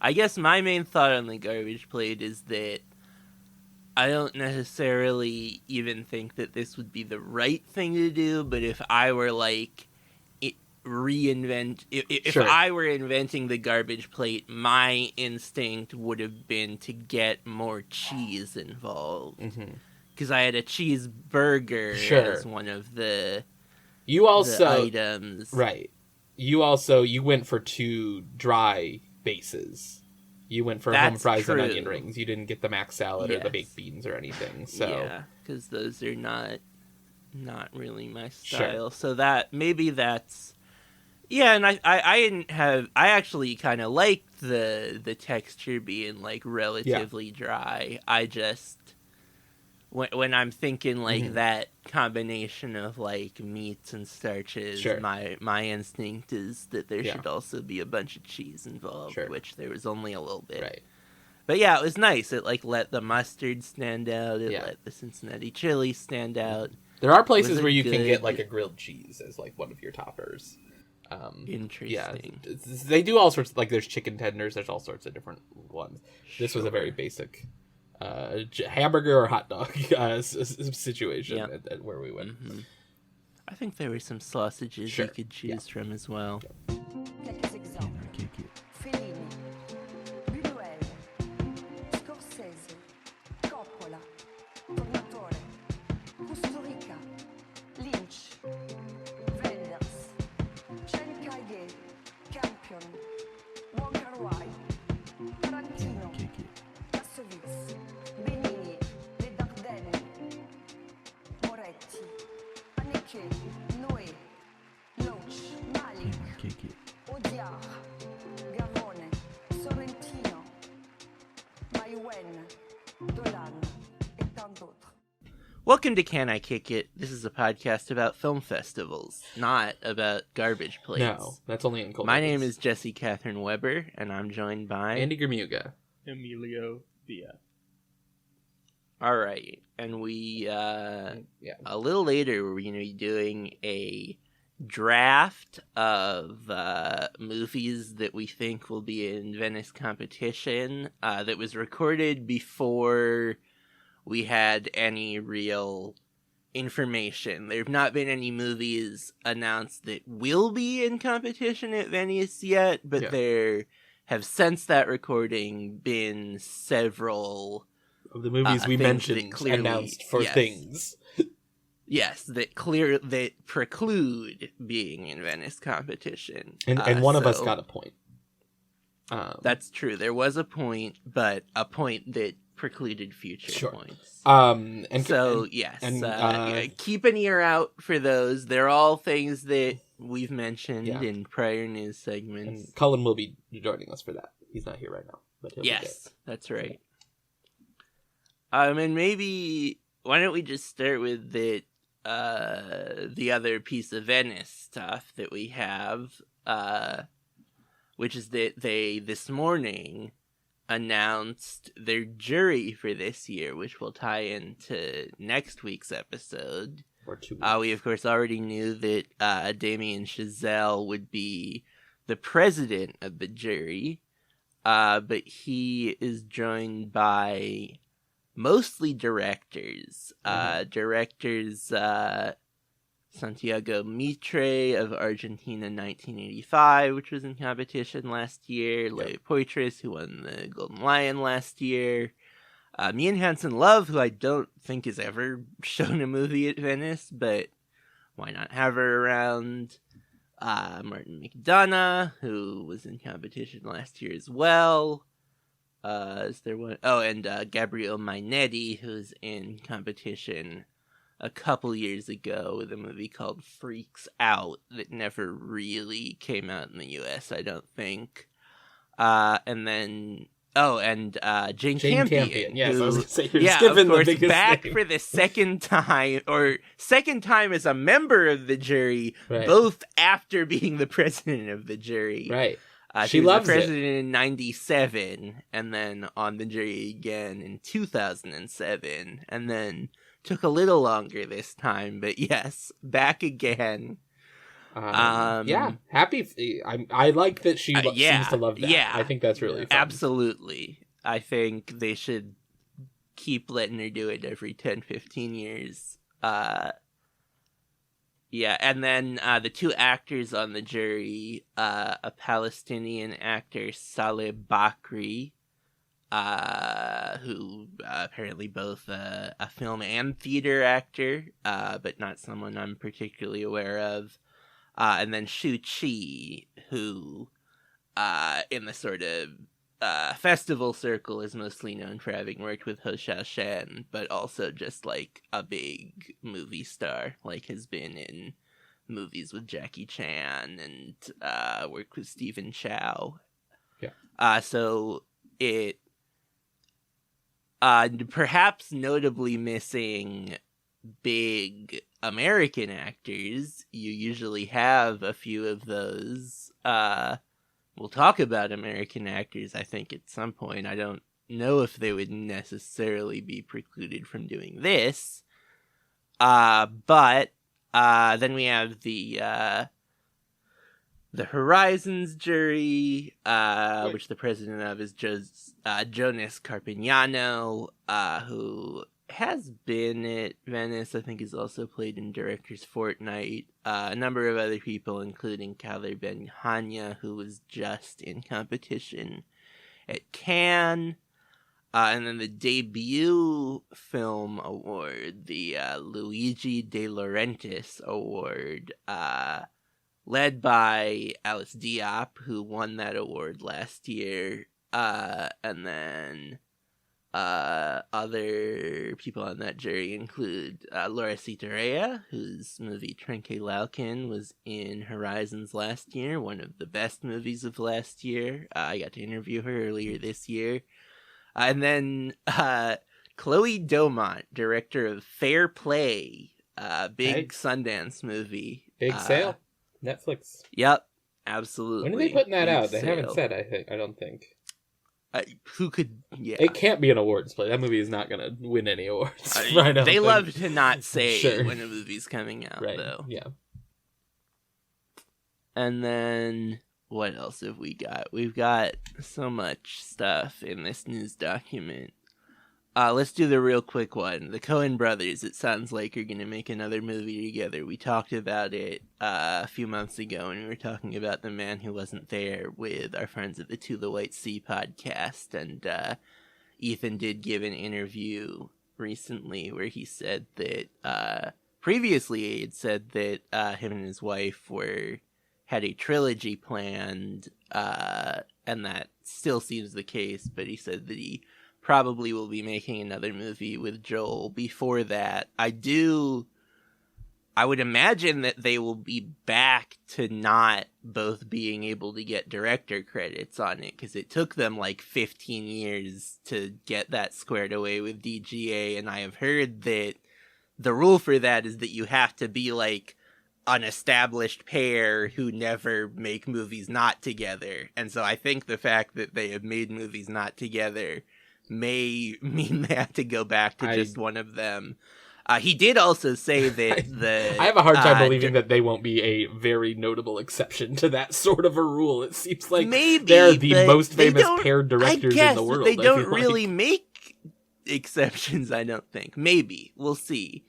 I guess my main thought on the garbage plate is that I don't necessarily even think that this would be the right thing to do, but if I were like if Sure. I were inventing the garbage plate, my instinct would have been to get more cheese involved. Because I had a cheeseburger as one of the items. Right. You went for 2 dry bases. You went for home fries and onion rings. You didn't get the mac salad or the baked beans or anything. So yeah, because those are not really my style. So that's and I actually kind of liked the texture being like relatively dry. I just when I'm thinking like that combination of like meats and starches, my instinct is that there should also be a bunch of cheese involved, which there was only a little bit. Right. But yeah, it was nice. It like let the mustard stand out. It let the Cincinnati chili stand out. There are places where you can get like a grilled cheese as like one of your toppers. Interesting. Yeah, they do all sorts of, like there's chicken tenders. There's all sorts of different ones. This was a very basic hamburger or hot dog situation at where we went. I think there were some sausages you could choose from as well. Quelques exemples. Fellini, Buñuel, Scorsese, Coppola, Tornatore, Kusturica, Lynch, Wenders, Chen Kaye, Campion, Wong Kar-wai, Tarantino, Kassovitz, Benigni, Les Dardennes, Moretti, Haneke, Noé, Loach, Malik, Audiard, Garrone, Sorrentino, Maïwen, Dolan, et tant d'autres. Welcome to Can I Kick It? This is a podcast about film festivals, not about garbage plates. No, that's only in cold. My name is Jesse Catherine Weber, and I'm joined by Andy Gramuga, Emilio Villa. All right, and we a little later we're going to be doing a draft of movies that we think will be in Venice competition that was recorded before we had any real information. There have not been any movies announced that will be in competition at Venice yet, but there have since that recording been several of the movies we mentioned announced for things. Yes, that preclude being in Venice competition. And one of us got a point. That's true. There was a point, but a point that precluded future points. Keep an ear out for those. They're all things that we've mentioned in prior news segments. And Cullen will be joining us for that. He's not here right now, but he'll be there. That's right. And maybe why don't we just start with the other piece of Venice stuff that we have, which is that they this morning announced their jury for this year, which will tie into next week's episode. Or 2 weeks. We of course already knew that Damien Chazelle would be the president of the jury, but he is joined by mostly directors. Directors Santiago Mitre of Argentina 1985, which was in competition last year. Leo Poitras, who won the Golden Lion last year. Mian Hansen Love, who I don't think has ever shown a movie at Venice, but why not have her around? Martin McDonagh, who was in competition last year as well. Is there one? Oh, and Gabriel Mainetti, who's in competition a couple years ago with a movie called Freaks Out that never really came out in the U.S., I don't think. And then Jane Campion. Yes, who, I was going to say, you're skipping of course, the biggest back name. for the second time as a member of the jury, Right. both after being the president of the jury. Right. She was the president in 1997, and then on the jury again in 2007, and then took a little longer this time, but yes, back again. Yeah, happy. I like that she seems to love that. Yeah, I think that's really fun. Absolutely. I think they should keep letting her do it every 10-15 years. Yeah, and then the two actors on the jury, a Palestinian actor, Saleh Bakri, who apparently both a film and theater actor, but not someone I'm particularly aware of. And then Shu Qi, who, in the sort of festival circle, is mostly known for having worked with Ho Xiaoshan, but also just like a big movie star, like has been in movies with Jackie Chan and worked with Stephen Chow. Yeah. So it perhaps notably missing big American actors. You usually have a few of those. We'll talk about American actors, I think, at some point. I don't know if they would necessarily be precluded from doing this. But then we have the Horizons jury, which the president of is Jonas Carpignano, who has been at Venice. I think he's also played in Director's Fortnight. A number of other people, including Kaler Ben-Hanya, who was just in competition at Cannes. And then the debut film award, the Luigi De Laurentiis Award, led by Alice Diop, who won that award last year. And then other people on that jury include Laura Citarella, whose movie Trenke Lauken was in Horizons last year, one of the best movies of last year. I got to interview her earlier this year. And then Chloe Domont, director of Fair Play, big Sundance movie. Big sale. Netflix. Yep, absolutely. When are they putting that out? They sale. haven't said, I don't think. Who could, yeah. It can't be an awards play. That movie is not going to win any awards. They love to not say when a movie's coming out, though. Yeah. And then, what else have we got? We've got so much stuff in this news document. Let's do the real quick one. The Coen brothers, it sounds like, are going to make another movie together. We talked about it a few months ago when we were talking about The Man Who Wasn't There with our friends at the To the White Sea podcast. And Ethan did give an interview recently where he said that previously he had said that him and his wife had a trilogy planned, and that still seems the case, but he said that he probably will be making another movie with Joel before that. I would imagine that they will be back to not both being able to get director credits on it, because it took them like 15 years to get that squared away with DGA, and I have heard that the rule for that is that you have to be like an established pair who never make movies not together. And so I think the fact that they have made movies not together may mean they have to go back to just one of them. He did also say that I have a hard time believing that they won't be a very notable exception to that sort of a rule. It seems like they're the most famous paired directors in the world. They don't really make exceptions, I don't think. Maybe. We'll see.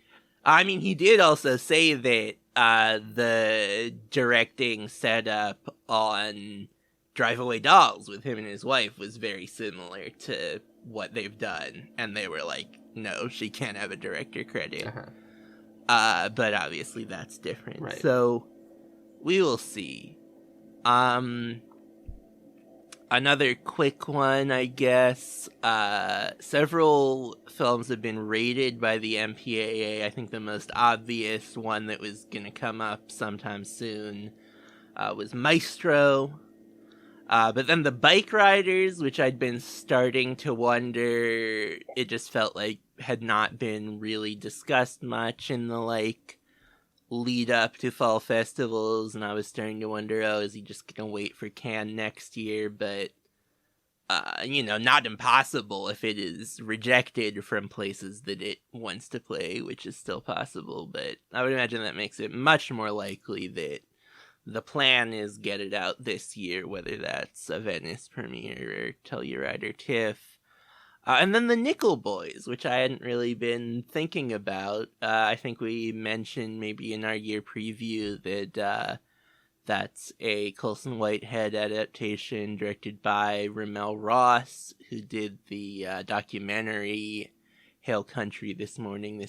I mean, he did also say that the directing setup on Drive Away Dolls with him and his wife was very similar to what they've done, and they were like, no, she can't have a director credit. But obviously that's different. Right. So we will see. Another quick one, I guess. Several films have been rated by the MPAA. I think the most obvious one that was going to come up sometime soon was Maestro. But then the Bike Riders, which I'd been starting to wonder, it just felt like had not been really discussed much in the lead up to fall festivals, and I was starting to wonder, is he just gonna wait for Cannes next year? But not impossible if it is rejected from places that it wants to play, which is still possible. But I would imagine that makes it much more likely that the plan is get it out this year, whether that's a Venice premiere or Telluride or TIFF. And then the Nickel Boys, which I hadn't really been thinking about. I think we mentioned maybe in our year preview that that's a Colson Whitehead adaptation directed by Ramel Ross, who did the documentary Hail Country This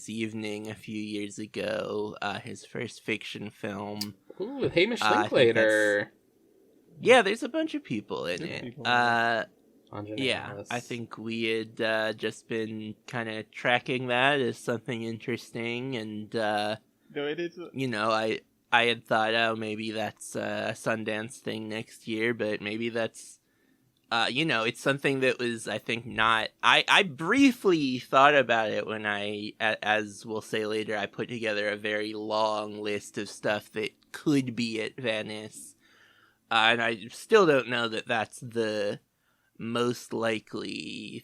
Evening a few years ago, his first fiction film. Ooh, with Hamish Linklater. Yeah, there's a bunch of people in it. Yeah, I think we had just been kind of tracking that as something interesting, and No, it is. I had thought, oh, maybe that's a Sundance thing next year, but maybe that's, it's something that was, I think, not... I briefly thought about it when as we'll say later, I put together a very long list of stuff that could be at Venice, and I still don't know that that's the most likely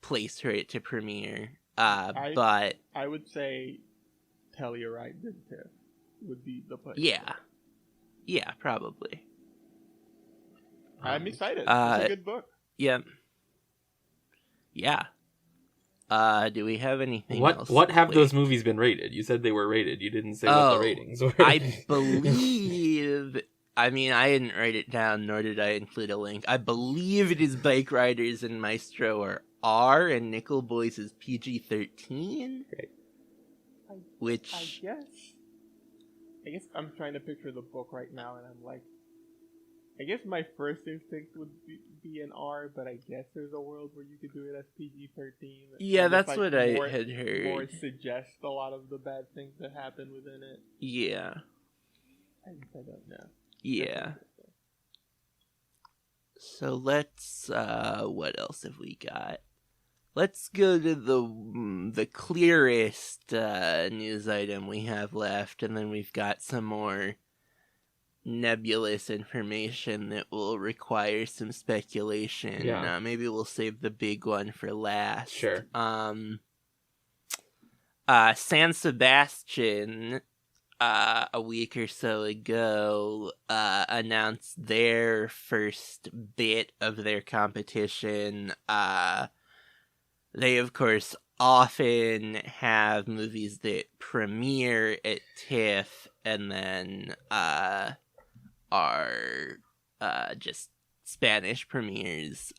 place for it to premiere, but... I would say Telluride and TIFF would be the place. Yeah, probably. I'm excited. It's a good book. Yeah. Do we have anything else? What have those movies been rated? You said they were rated. You didn't say what the ratings were. I believe... I mean, I didn't write it down, nor did I include a link. I believe it is Bike Riders and Maestro are R, and Nickel Boys is PG-13? Right. Which... I guess I'm trying to picture the book right now, and I'm like, I guess my first instinct would be an R, but I guess there's a world where you could do it as PG-13. Yeah, that's what I had heard. Or suggest a lot of the bad things that happen within it. Yeah. I don't know. Yeah. So let's, what else have we got? Let's go to the clearest news item we have left, and then we've got some more nebulous information that will require some speculation. Yeah. Maybe we'll save the big one for last. Sure. San Sebastian, a week or so ago, announced their first bit of their competition. They, of course, often have movies that premiere at TIFF and then are just Spanish premieres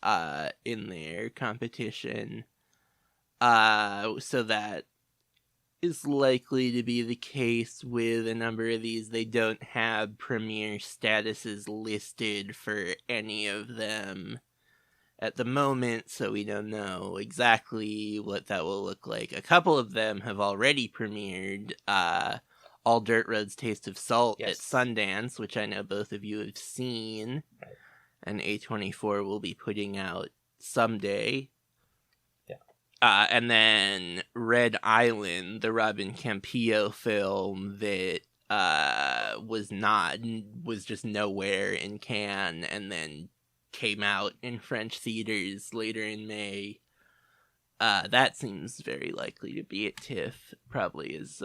in their competition. So that is likely to be the case with a number of these. They don't have premiere statuses listed for any of them at the moment, so we don't know exactly what that will look like. A couple of them have already premiered. All Dirt Road's Taste of Salt at Sundance, which I know both of you have seen, right, and A24 will be putting out someday. Yeah. And then Red Island, the Robin Campillo film that was just nowhere in Cannes, and then came out in French theaters later in May. That seems very likely to be at TIFF, probably as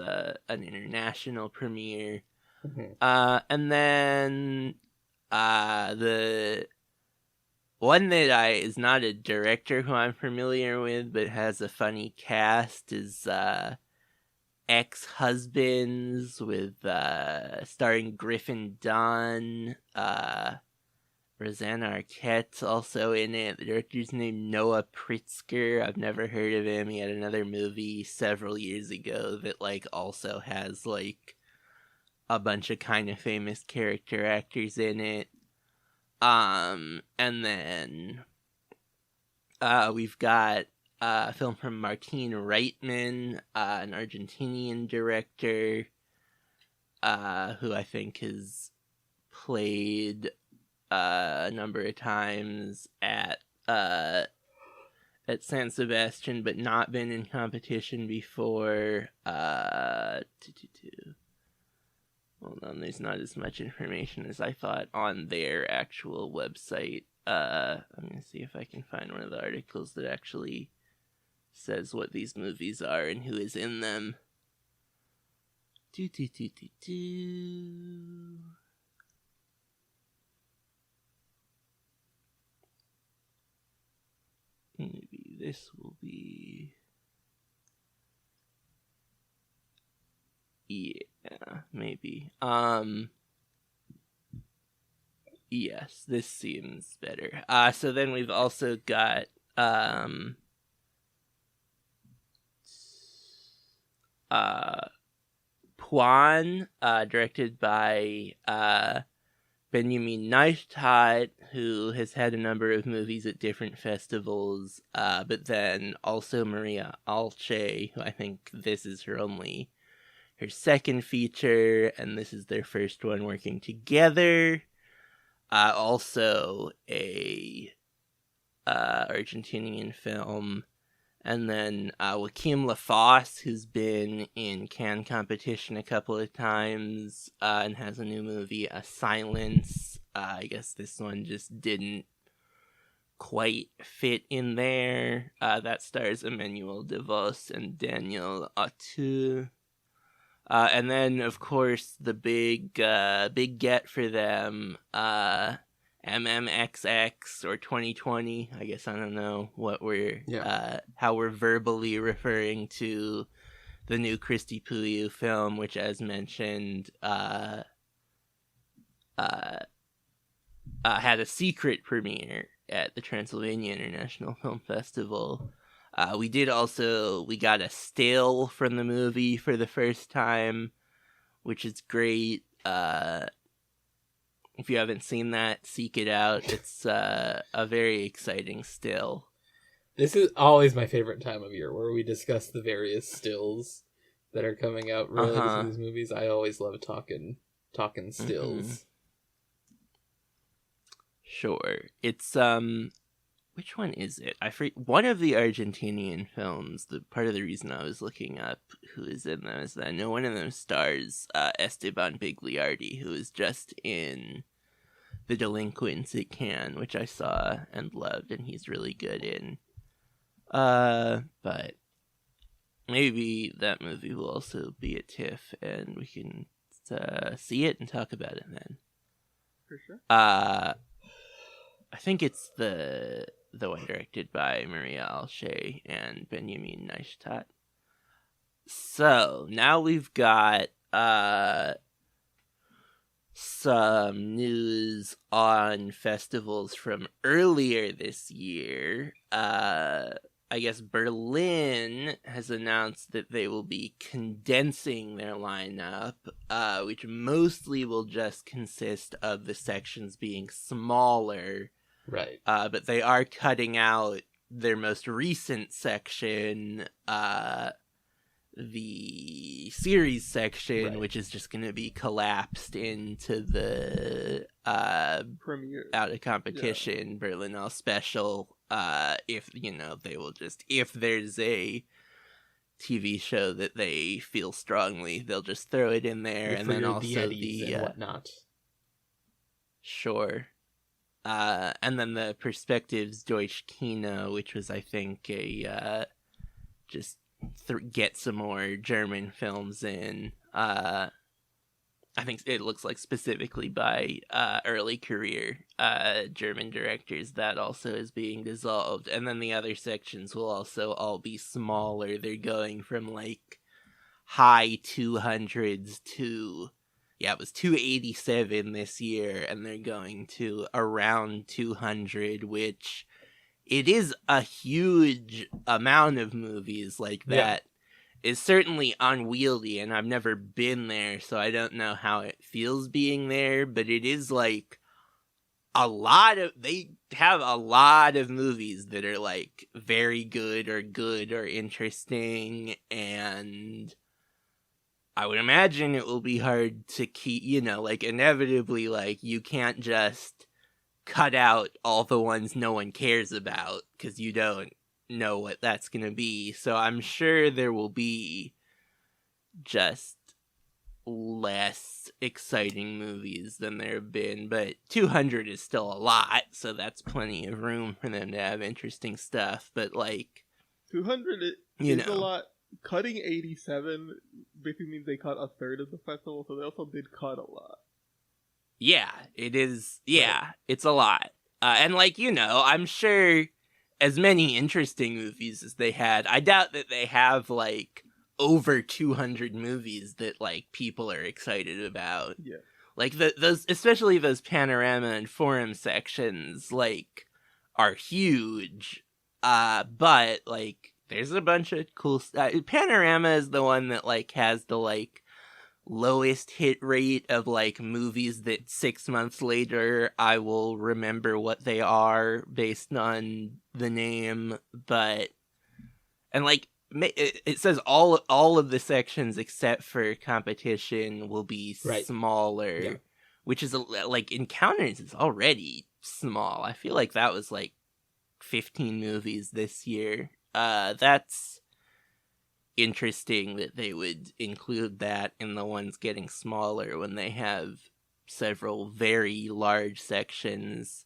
an international premiere. Mm-hmm. And then the one that is not a director who I'm familiar with, but has a funny cast, is Ex-Husbands, with starring Griffin Dunn. Rosanna Arquette's also in it. The director's named Noah Pritzker. I've never heard of him. He had another movie several years ago that also has a bunch of kind of famous character actors in it. And then we've got a film from Martin Reitman, an Argentinian director, who I think has played a number of times at San Sebastian, but not been in competition before. Hold on, there's not as much information as I thought on their actual website. I'm gonna see if I can find one of the articles that actually says what these movies are and who is in them. this will be... Yeah, maybe. Yes, this seems better. So then we've also got Puan, directed by Benjamin Neistat, who has had a number of movies at different festivals, but then also Maria Alche, who I think this is her second feature, and this is their first one working together. Also a Argentinian film. And then Joaquim Lafosse, who's been in Cannes competition a couple of times, and has a new movie, A Silence. I guess this one just didn't quite fit in there. That stars Emmanuel DeVos and Daniel Auteux. And then, of course, the big get for them, MMXX or 2020. I guess I don't know what how we're verbally referring to the new Christy Puyu film, which, as mentioned, had a secret premiere at the Transylvania International Film Festival. We got a still from the movie for the first time, which is great. If you haven't seen that, seek it out. It's a very exciting still. This is always my favorite time of year, where we discuss the various stills that are coming out related to these movies. I always love talking stills. Mm-hmm. Sure. It's which one is it? One of the Argentinian films. The part of the reason I was looking up who is in them is that I know one of them stars Esteban Bigliardi, who is just in The Delinquents at Cannes, which I saw and loved, and he's really good in. But maybe that movie will also be at TIFF, and we can see it and talk about it then. For sure. I think it's the one directed by Maria Alche and Benjamin Neistat. So, now we've got some news on festivals from earlier this year. I guess Berlin has announced that they will be condensing their lineup, which mostly will just consist of the sections being smaller. Right. But they are cutting out their most recent section, the series section, right, which is just going to be collapsed into the premiere out of competition Berlinale special. If there's a TV show that they feel strongly, they'll just throw it in there, and then also the whatnot. Sure. And then the Perspectives Deutsche Kino, which was, I think, a just get some more German films in. I think it looks like specifically by early career German directors. That also is being dissolved. And then the other sections will also all be smaller. They're going from like high 200s to... Yeah, it was 287 this year, and they're going to around 200, which it is a huge amount of movies like that. Yeah. Is certainly unwieldy, and I've never been there, so I don't know how it feels being there, but it is like they have a lot of movies that are like very good or interesting, and I would imagine it will be hard to keep, inevitably, you can't just cut out all the ones no one cares about, because you don't know what that's going to be. So I'm sure there will be just less exciting movies than there have been, but 200 is still a lot, so that's plenty of room for them to have interesting stuff, but 200 is a lot. Cutting 87 basically means they cut a third of the festival, so they also did cut a lot. Yeah, it is. Yeah, it's a lot. And I'm sure as many interesting movies as they had. I doubt that they have like over 200 movies that like people are excited about. Yeah. Like those, especially those panorama and forum sections, like are huge. But like there's a bunch of cool stuff. Panorama is the one that like has the like lowest hit rate of like movies that 6 months later I will remember what they are based on the name. But and like it says all of the sections except for competition will be smaller, which is like Encounters is already small. I feel like that was like 15 movies this year. That's interesting that they would include that in the ones getting smaller when they have several very large sections.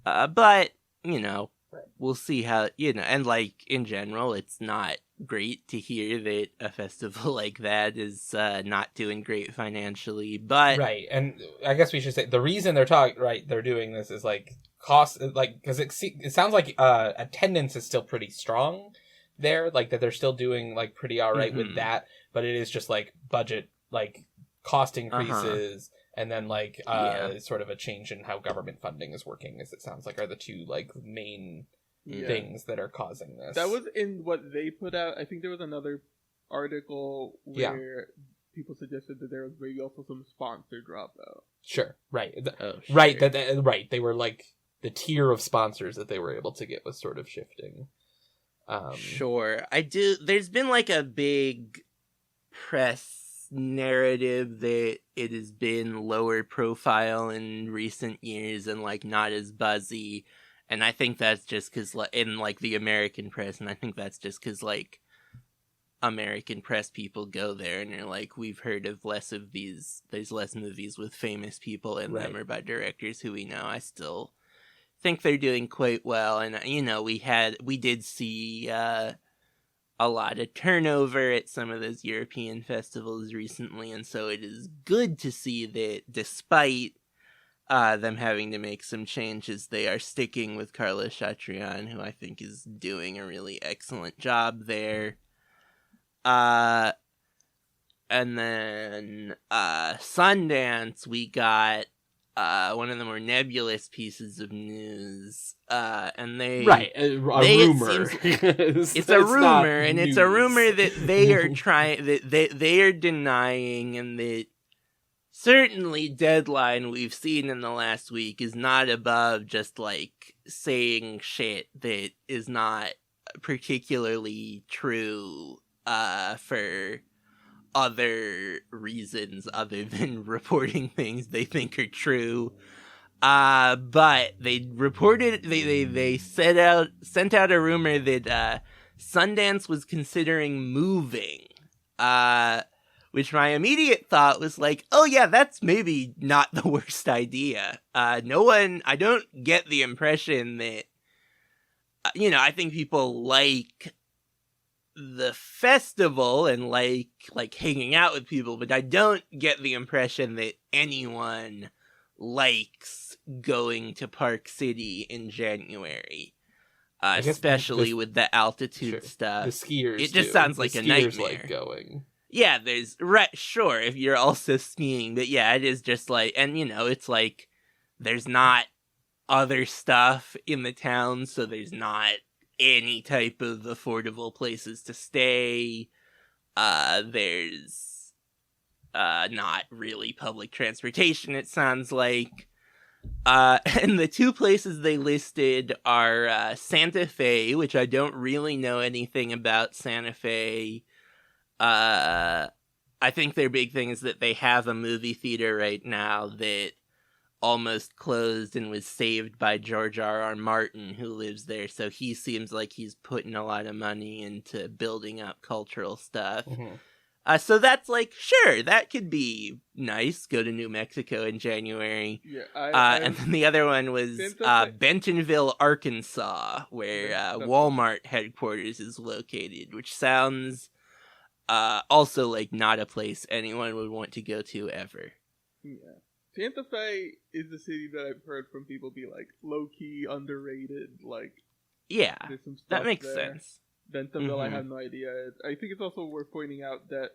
But, you know, we'll see how, you know, and like in general, it's not great to hear that a festival like that is not doing great financially, but... Right, and I guess we should say the reason they're doing this is like cost, like, because it sounds like attendance is still pretty strong there, like that they're still doing like pretty all right with that, but it is just like budget, like cost increases, and then like sort of a change in how government funding is working, as it sounds like are the two like main things that are causing this. That was in what they put out. I think there was another article where people suggested that there was maybe also some sponsor dropout. Sure, right, sure. Right. Right. They were like the tier of sponsors that they were able to get was sort of shifting. Sure. There's been like a big press narrative that it has been lower profile in recent years and like not as buzzy. And I think that's just because in like the American press, and I think that's just because like American press people go there and they're like, we've heard of less of these, there's less movies with famous people in them or by directors who we know. I still think they're doing quite well, and you know we did see a lot of turnover at some of those European festivals recently, and so it is good to see that despite them having to make some changes, they are sticking with Carlos Chatrian, who I think is doing a really excellent job there. And then Sundance, we got one of the more nebulous pieces of news, and a rumor. It's a rumor, and it's a rumor that they are they are denying, and that certainly Deadline we've seen in the last week is not above just like saying shit that is not particularly true for other reasons other than reporting things they think are true. But they reported, they sent out a rumor that Sundance was considering moving, which my immediate thought was like, oh yeah, that's maybe not the worst idea. I don't get the impression that, I think people like the festival and like hanging out with people, but I don't get the impression that anyone likes going to Park City in January, especially with the altitude stuff. The skiers, it just sounds like a nightmare. Like going. Yeah, sure, if you're also skiing, but yeah, it is just like, and it's like there's not other stuff in the town, so there's not any type of affordable places to stay. There's not really public transportation, it sounds like. And the two places they listed are Santa Fe, which I don't really know anything about Santa Fe. I think their big thing is that they have a movie theater right now that almost closed and was saved by George R.R. Martin, who lives there, so he seems like he's putting a lot of money into building up cultural stuff. Mm-hmm. So that's like, sure, that could be nice. Go to New Mexico in January. Yeah, and then the other one was Bentonville, Arkansas, where Walmart headquarters is located, which sounds also like not a place anyone would want to go to ever. Yeah. Santa Fe is the city that I've heard from people be like low-key underrated. Like, Yeah, There's some stuff that makes there. sense. Bentonville, I have no idea. I think it's also worth pointing out that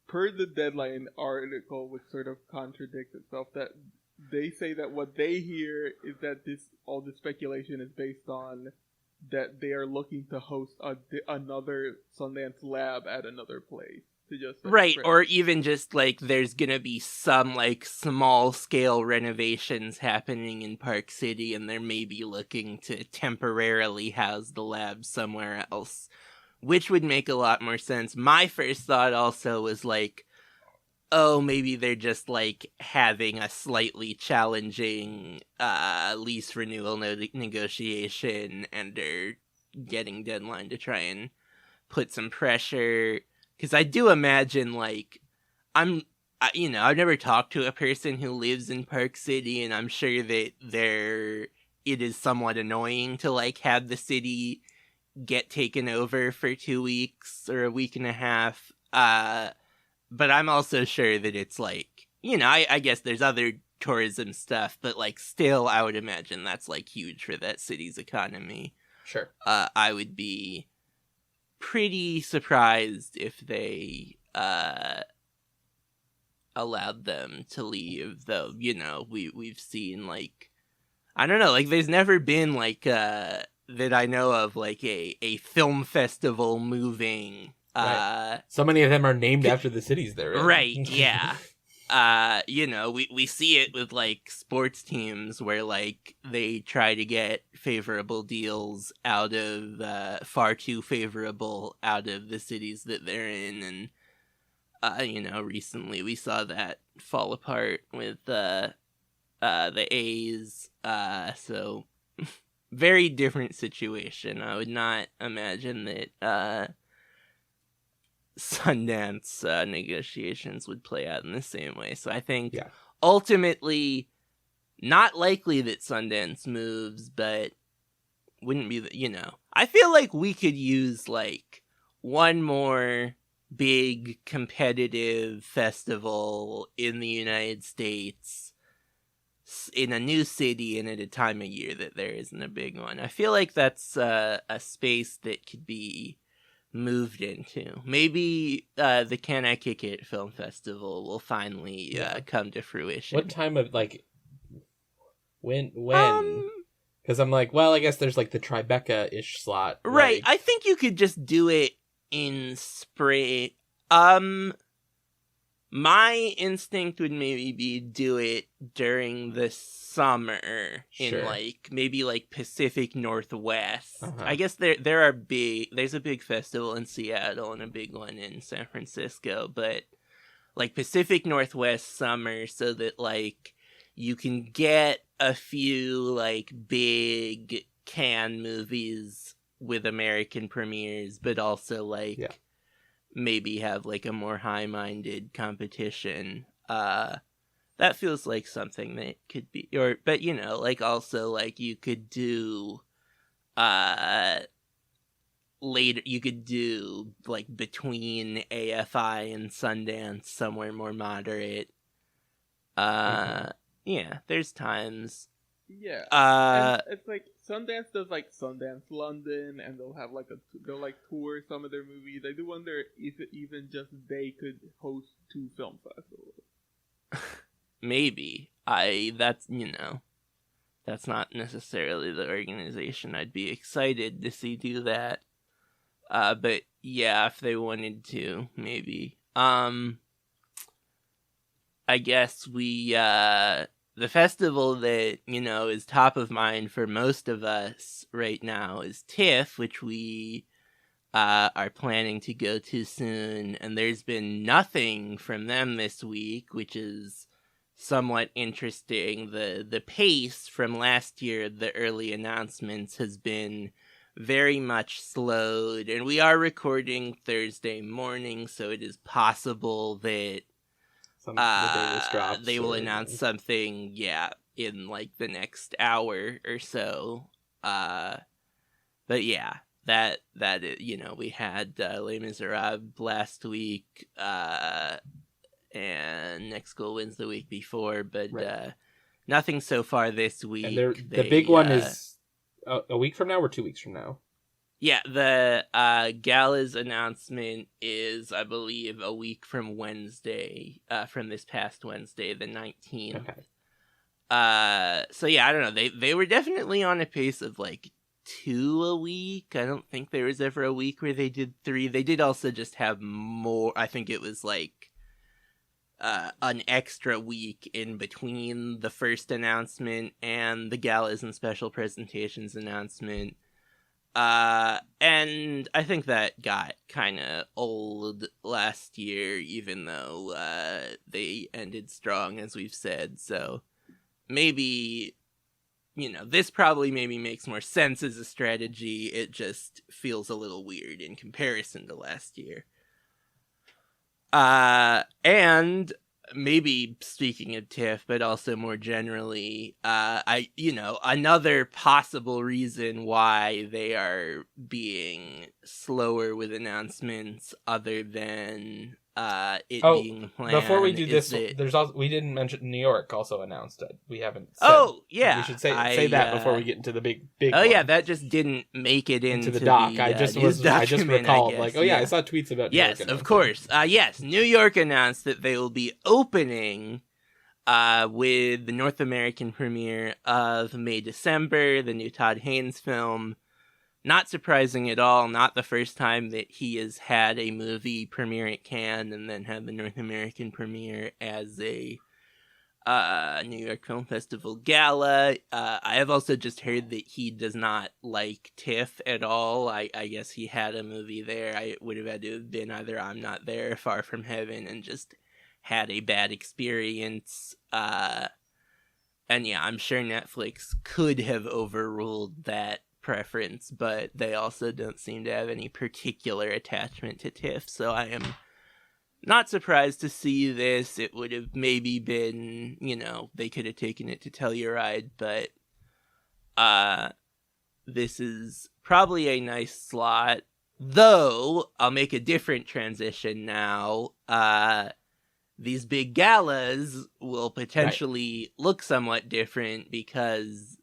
per the Deadline article, which sort of contradicts itself, that they say that what they hear is that all this speculation is based on that they are looking to host another Sundance Lab at another place. To just Right, or even just, like, there's gonna be some, like, small-scale renovations happening in Park City, and they're maybe looking to temporarily house the lab somewhere else, which would make a lot more sense. My first thought also was, like, oh, maybe they're just, like, having a slightly challenging lease renewal negotiation, and they're getting Deadline to try and put some pressure. Because I do imagine, like, I've never talked to a person who lives in Park City, and I'm sure that it is somewhat annoying to, like, have the city get taken over for 2 weeks or a week and a half. But I'm also sure that it's, like, I guess there's other tourism stuff, but, like, still, I would imagine that's, like, huge for that city's economy. Sure. I would be pretty surprised if they allowed them to leave, though. We've seen, like, I don't know, like, there's never been, like, that I know of, like, a film festival moving. Right. So many of them are named after the cities they're in. Right, yeah. We see it with, like, sports teams where, like, they try to get favorable deals out of, far too favorable out of the cities that they're in. And, recently we saw that fall apart with, the A's. So, very different situation. I would not imagine that, Sundance negotiations would play out in the same way. So I think ultimately not likely that Sundance moves, but wouldn't be I feel like we could use, like, one more big competitive festival in the United States in a new city and at a time of year that there isn't a big one. I feel like that's a space that could be moved into. Maybe the Can I Kick It Film Festival will finally come to fruition. What time of, like, when? Because I'm like, well, I guess there's, like, the Tribeca-ish slot. Right. Like... I think you could just do it in spring. My instinct would maybe be do it during the summer in, like, maybe, like, Pacific Northwest. I guess there's a big festival in Seattle and a big one in San Francisco, but, like, Pacific Northwest summer so that, like, you can get a few, like, big Cannes movies with American premieres, but also, like, maybe have, like, a more high-minded competition. That feels like something that could be, but like, also, like, you could do, later, you could do, like, between AFI and Sundance, somewhere more moderate. Yeah, there's times. Yeah. And it's like Sundance does, like, Sundance London, and they'll have, like, they'll, like, tour some of their movies. I do wonder if even just they could host 2 film festivals. Maybe. That's not necessarily the organization I'd be excited to see do that. But yeah, if they wanted to, maybe. I guess the festival that, is top of mind for most of us right now is TIFF, which we are planning to go to soon, and there's been nothing from them this week, which is somewhat interesting. The pace from last year, the early announcements, has been very much slowed, and we are recording Thursday morning, so it is possible that they will announce something, in, like, the next hour or so. But yeah, that we had Les Miserables last week, and Next School Wins the week before, but nothing so far this week. And the big one is a week from now or 2 weeks from now? Yeah, the gala's announcement is, I believe, a week from Wednesday, from this past Wednesday, the 19th. Okay. So yeah, I don't know. They were definitely on a pace of like 2 a week. I don't think there was ever a week where they did 3. They did also just have more. I think it was like an extra week in between the first announcement and the galas and special presentations announcement. And I think that got kind of old last year, even though they ended strong, as we've said. So maybe, this probably maybe makes more sense as a strategy. It just feels a little weird in comparison to last year. And maybe speaking of TIFF, but also more generally, another possible reason why they are being slower with announcements other than being planned. Before we do this, that... there's also, we didn't mention New York also announced it. We haven't said. Oh, yeah. We should say that before we get into the big Oh, one. yeah, that just didn't make it into the doc. I just recalled, I saw tweets about New York. Yes, of course. Yes, New York announced that they will be opening with the North American premiere of May-December, the new Todd Haynes film. Not surprising at all, not the first time that he has had a movie premiere at Cannes and then had the North American premiere as a New York Film Festival gala. I have also just heard that he does not like TIFF at all. I guess he had a movie there. It would have had to have been either I'm Not There or Far From Heaven and just had a bad experience. And yeah, I'm sure Netflix could have overruled that preference, but they also don't seem to have any particular attachment to TIFF, so I am not surprised to see this. It would have maybe been, they could have taken it to Telluride, but this is probably a nice slot, though I'll make a different transition now. These big galas will potentially look somewhat different because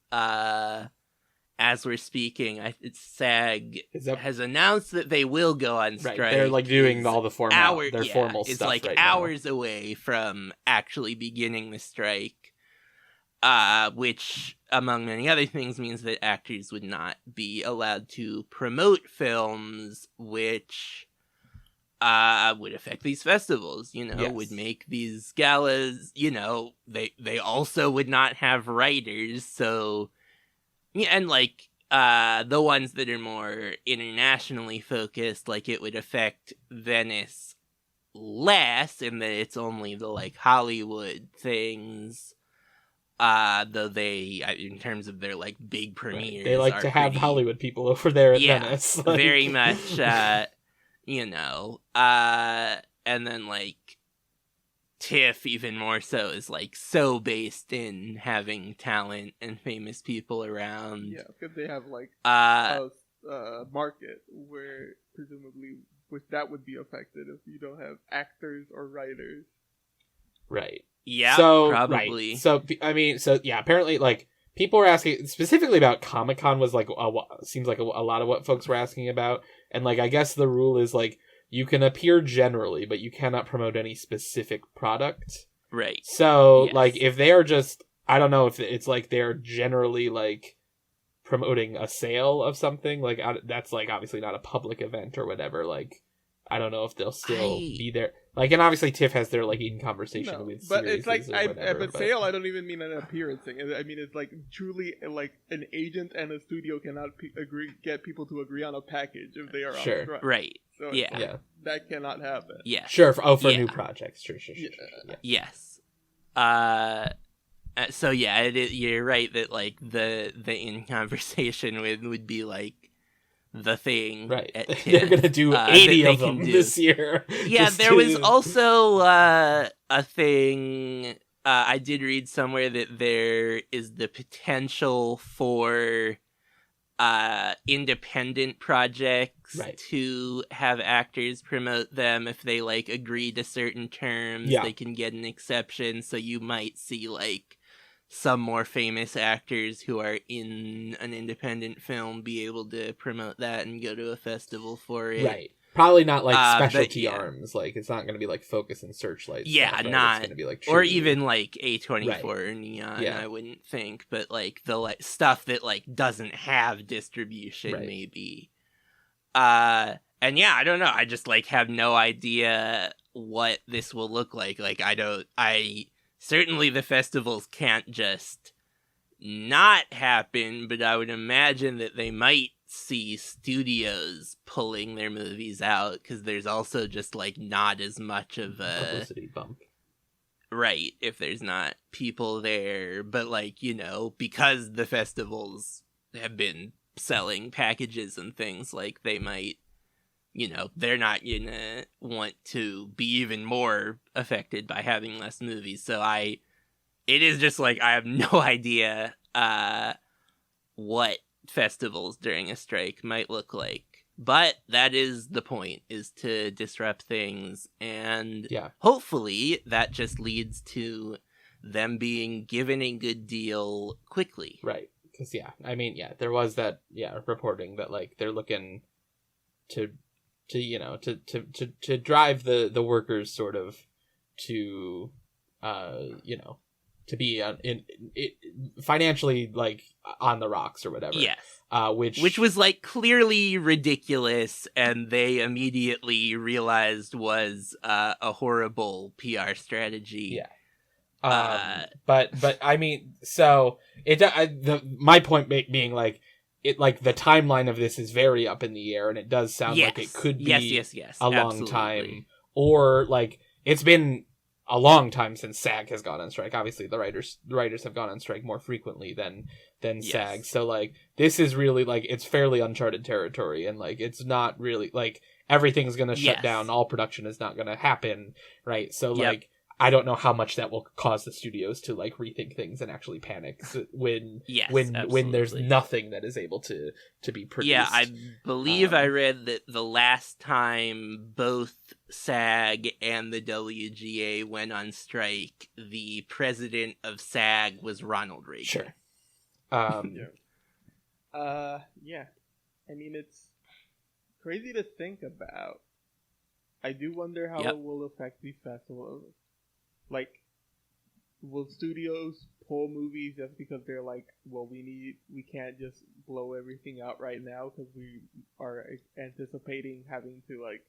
as we're speaking, SAG has announced that they will go on strike. Right. They're like doing all the formal stuff. It's like right hours away from actually beginning the strike, which, among many other things, means that actors would not be allowed to promote films, which would affect these festivals. Would make these galas. They also would not have writers, so. Yeah, and the ones that are more internationally focused, it would affect Venice less in that it's only the Hollywood things. Though they, in terms of their big premieres, they like to have Hollywood people over there at Venice. Very much. And then TIFF even more so is so based in having talent and famous people around. Yeah, because they have a market where presumably that would be affected if you don't have actors or writers. Right. Yeah, probably. Right. So apparently people were asking specifically about Comic-Con was seems like a lot of what folks were asking about, and I guess the rule is you can appear generally, but you cannot promote any specific product. Right. So, if they are just... I don't know if it's they're generally, promoting a sale of something. That's, obviously not a public event or whatever. I don't know if they'll still be there. And obviously TIFF has their, in conversation with but series it's or whatever. But sale, I don't even mean an appearance thing. I mean, it's truly, an agent and a studio cannot get people to agree on a package if they are on strike. Right. So yeah. That cannot happen. Yeah. Sure. For new projects. Sure. Yeah. Yes. So yeah, you're right that the in conversation would be the thing. Right. They're gonna do 80 of them this year. Yeah, there was also a thing. I did read somewhere that there is the potential for independent projects to have actors promote them if they agree to certain terms. They can get an exception, so you might see some more famous actors who are in an independent film be able to promote that and go to a festival for it. Right. Probably not like But specialty yeah. arms. Like it's not going to be like Focus and Searchlight. Yeah, stuff, right? not It's going to be like or true- even like A24 Right. or Neon. Yeah. I wouldn't think, but like the like stuff that like doesn't have distribution, Right. maybe. And yeah, I don't know. I just like have no idea what this will look like. Like I certainly the festivals can't just not happen, but I would imagine that they might see studios pulling their movies out because there's also just like not as much of a publicity bump. right if there's not people there, but like, you know, because the festivals have been selling packages and things, like they might, you know, they're not gonna want to be even more affected by having less movies. So it is just like I have no idea what festivals during a strike might look like. But that is the point, is to disrupt things, and Yeah. hopefully that just leads to them being given a good deal quickly. Right. Because, yeah, I mean, yeah, there was that, reporting that, like, they're looking to you know, to drive the workers sort of to, you know, to be financially, like, on the rocks or whatever. Yes. Which was, like, clearly ridiculous, and they immediately realized was a horrible PR strategy. Yeah. But I mean, so my point being like it, like the timeline of this is very up in the air, and it does sound like it could be yes, a long absolutely. time, or like it's been a long time since SAG has gone on strike. Obviously, the writers have gone on strike more frequently than Yes. SAG. So like this is really like it's fairly uncharted territory, and like it's not really like everything's gonna shut Yes. down. All production is not gonna happen, right? So Yep. like. I don't know how much that will cause the studios to like rethink things and actually panic when there's absolutely. nothing that is able to be produced. Yeah, I believe I read that the last time both SAG and the WGA went on strike, the president of SAG was Ronald Reagan. Sure. Yeah. I mean, it's crazy to think about. I do wonder how Yep. it will affect these festivals. Like, will studios pull movies just because they're like, well, we can't just blow everything out right now because we are anticipating having to like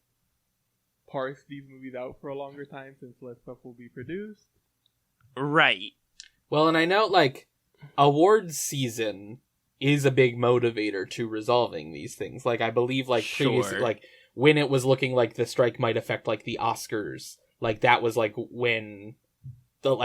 parse these movies out for a longer time since less stuff will be produced. Right. Well, and I know like awards season is a big motivator to resolving these things. Like I believe like previously, Sure. like when it was looking like the strike might affect like the Oscars. Like that was like when the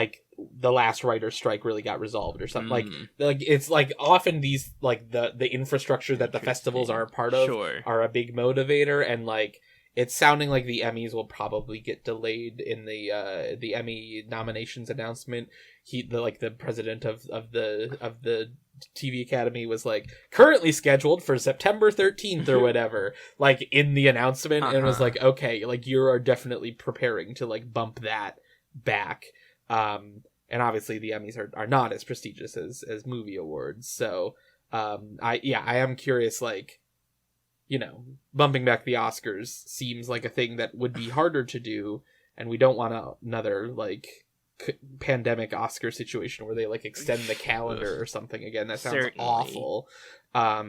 last writer's strike really got resolved or something. Like it's like often these like the infrastructure that the festivals are a part of Sure. are a big motivator, and like it's sounding like the Emmys will probably get delayed in the Emmy nominations announcement. The president of the TV Academy was like currently scheduled for September 13th or whatever, like in the announcement, and was like, okay, like you are definitely preparing to like bump that back. And obviously the Emmys are not as prestigious as movie awards. So, I am curious, like, you know, bumping back the Oscars seems like a thing that would be harder to do, and we don't want another like pandemic Oscar situation where they like extend the calendar or something again. That sounds Certainly. awful.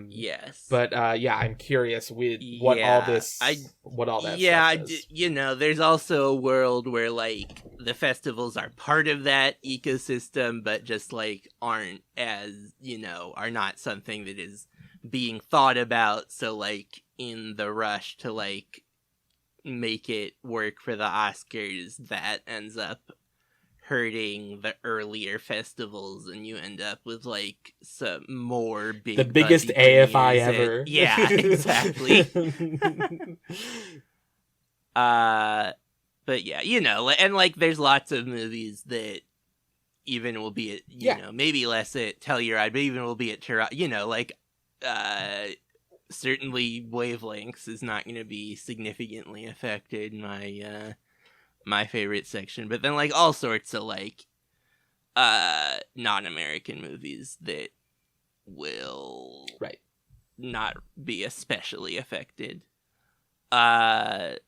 Yes. But I'm curious with what all that stuff is. You know, there's also a world where like the festivals are part of that ecosystem, but just like aren't as, you know, are not something that is being thought about. So like in the rush to like make it work for the Oscars, that ends up hurting the earlier festivals, and you end up with like some more big, the biggest AFI ever. Yeah, exactly. But yeah, you know, and like there's lots of movies that even will be at, you know, maybe less at Telluride, but even will be at Toronto, you know, like certainly Wavelengths is not going to be significantly affected. My favorite section, but then like all sorts of like non-American movies that will not be especially affected. That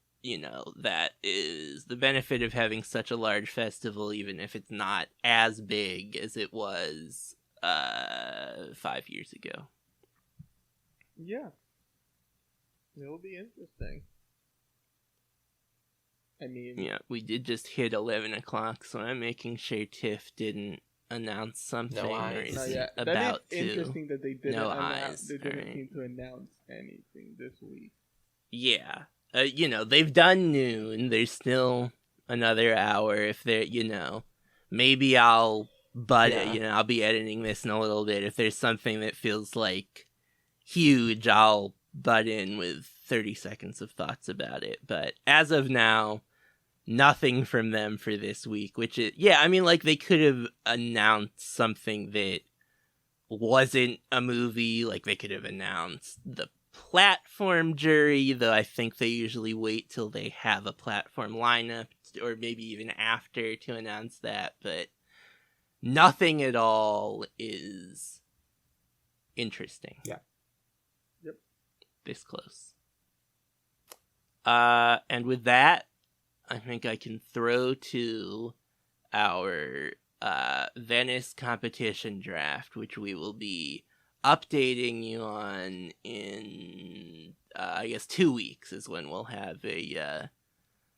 is the benefit of having such a large festival, even if it's not as big as it was 5 years ago. Yeah. It'll be interesting. I mean... Yeah, we did just hit 11 o'clock, so I'm making sure Tiff didn't announce something or is about to. Interesting that they didn't eyes. They didn't seem to announce anything this week. Yeah. They've done noon. There's still another hour. If they're, maybe I'll I'll be editing this in a little bit. If there's something that feels like huge, I'll butt in with 30 seconds of thoughts about it. But as of now, nothing from them for this week, which is, they could have announced something that wasn't a movie. Like, they could have announced the platform jury, though I think they usually wait till they have a platform lineup, or maybe even after, to announce that. But nothing at all is interesting. Yeah. Yep. This close. And with that, I think I can throw to our Venice competition draft, which we will be updating you on in, 2 weeks is when we'll have a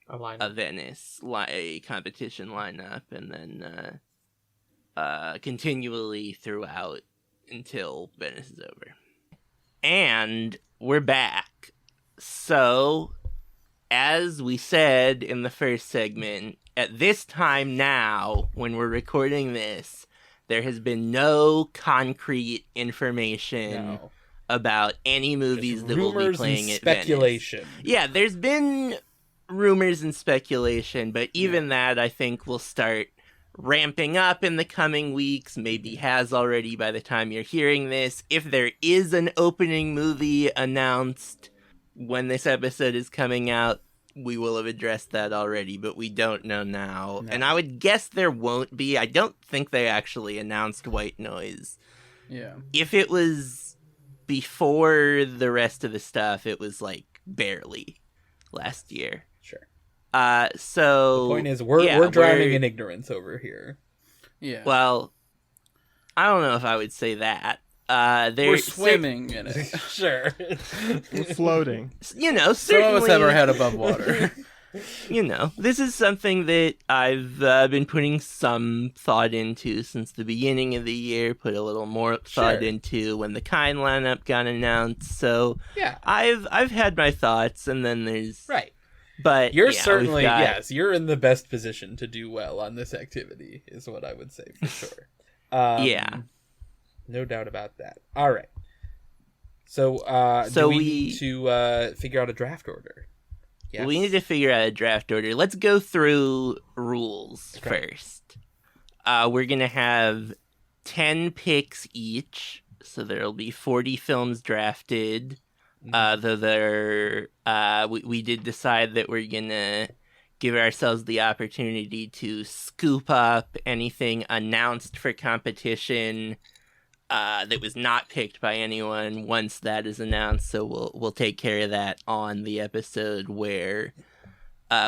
Venice a competition lineup, and then continually throughout until Venice is over. And we're back. So, as we said in the first segment, at this time now, when we're recording this, there has been no concrete information about any movies that will be playing at speculation. Venice. Yeah, there's been rumors and speculation, but even that, I think, will start ramping up in the coming weeks, maybe has already by the time you're hearing this. If there is an opening movie announced when this episode is coming out, we will have addressed that already, but we don't know now. No. And I would guess there won't be. I don't think they actually announced White Noise. Yeah. If it was before the rest of the stuff, it was barely last year. Sure. So the point is, we're drowning in ignorance over here. Yeah. Well, I don't know if I would say that. We're swimming in it. Sure. We're floating. Certainly. Some of us have our head above water. This is something that I've been putting some thought into since the beginning of the year, put a little more thought into when the Kind lineup got announced. So yeah, I've had my thoughts, and then there's... Right. But you're certainly, yes, you're in the best position to do well on this activity, is what I would say for sure. Yeah. No doubt about that. All right. So do we need to figure out a draft order? Yes. We need to figure out a draft order. Let's go through rules first. We're going to have 10 picks each, so there'll be 40 films drafted. Though we did decide that we're going to give ourselves the opportunity to scoop up anything announced for competition that was not picked by anyone once that is announced. So we'll take care of that on the episode where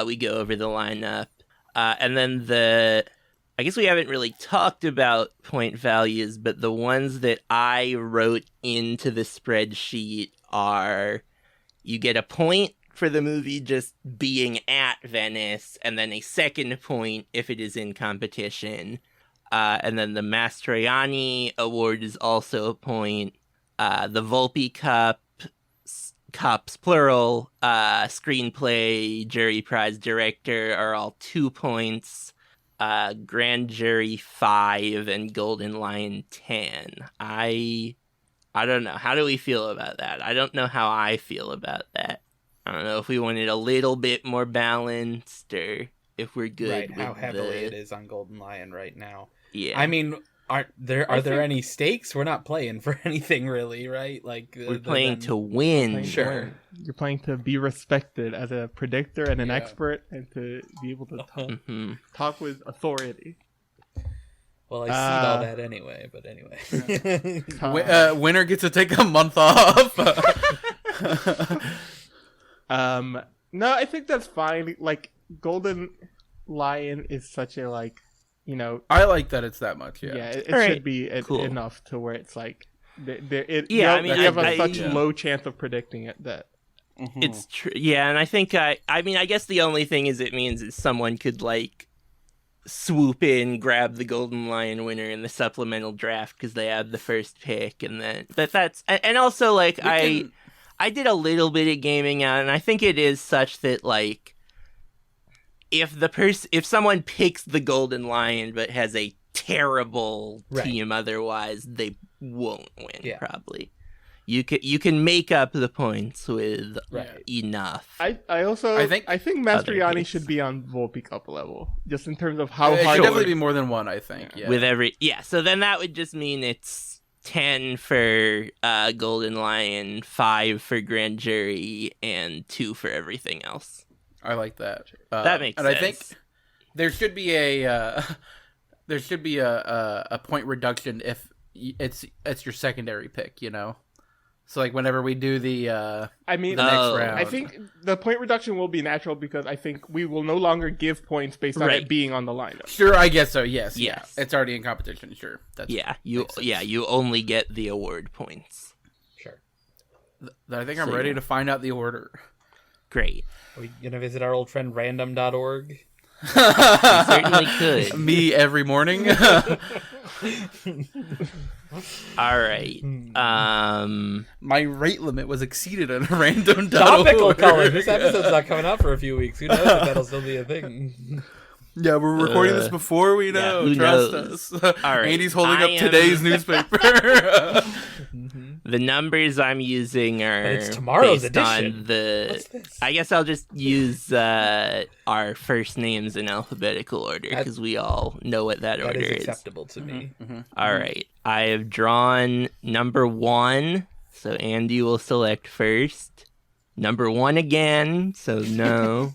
we go over the lineup. And then I guess we haven't really talked about point values, but the ones that I wrote into the spreadsheet are: you get a point for the movie just being at Venice, and then a second point if it is in competition. And then the Mastroianni Award is also a point. The Volpe Cups, plural, Screenplay, Jury Prize, Director are all 2 points. Grand Jury 5, and Golden Lion 10. I don't know. How do we feel about that? I don't know how I feel about that. I don't know if we wanted a little bit more balanced, or if we're good. Right, how heavily it is on Golden Lion right now. Yeah. I mean, are there any stakes? We're not playing for anything really, right? We're playing to win. Sure. You're playing to be respected as a predictor and an expert, and to be able to talk with authority. Well, I seed all that anyway, but anyway. Winner gets to take a month off. No, I think that's fine. Like, Golden Lion is such a, like, you know... I like that it's that much, yeah. Yeah, it All right, should be cool. enough to where it's like... I mean, you have I- such low chance of predicting it that... It's true. Yeah, and I think I mean, I guess the only thing it means is someone could, like, swoop in, grab the Golden Lion winner in the supplemental draft because they have the first pick, and then... But that's... And also, like, I did a little bit of gaming out, and I think it is such that, like, if someone picks the Golden Lion but has a terrible team otherwise, they won't win, probably. You can make up the points with enough. I think Mastriani should be on Volpe Cup level, just in terms of how It hard... should definitely be more than one, I think. Yeah. With so then that would just mean it's 10 for Golden Lion, 5 for Grand Jury, and 2 for everything else. I like that. That makes sense. And I think there should be a point reduction if it's your secondary pick, you know. So like whenever we do the next round, I think the point reduction will be natural because I think we will no longer give points based on it being on the lineup. Sure, I guess so. Yes. Yes. Yeah. It's already in competition. Sure. You only get the award points. Sure. I think I'm ready to find out the order. Great. Are we gonna visit our old friend random.org? Certainly could. Me every morning. All right. My rate limit was exceeded on a random Topical, Colin. This episode's not coming out for a few weeks. Who knows if that'll still be a thing? Yeah, we're recording this before we know. who Trust knows? us. All right. Andy's holding up today's newspaper. The numbers I'm using are But it's tomorrow's based edition. on the. What's this? I guess I'll just use our first names in alphabetical order because we all know what that order That is is. acceptable to me. All right. I have drawn number 1, so Andy will select first. Number 1 again, so no.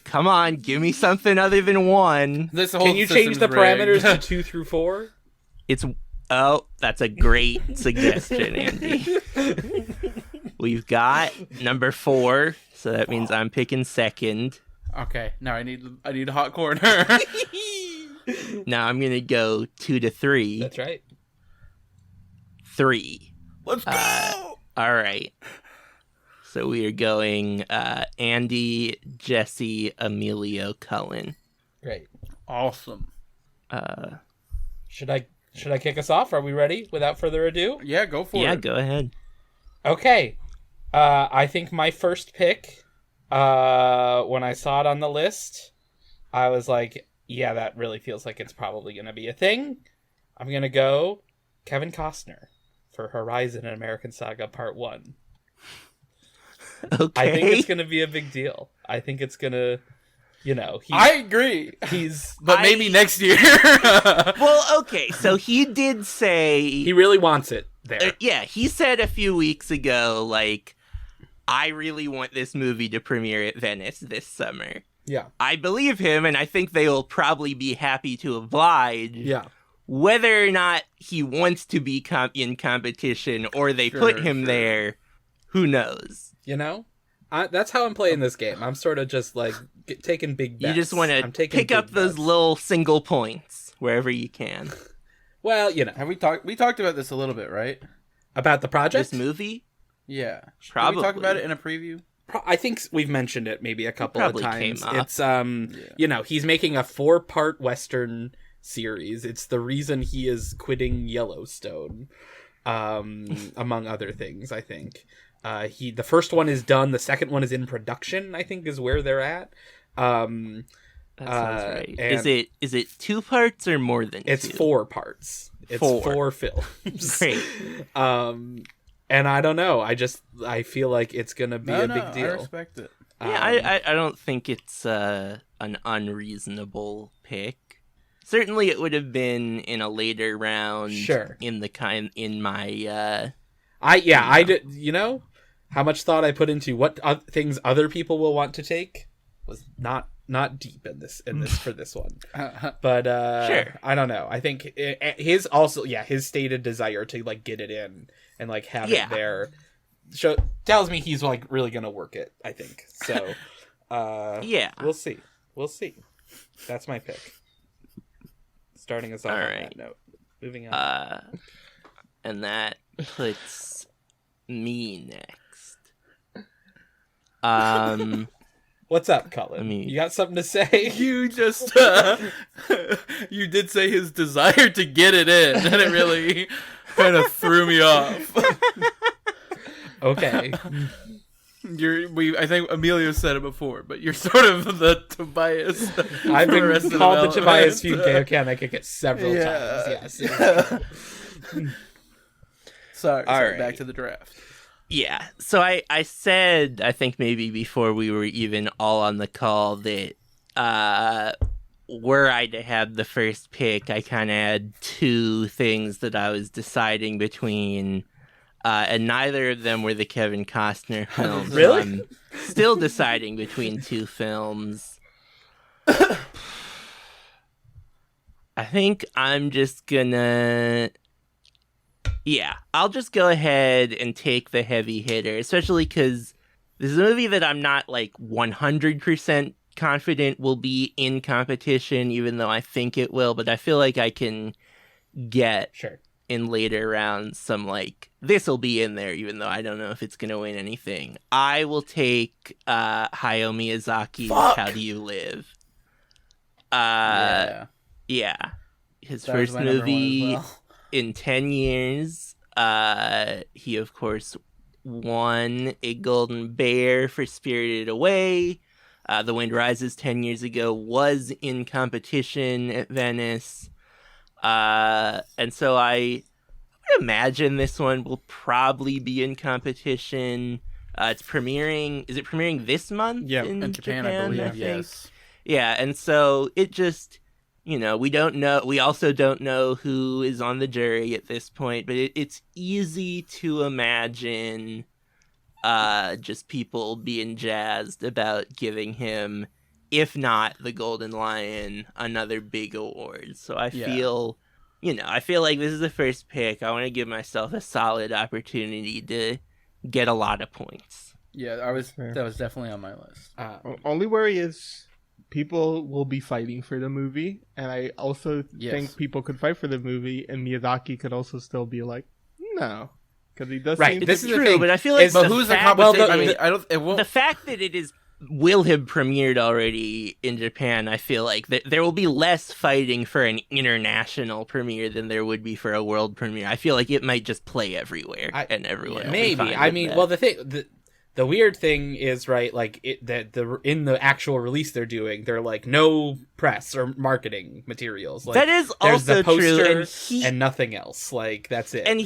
Come on, give me something other than 1. This whole Can you change the system's parameters rigged. to 2 through 4? That's a great suggestion, Andy. We've got number 4, so that means I'm picking second. Okay, now I need a hot corner. Now I'm gonna go 2 to 3. That's right. 3. Let's go. All right. So we are going Andy, Jesse, Emilio, Cullen. Great. Awesome. Should I kick us off? Are we ready? Without further ado. Yeah, go for it. Yeah, go ahead. Okay. I think my first pick, when I saw it on the list, I was like, yeah, that really feels like it's probably going to be a thing. I'm going to go Kevin Costner for Horizon and American Saga Part 1. Okay. I think it's going to be a big deal. I think it's going to, I agree. But maybe next year. Well, okay, so he did say... He really wants it there. Yeah, he said a few weeks ago, like, I really want this movie to premiere at Venice this summer. Yeah. I believe him, and I think they will probably be happy to oblige. Yeah. Whether or not he wants to be in competition or they put him there, who knows? That's how I'm playing this game. I'm sort of just like taking big bets. You just want to pick up those little single points wherever you can. Well, Have we talked about this a little bit, right? About the project? This movie? Yeah. Probably. Did we talk about it in a preview? I think we've mentioned it maybe a couple of times. Came up. It's he's making a 4-part Western series. It's the reason he is quitting Yellowstone, among other things, I think. The first one is done, the second one is in production, I think is where they're at. That sounds right. and Is it 2 parts or more than 2? It's 4 parts. It's 4 films. Great. And I don't know. I feel like it's gonna be a big deal. I respect it. Yeah, I don't think it's an unreasonable pick. Certainly, it would have been in a later round. Sure. In my. I did. How much thought I put into what things other people will want to take was not not deep in this for this one, but sure. I don't know. I think his stated desire to like get it in and like have it there tells me he's like really gonna work it. I think so. We'll see. That's my pick. Starting us off on that note. Moving on. And that puts me next. What's up, Cullen? You got something to say? You just you did say his desire to get it in, and it really kind of threw me off. Okay. I think Emilio said it before, but you're sort of the Tobias. I've been called the Tobias Fugue. Okay, I kick it several times. Yes. Sorry, back to the draft. Yeah, so I said, I think maybe before we were even all on the call, that were I to have the first pick, I kind of had two things that I was deciding between, and neither of them were the Kevin Costner films. Really? So I'm still deciding between two films. I think I'm just gonna... Yeah, I'll just go ahead and take the heavy hitter, especially because this is a movie that I'm not, like, 100% confident will be in competition, even though I think it will, but I feel like I can get in later rounds some, like, this'll be in there, even though I don't know if it's going to win anything. I will take Hayao Miyazaki's How Do You Live? Yeah. His first movie... In 10 years, he, of course, won a Golden Bear for Spirited Away. The Wind Rises 10 years ago was in competition at Venice. And so I would imagine this one will probably be in competition. It's premiering... Is it premiering this month? Yeah, in Japan, I believe, I think? yes. Yeah, and so it just... You know, we don't know. We also don't know who is on the jury at this point, but it's easy to imagine just people being jazzed about giving him, if not the Golden Lion, another big award. So I feel like this is the first pick. I want to give myself a solid opportunity to get a lot of points. Yeah, that was definitely on my list. Only worry is... people will be fighting for the movie, and I also think people could fight for the movie, and Miyazaki could also still be like, no, because he does. Right, this is true, but I feel like who's the competition? The fact that it will have premiered already in Japan, I feel like there will be less fighting for an international premiere than there would be for a world premiere. I feel like it might just play everywhere, and everyone will be fine with that. Well, the weird thing is, right, like, in the actual release they're doing, they're like, no press or marketing materials. Like, that is also the poster true. And nothing else. Like, that's it. And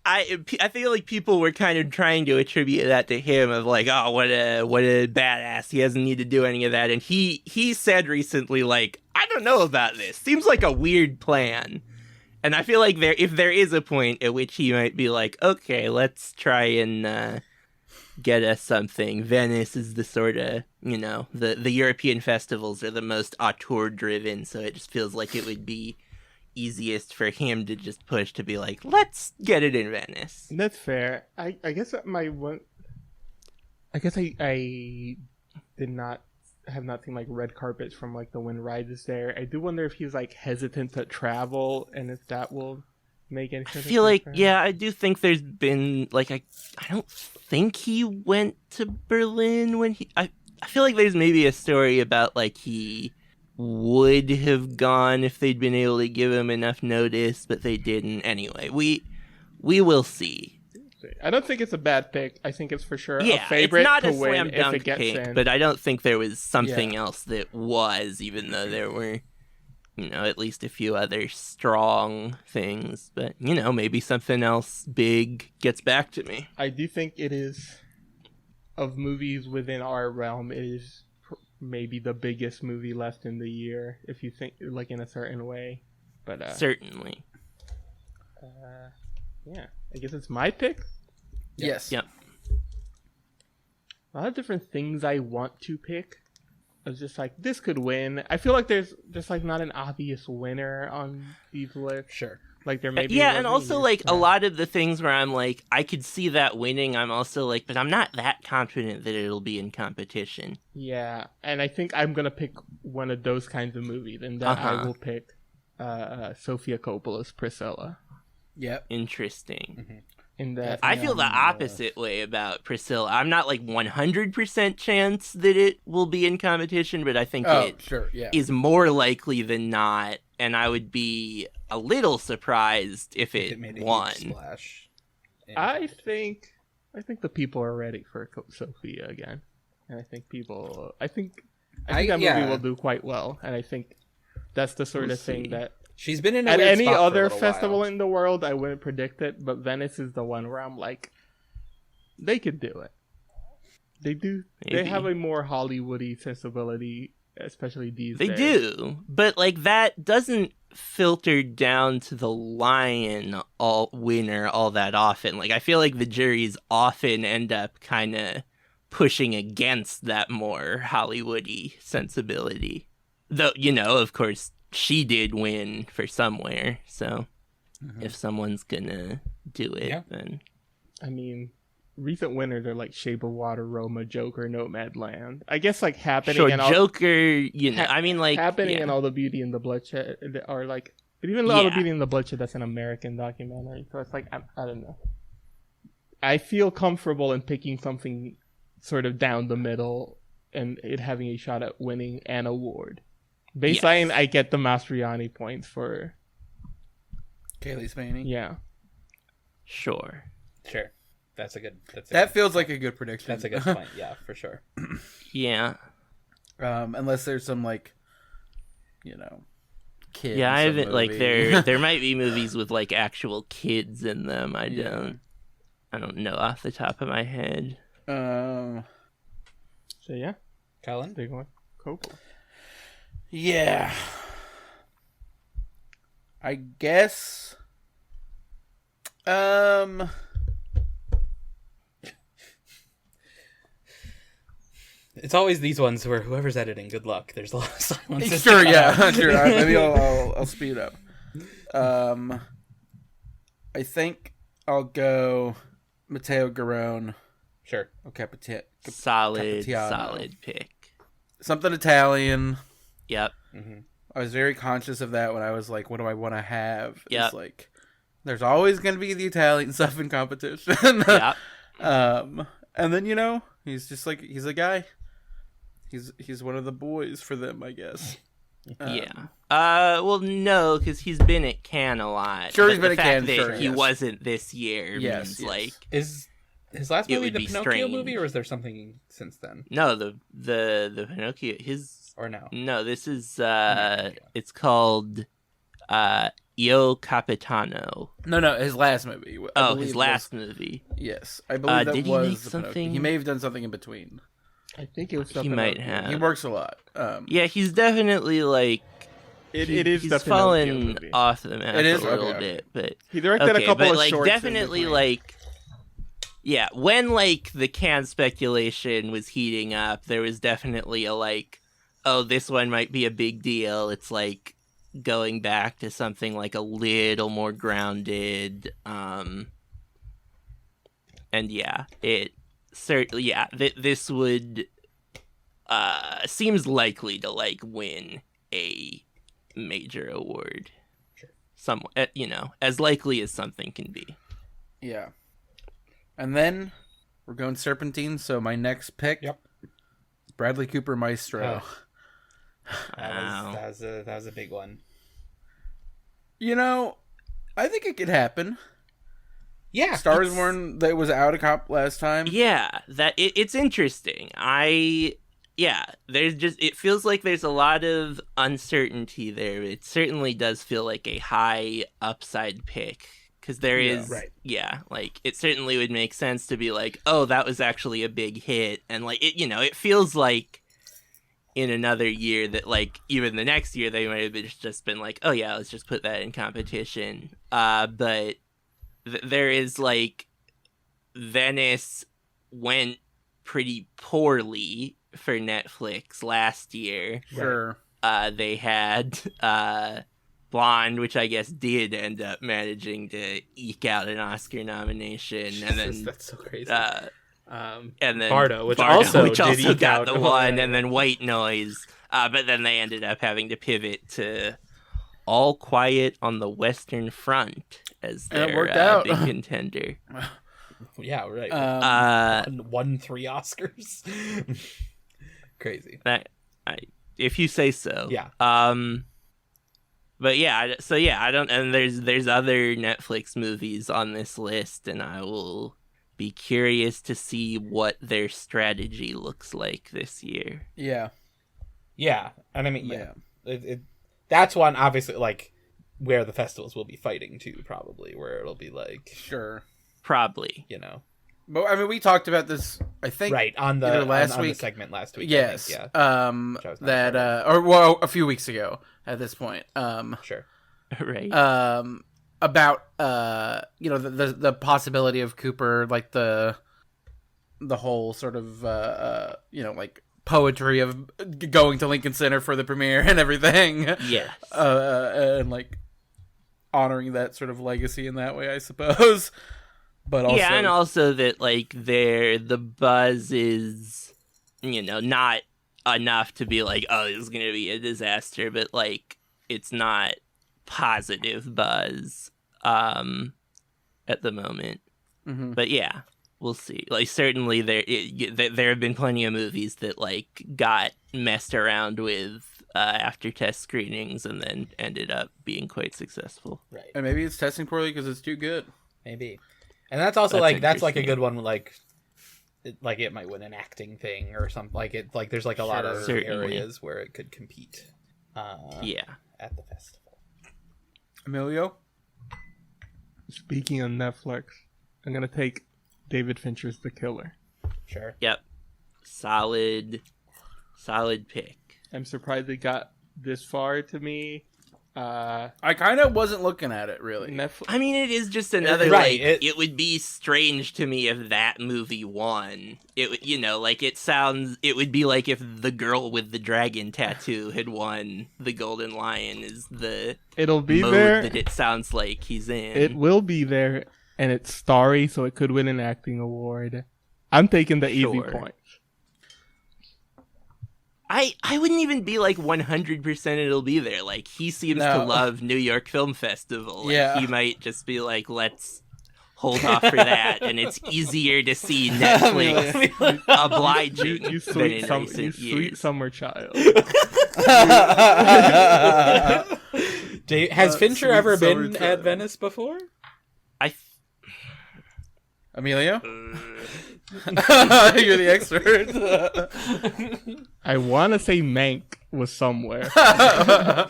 I feel like people were kind of trying to attribute that to him of like, oh, what a badass. He doesn't need to do any of that. And he said recently, like, I don't know about this. Seems like a weird plan. And I feel like if there is a point at which he might be like, okay, let's try and... get us something. Venice is the sort of, the European festivals are the most auteur driven, so it just feels like it would be easiest for him to just push to be like, let's get it in Venice. That's fair. I guess I have not seen like red carpets from like the Wind Rises there. I do wonder if he's like hesitant to travel and if that will make any sense. I feel like, I do think there's been like I don't think he went to Berlin when I feel like there's maybe a story about like he would have gone if they'd been able to give him enough notice, but they didn't. Anyway, we will see. I don't think it's a bad pick. I think it's for sure a favorite to win if it gets in. But I don't think there was something else that was, even though there were, at least a few other strong things. But, maybe something else big gets back to me. I do think it is, of movies within our realm, it is maybe the biggest movie left in the year, if you think, like, in a certain way. But certainly. Yeah, I guess it's my pick. Yes. Yep. A lot of different things I want to pick. I was just like, this could win. I feel like there's just like not an obvious winner on these lists. Sure. Like there may be. Yeah, and also like a lot of the things where I'm like, I could see that winning. I'm also like, but I'm not that confident that it'll be in competition. Yeah, and I think I'm gonna pick one of those kinds of movies, and then I will pick Sofia Coppola's Priscilla. Yep. Interesting. Mm-hmm. In that, I feel the opposite way about Priscilla. I'm not like 100% chance that it will be in competition, but I think is more likely than not, and I would be a little surprised if it made a won. huge splash. I think the people are ready for Sophia again, and I think that movie will do quite well, and I think that's the sort of thing that she's been in a at weird any spot for a other little festival while. in the world. I wouldn't predict it, but Venice is the one where I'm like, they could do it. They do. Maybe. They have a more Hollywoody sensibility, especially these days. They do, but like that doesn't filter down to the Lion winner all that often. Like I feel like the juries often end up kind of pushing against that more Hollywoody sensibility. Though, of course, she did win for Somewhere, so if someone's gonna do it, then... I mean, recent winners are like Shape of Water, Roma, Joker, Nomadland. I guess like Happening sure, and Joker, I mean, like... Happening and All the Beauty and the Bloodshed are like... But even All the Beauty and the Bloodshed, that's an American documentary, so it's like, I don't know. I feel comfortable in picking something sort of down the middle and it having a shot at winning an award. Baseline, I get the Mastroianni points for Kaylee Spaney. Yeah. Sure. That feels like a good prediction. That's a good point. Yeah, for sure. Yeah. Unless there's some kids. Yeah, I haven't movie. there might be movies with like actual kids in them. I don't know off the top of my head. So yeah, Colin, big one. Coppola. Yeah. I guess. It's always these ones where whoever's editing, good luck. There's a lot of silence. Sure, yeah, sure. Maybe I'll speed up. I think I'll go Matteo Garrone. Sure. Okay, Solid pick. Something Italian. Yep. Mm-hmm. I was very conscious of that when I was like, what do I want to have? Yep. It's like, there's always going to be the Italian stuff in competition. Yep. And then, he's just like, he's a guy. He's one of the boys for them, I guess. Yeah. Well, no, because he's been at Cannes a lot. Sure, but he's been the at fact Cannes, that sure, he yes. wasn't this year Yes, means, like... Is his last It movie would the be Pinocchio strange. movie, or is there something since then? No, the Pinocchio, Or no? No, this is, it's called, Io Capitano. No, his last movie. His last movie. Yes, I believe that did he was make the something? Pinocchio. He may have done something in between. I think it was He something. might have. He works a lot. Yeah, he's definitely, like... It is he's the Pinocchio fallen movie. off the map It is? a little Okay. bit, but... He directed a couple but, of like, shorts. definitely, in between. like... Yeah, when, like, the Cannes speculation was heating up, there was definitely a, like, oh, this one might be a big deal. It's, like, going back to something, like, a little more grounded. And, yeah, it certainly, yeah, this would, seems likely to, like, win a major award. Sure. As likely as something can be. Yeah. And then we're going Serpentine, so my next pick, Yep. Bradley Cooper Maestro. Wow. That was a big one. I think it could happen. Yeah. Star is Born that was out of comp last time. Yeah, it's interesting. It feels like there's a lot of uncertainty there. It certainly does feel like a high upside pick. Because there is, right. Yeah, like, it certainly would make sense to be like, oh, that was actually a big hit. And, like, it feels like in another year that, like, even the next year they might have just been like, oh, yeah, let's just put that in competition. But there is, like, Venice went pretty poorly for Netflix last year. Sure. They had Blonde, which I guess did end up managing to eke out an Oscar nomination, Jesus, and then that's so crazy. and then Bardo, which also did got eke the out one, and then White Noise. But then they ended up having to pivot to All Quiet on the Western Front as And it their worked out. big contender. Yeah, right. Won 3 Oscars. Crazy. If you say so. Yeah. But yeah, so yeah, I don't. And there's other Netflix movies on this list, and I will be curious to see what their strategy looks like this year. Yeah. Yeah, and I mean, yeah. That's one, obviously, like, where the festivals will be fighting, too, probably, where it'll be, like... Sure. Probably. You know. But, I mean, we talked about this, I think... Right, on the last on week. The segment last week. Yes. I think, yeah. A few weeks ago, at this point. Sure. Right. About, the possibility of Cooper, like, the whole sort of, like... poetry of going to Lincoln Center for the premiere and everything. Yes. And like honoring that sort of legacy in that way, I suppose. But also, yeah, and also that like the buzz is, not enough to be like, oh, this is gonna be a disaster, but like it's not positive buzz at the moment. Mm-hmm. But yeah. We'll see. Like, certainly there have been plenty of movies that, like, got messed around with after test screenings and then ended up being quite successful. Right. And maybe it's testing poorly because it's too good. Maybe. And that's also, that's like, a good one, like, it might win an acting thing or something. Like, there's, like, a lot of areas where it could compete at the festival. Emilio? Speaking of Netflix, I'm going to take David Fincher's The Killer. Sure. Yep. Solid pick. I'm surprised it got this far to me. I kind of wasn't looking at it, really. I mean, it is just another, right, it would be strange to me if that movie won. It would be like if The Girl with the Dragon Tattoo had won the Golden Lion is the It'll be mode there. that it sounds like he's in. It will be there, and it's starry, so it could win an acting award. I'm taking the easy points. I wouldn't even be like 100% it'll be there. Like, he seems to love New York Film Festival. Like, he might just be like, let's hold off for that, and it's easier to see Netflix obliging you than in recent sweet years. summer child. Has Fincher ever been at Venice before? Emilio? You're the expert. I want to say Mank was somewhere.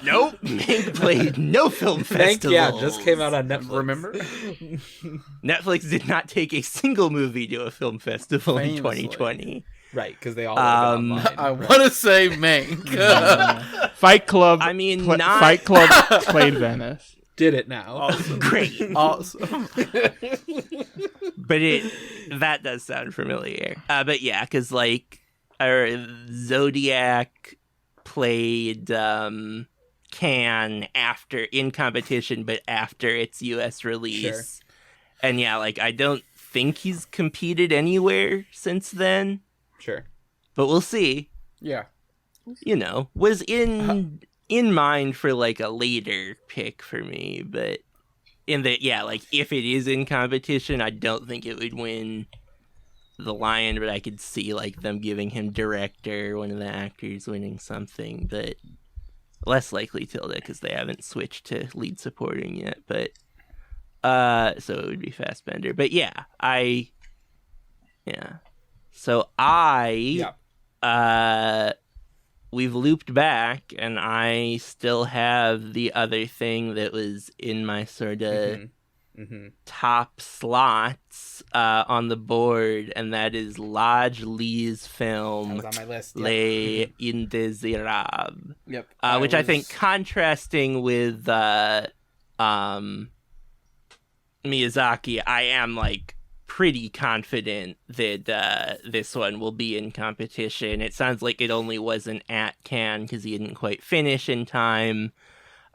Nope. Mank played no film festival. Yeah, just came out on Netflix. Remember? Netflix did not take a single movie to a film festival in Famously. 2020. Right, because they all have it online. I want to say Mank. Fight Club. I mean, Fight Club played Venice. Did it now. Awesome. Great. Awesome. But that does sound familiar. But yeah, because like Zodiac played Cannes in competition, but after its U.S. release. Sure. And yeah, like I don't think he's competed anywhere since then. Sure. But we'll see. Yeah. Was in mind for like a later pick for me, but if it is in competition, I don't think it would win the Lion, but I could see like them giving him director, one of the actors winning something, but less likely Tilda because they haven't switched to lead supporting yet. But so it would be Fassbender. But we've looped back, and I still have the other thing that was in my sort of top slots on the board, and that is Lodge Lee's film That was on my list. Les Indésirables. Yep. Which I think, contrasting with Miyazaki, I am like pretty confident that this one will be in competition. It sounds like it only wasn't at Cannes because he didn't quite finish in time.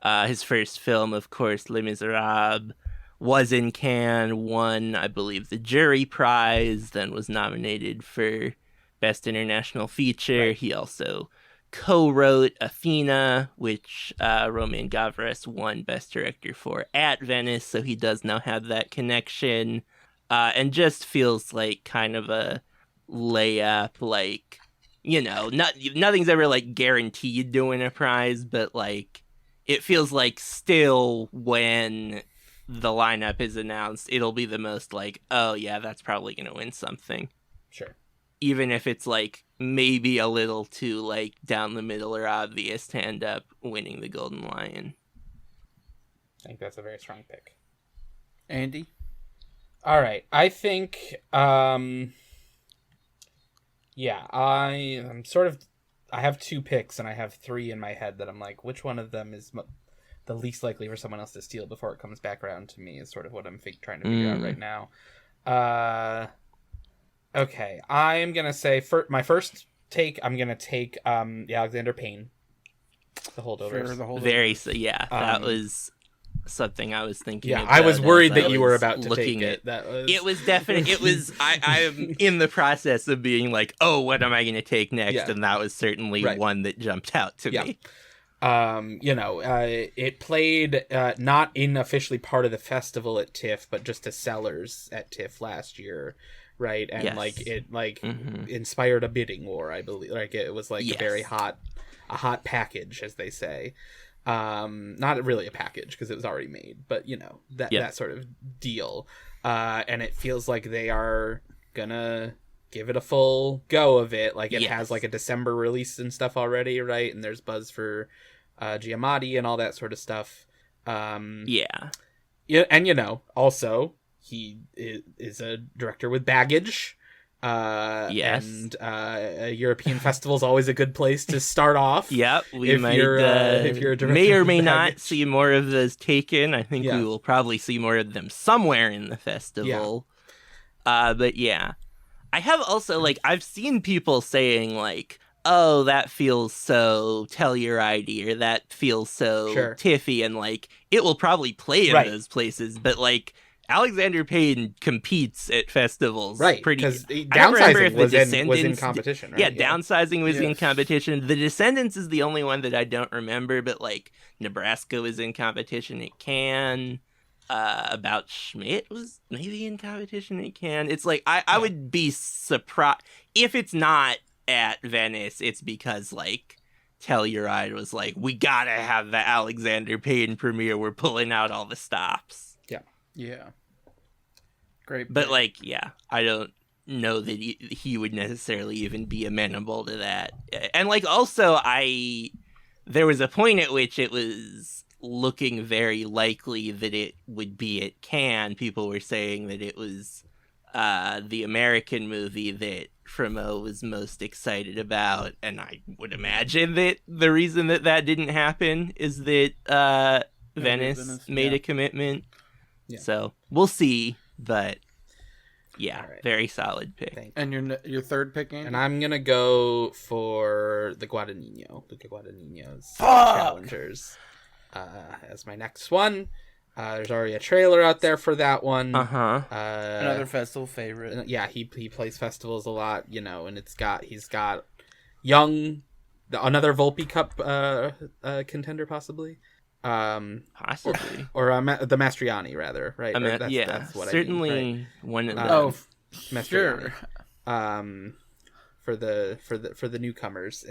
His first film, of course, Les Miserables, was in Cannes, won, I believe, the jury prize, then was nominated for Best International Feature. Right. He also co-wrote Athena, which Romain Gavras won Best Director for at Venice, so he does now have that connection. And just feels like kind of a layup, like, you know, nothing's ever, like, guaranteed to win a prize, but, like, it feels like still when the lineup is announced, it'll be the most, like, oh, yeah, that's probably going to win something. Sure. Even if it's, like, maybe a little too, like, down the middle or obvious to end up winning the Golden Lion. I think that's a very strong pick. Andy? All right. I think, I have 2 picks and I have 3 in my head that I'm like, which one of them is the least likely for someone else to steal before it comes back around to me is sort of what I'm trying to figure out right now. Okay. I'm going to say for my first take, I'm going to take the Alexander Payne, The Holdovers. Sure, that was something I was thinking about. I was worried that you were about to take it. It was definitely, I'm in the process of being like, oh, what am I going to take next? Yeah. And that was certainly one that jumped out to me. It played not in officially part of the festival at TIFF, but just to sellers at TIFF last year. Right. And inspired a bidding war, I believe. Like it was like a hot package, as they say. Not really a package because it was already made, but you know, that sort of deal. And it feels like they are gonna give it a full go of it. Like it has like a December release and stuff already, right? And there's buzz for Giamatti and all that sort of stuff. And you know, also he is a director with baggage. And European festival is always a good place to start off. Yep, if you're a director may or may not see more of those taken. I think we will probably see more of them somewhere in the festival. But yeah, I have also I've seen people saying like, "Oh, that feels so Telluride," or "That feels so Tiffy," and like it will probably play in those places, but like. Alexander Payne competes at festivals, right? Because Downsizing was in competition, right? Yeah, Downsizing was in competition. The Descendants is the only one that I don't remember, but like Nebraska was in competition at Cannes. About Schmidt was maybe in competition at Cannes. It's like I would be surprised if it's not at Venice. It's because like Telluride was like, we gotta have the Alexander Payne premiere. We're pulling out all the stops. Yeah. Great. But, I don't know that he would necessarily even be amenable to that. And, also, there was a point at which it was looking very likely that it would be at Cannes. People were saying that it was the American movie that Fremo was most excited about. And I would imagine that the reason that didn't happen is that Venice made a commitment. Yeah. So we'll see, but very solid pick. And your third pick, Andy? And I'm gonna go for the Luca Guadagnino's Challengers as my next one. There's already a trailer out there for that one. Another festival favorite. Yeah, he plays festivals a lot, you know, and he's got another Volpe Cup contender possibly. Possibly, or the Mastriani, rather, right? That's what certainly I mean, right? One of the Mastriani. For the newcomers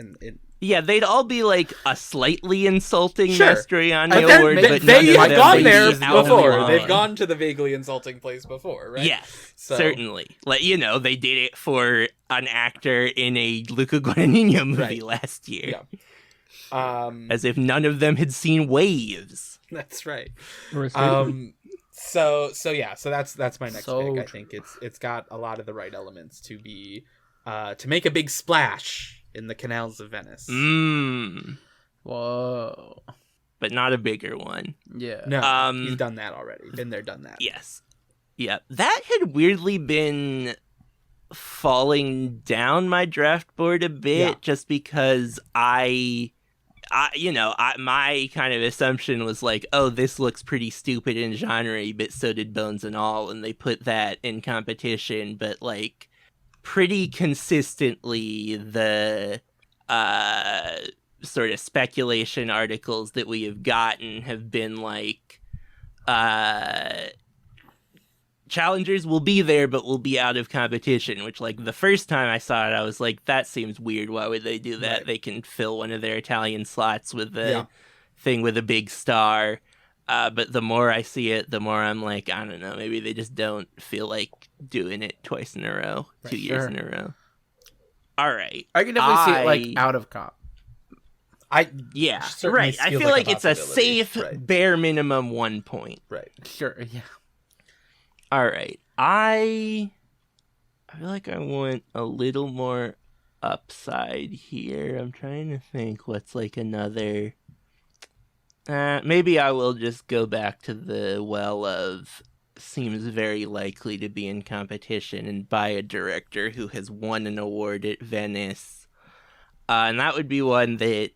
they'd all be like a slightly insulting Mastriani award, but they have gone there before. They've gone to the vaguely insulting place before, right? Yes, certainly. Like they did it for an actor in a Luca Guadagnino movie last year. Yeah. As if none of them had seen Waves. That's right. So that's my next pick. I think it's got a lot of the right elements to be to make a big splash in the canals of Venice. Whoa. But not a bigger one. Yeah. No, he's done that already. Been there, done that. Yes. Yeah, that had weirdly been falling down my draft board a bit, just because my kind of assumption was like, oh, this looks pretty stupid in genre, but so did Bones and All, and they put that in competition, but like pretty consistently the sort of speculation articles that we have gotten have been like, challengers will be there, but will be out of competition, which, like, the first time I saw it, I was like, that seems weird. Why would they do that? Right. They can fill one of their Italian slots with a thing with a big star. But the more I see it, the more I'm like, I don't know, maybe they just don't feel like doing it twice in a row, 2 years in a row. All right. I can definitely see it, like, out of comp. I feel like it's a safe, bare minimum 1 point. Right. Sure, yeah. All right. I feel like I want a little more upside here. I'm trying to think what's like another... maybe I will just go back to the well of seems very likely to be in competition and by a director who has won an award at Venice. And that would be one that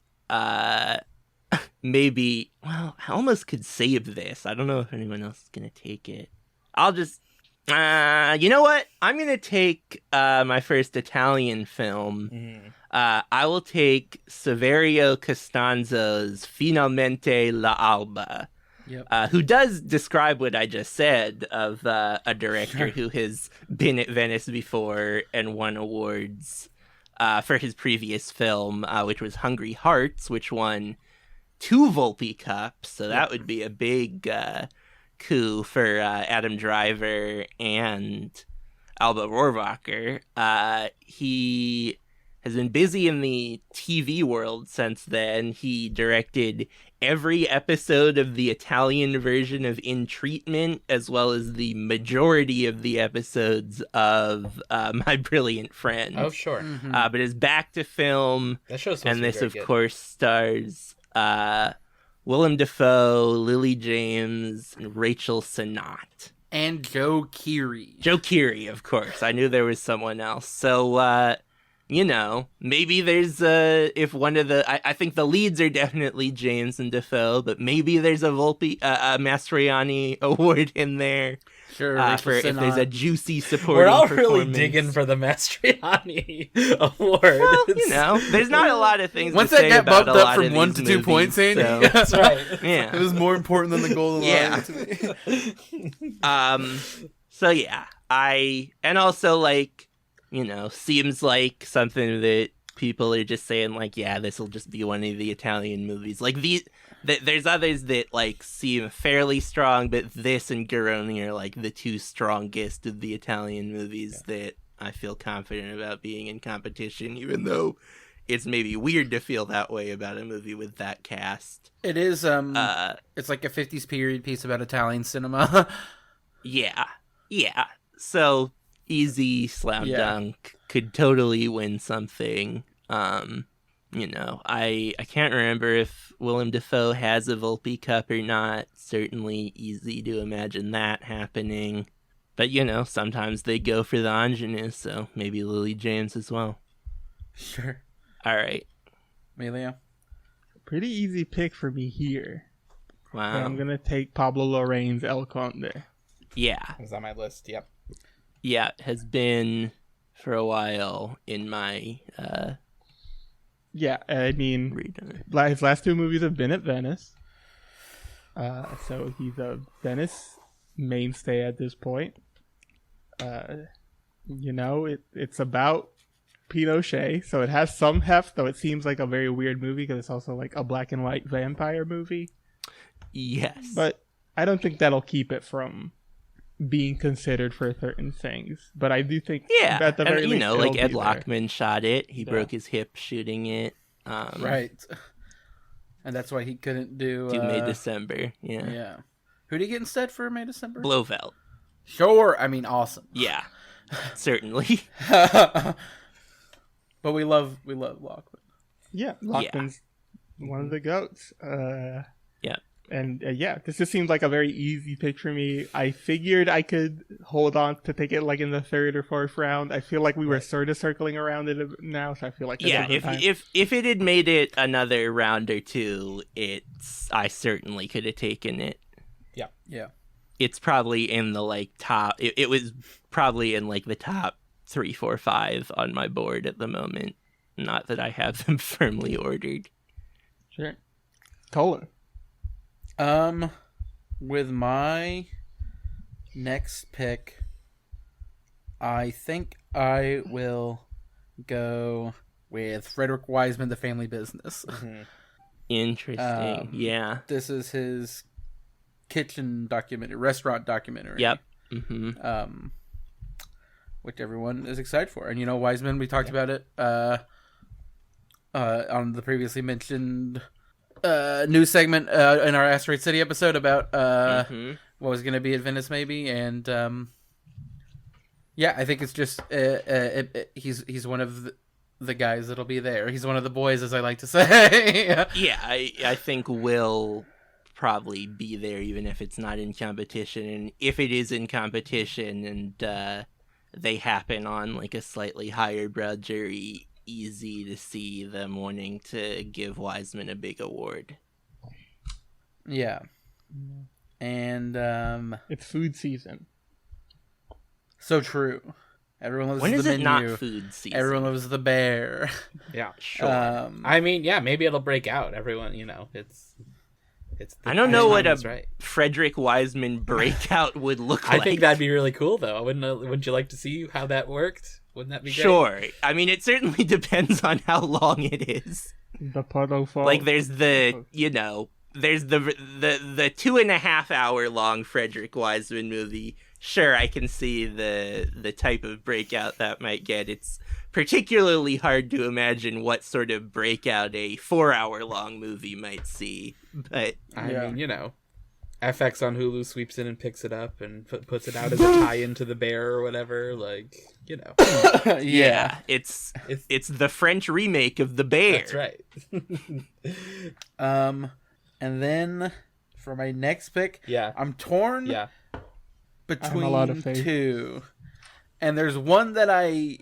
maybe... Well, I almost could save this. I don't know if anyone else is going to take it. I'll just, you know what? I'm going to take my first Italian film. I will take Saverio Costanzo's Finalmente la Alba, who does describe what I just said of a director who has been at Venice before and won awards for his previous film, which was Hungry Hearts, which won 2 Volpe Cups. So that would be a big... coup for Adam Driver and Alba Rohrwacher. He has been busy in the TV world since then. He directed every episode of the Italian version of In Treatment, as well as the majority of the episodes of My Brilliant Friend. Oh, sure. But is back to film, that show's and this, of course, stars... Willem Dafoe, Lily James, and Rachel Sennott. And Joe Keery. Joe Keery, of course. I knew there was someone else. So, maybe there's if one of the... I think the leads are definitely James and Dafoe, but maybe there's a Volpe, a Mastroianni award in there. Sure, for if there's a juicy supporting We're all performance. really digging for the Mastroianni award. Well, there's not a lot of things once to that say got about bumped a up lot from of 1 to 2 movies, points, Andy. so... That's right. Yeah. It was more important than the Golden Lion to me. So yeah, and also like, seems like something that people are just saying like, yeah, this will just be one of the Italian movies. Like there's others that like seem fairly strong, but this and Garoni are like the 2 strongest of the Italian movies that I feel confident about being in competition, even though it's maybe weird to feel that way about a movie with that cast. It is, it's like a 50s period piece about Italian cinema. Yeah. So, easy slam dunk, could totally win something. I can't remember if Willem Dafoe has a Volpe Cup or not. Certainly easy to imagine that happening. But, sometimes they go for the ingenue, so maybe Lily James as well. Sure. All right. Emilio? Pretty easy pick for me here. Wow. And I'm going to take Pablo Larraín's El Conde. Yeah. It's on my list, yep. Yeah, has been for a while in my... Yeah, I mean, his last 2 movies have been at Venice. So he's a Venice mainstay at this point. It's about Pinochet, so it has some heft, though it seems like a very weird movie because it's also like a black and white vampire movie. Yes. But I don't think that'll keep it from being considered for certain things. But I do think at the very least, like Ed Lachman shot it. He broke his hip shooting it. Right. And that's why he couldn't do May December. Yeah. Who did he get instead for May December? Blofeld. Sure. I mean, awesome. Yeah. Certainly. But we love Lachman. Yeah, Lachman's one of the goats. Yeah. And yeah, this just seemed like a very easy pick for me. I figured I could hold on to take it like in the third or fourth round. I feel like we were sort of circling around it now, so I feel like yeah, if it had made it another round or two, I certainly could have taken it. Yeah. It's probably in the like top. It was probably in like the top 3, 4, 5 on my board at the moment. Not that I have them firmly ordered. Sure. Colin. With my next pick, I think I will go with Frederick Wiseman, The Family Business. Mm-hmm. Interesting. Yeah. This is his restaurant documentary. Yep. Mm-hmm. Which everyone is excited for. And Wiseman, we talked about it on the previously mentioned news segment in our Asteroid City episode about what was going to be at Venice, maybe. And I think it's just he's one of the guys that'll be there. He's one of the boys, as I like to say. Yeah, I think Will probably be there even if it's not in competition, and if it is in competition and they happen on like a slightly higher broad jury, easy to see them wanting to give Wiseman a big award. Yeah. And it's food season. So true. Everyone loves when the is menu. It not food season? Everyone loves the bear. Yeah, sure. I mean, yeah, maybe it'll break out. Everyone, it's I don't know what a Frederick Wiseman breakout would look like. I think that'd be really cool, though. Wouldn't you like to see how that worked? Wouldn't that be great? Sure. I mean, it certainly depends on how long it is. The puddle fall. Like, there's the 2.5 hour long Frederick Wiseman movie. Sure, I can see the type of breakout that might get. It's particularly hard to imagine what sort of breakout a 4 hour long movie might see. But I mean, FX on Hulu sweeps in and picks it up and puts it out as a tie-in to The Bear or whatever. Like, yeah, it's the French remake of The Bear. That's right. And then for my next pick, I'm torn. Yeah. Between two, and there's one that I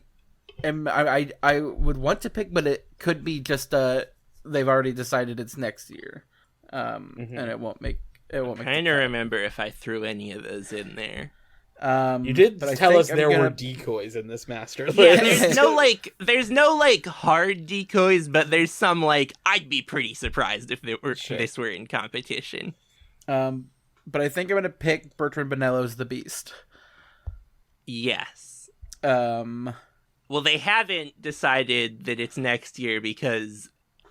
would want to pick, but it could be just they've already decided it's next year, and it won't make. I'm trying to remember if I threw any of those in there. You did tell us there were decoys in this master list. Yeah, there's no hard decoys, but there's some I'd be pretty surprised if this were in competition. But I think I'm going to pick Bertrand Bonello's The Beast. Yes. Well, they haven't decided that it's next year because,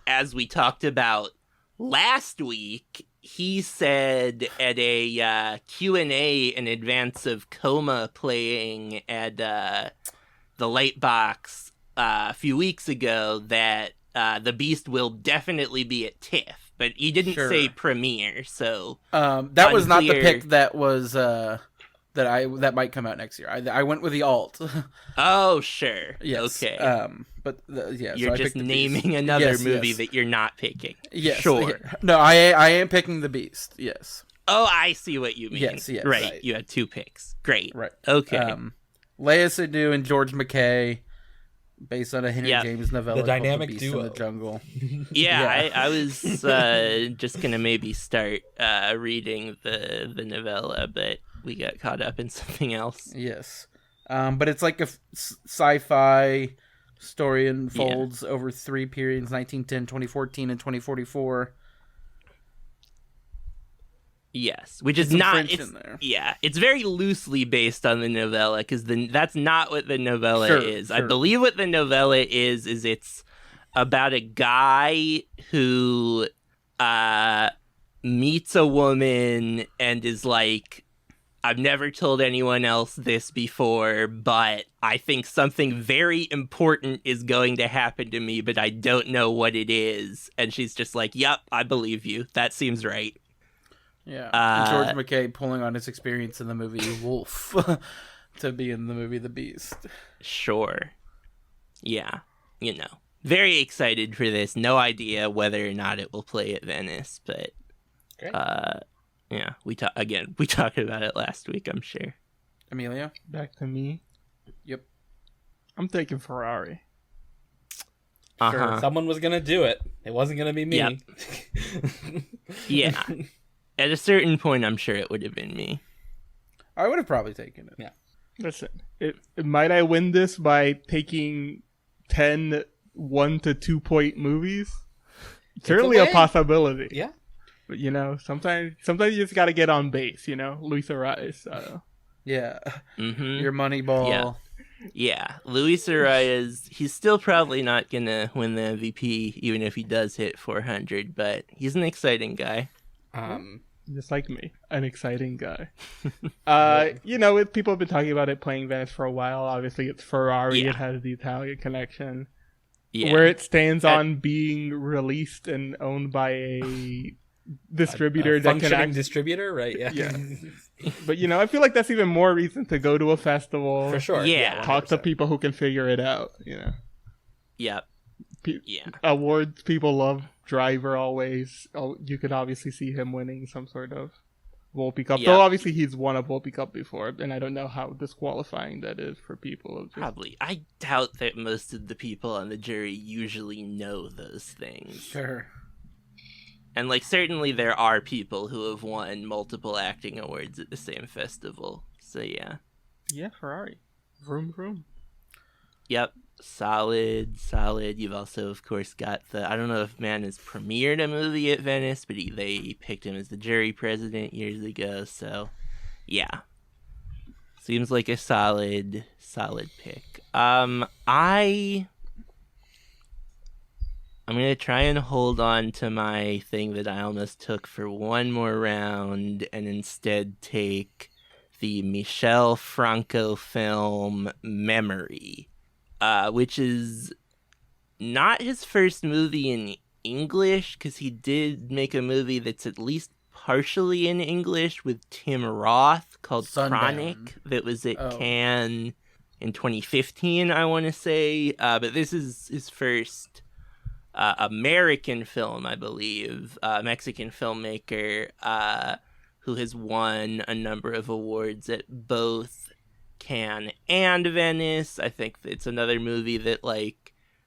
as we talked about last week, he said at a Q&A in advance of Coma playing at the Lightbox a few weeks ago that The Beast will definitely be at TIFF. But he didn't say premiere, so that was not the pick that was that might come out next year. I went with the alt. Oh, sure. Yes. Okay. You're so just naming another movie that you're not picking. Yes. Sure. No, I am picking The Beast. Yes. Oh, I see what you mean. Yes. Right. You had two picks. Great. Right. Okay. Leia Seydoux and George McKay, based on a Henry James novella, the dynamic Beast duo in the Jungle. I was just gonna maybe start reading the novella, but we got caught up in something else. Yes, but it's like a sci-fi story, unfolds over 3 periods: 1910, 2014, and 2044. Yes, which is not. It's very loosely based on the novella because that's not what the novella is. Sure. I believe what the novella is it's about a guy who meets a woman and is like, I've never told anyone else this before, but I think something very important is going to happen to me, but I don't know what it is. And she's just like, yep, I believe you. That seems right. Yeah, George McKay pulling on his experience in the movie Wolf to be in the movie The Beast. Sure. Yeah, very excited for this. No idea whether or not it will play at Venice, but Great. Yeah, we talked about it last week, I'm sure. Emilio? Back to me. Yep. I'm taking Ferrari. Uh-huh. Someone was gonna do it. It wasn't gonna be me. Yep. Yeah. At a certain point, I'm sure it would have been me. I would have probably taken it. Yeah. Listen, might I win this by taking 10 1 to 2 point movies? Certainly a way. possibility. Yeah. But sometimes you just gotta get on base. Luis Arias. Yeah. Mm-hmm. Your money ball. Yeah, Luis Arias, he's still probably not going to win the MVP, even if he does hit 400, but he's an exciting guy. Just like me, an exciting guy. People have been talking about it playing Venice for a while. Obviously, it's Ferrari. Yeah. It has the Italian connection. Yeah. Where it stands on being released and owned by a distributor that can functioning distributor, right? Yeah. Yeah. But I feel like that's even more reason to go to a festival. For sure. Yeah. Talk to 100%. people who can figure it out. Yep. Yeah. Awards people love Driver always. Oh, you could obviously see him winning some sort of Volpe Cup. Yeah. Though obviously he's won a Volpe Cup before, and I don't know how disqualifying that is for people. Probably. I doubt that most of the people on the jury usually know those things. Sure. And, certainly there are people who have won multiple acting awards at the same festival. So, yeah. Yeah, Ferrari. Vroom, vroom. Yep. Solid. You've also, of course, got I don't know if Man has premiered a movie at Venice, but they picked him as the jury president years ago. So, yeah. Seems like a solid pick. I'm going to try and hold on to my thing that I almost took for one more round and instead take the Michel Franco film Memory, which is not his first movie in English, because he did make a movie that's at least partially in English with Tim Roth called Sundown. Chronic that was at Cannes in 2015, I want to say. But this is his first American film, I believe, Mexican filmmaker who has won a number of awards at both Cannes and Venice. I think it's another movie that,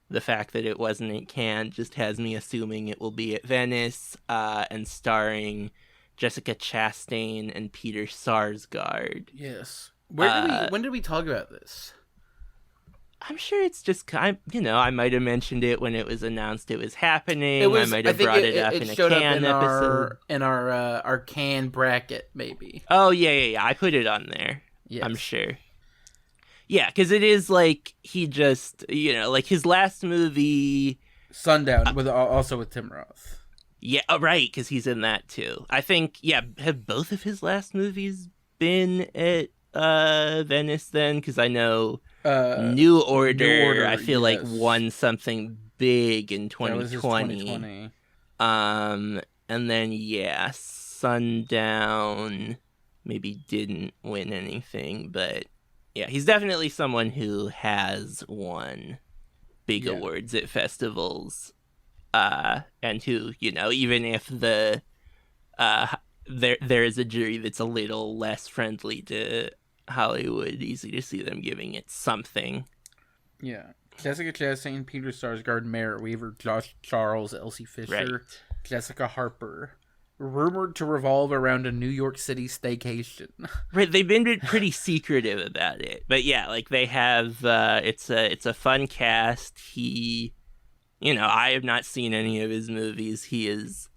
the fact that it wasn't at Cannes just has me assuming it will be at Venice, and starring Jessica Chastain and Peter Sarsgaard. Yes. When did we talk about this? I'm sure it's just I might have mentioned it when it was announced it was happening. I might have think brought it up in a showed Cannes up episode. in our Cannes bracket, maybe. Oh yeah. I put it on there. Yes. I'm sure. Yeah, because it is he just his last movie, Sundown, also with Tim Roth. Yeah, right, because he's in that too. I think have both of his last movies been at Venice then? Because I know New Order, I feel like won something big in 2020. That was his 2020. And then Sundown maybe didn't win anything, but yeah, he's definitely someone who has won big awards at festivals, and who even if there is a jury that's a little less friendly to Hollywood, easy to see them giving it something. Yeah. Jessica Chastain, Peter Sarsgaard, Merritt Weaver, Josh Charles, Elsie Fisher, Jessica Harper. Rumored to revolve around a New York City staycation. Right, they've been pretty secretive about it. But yeah, they have, it's a fun cast. I have not seen any of his movies. He is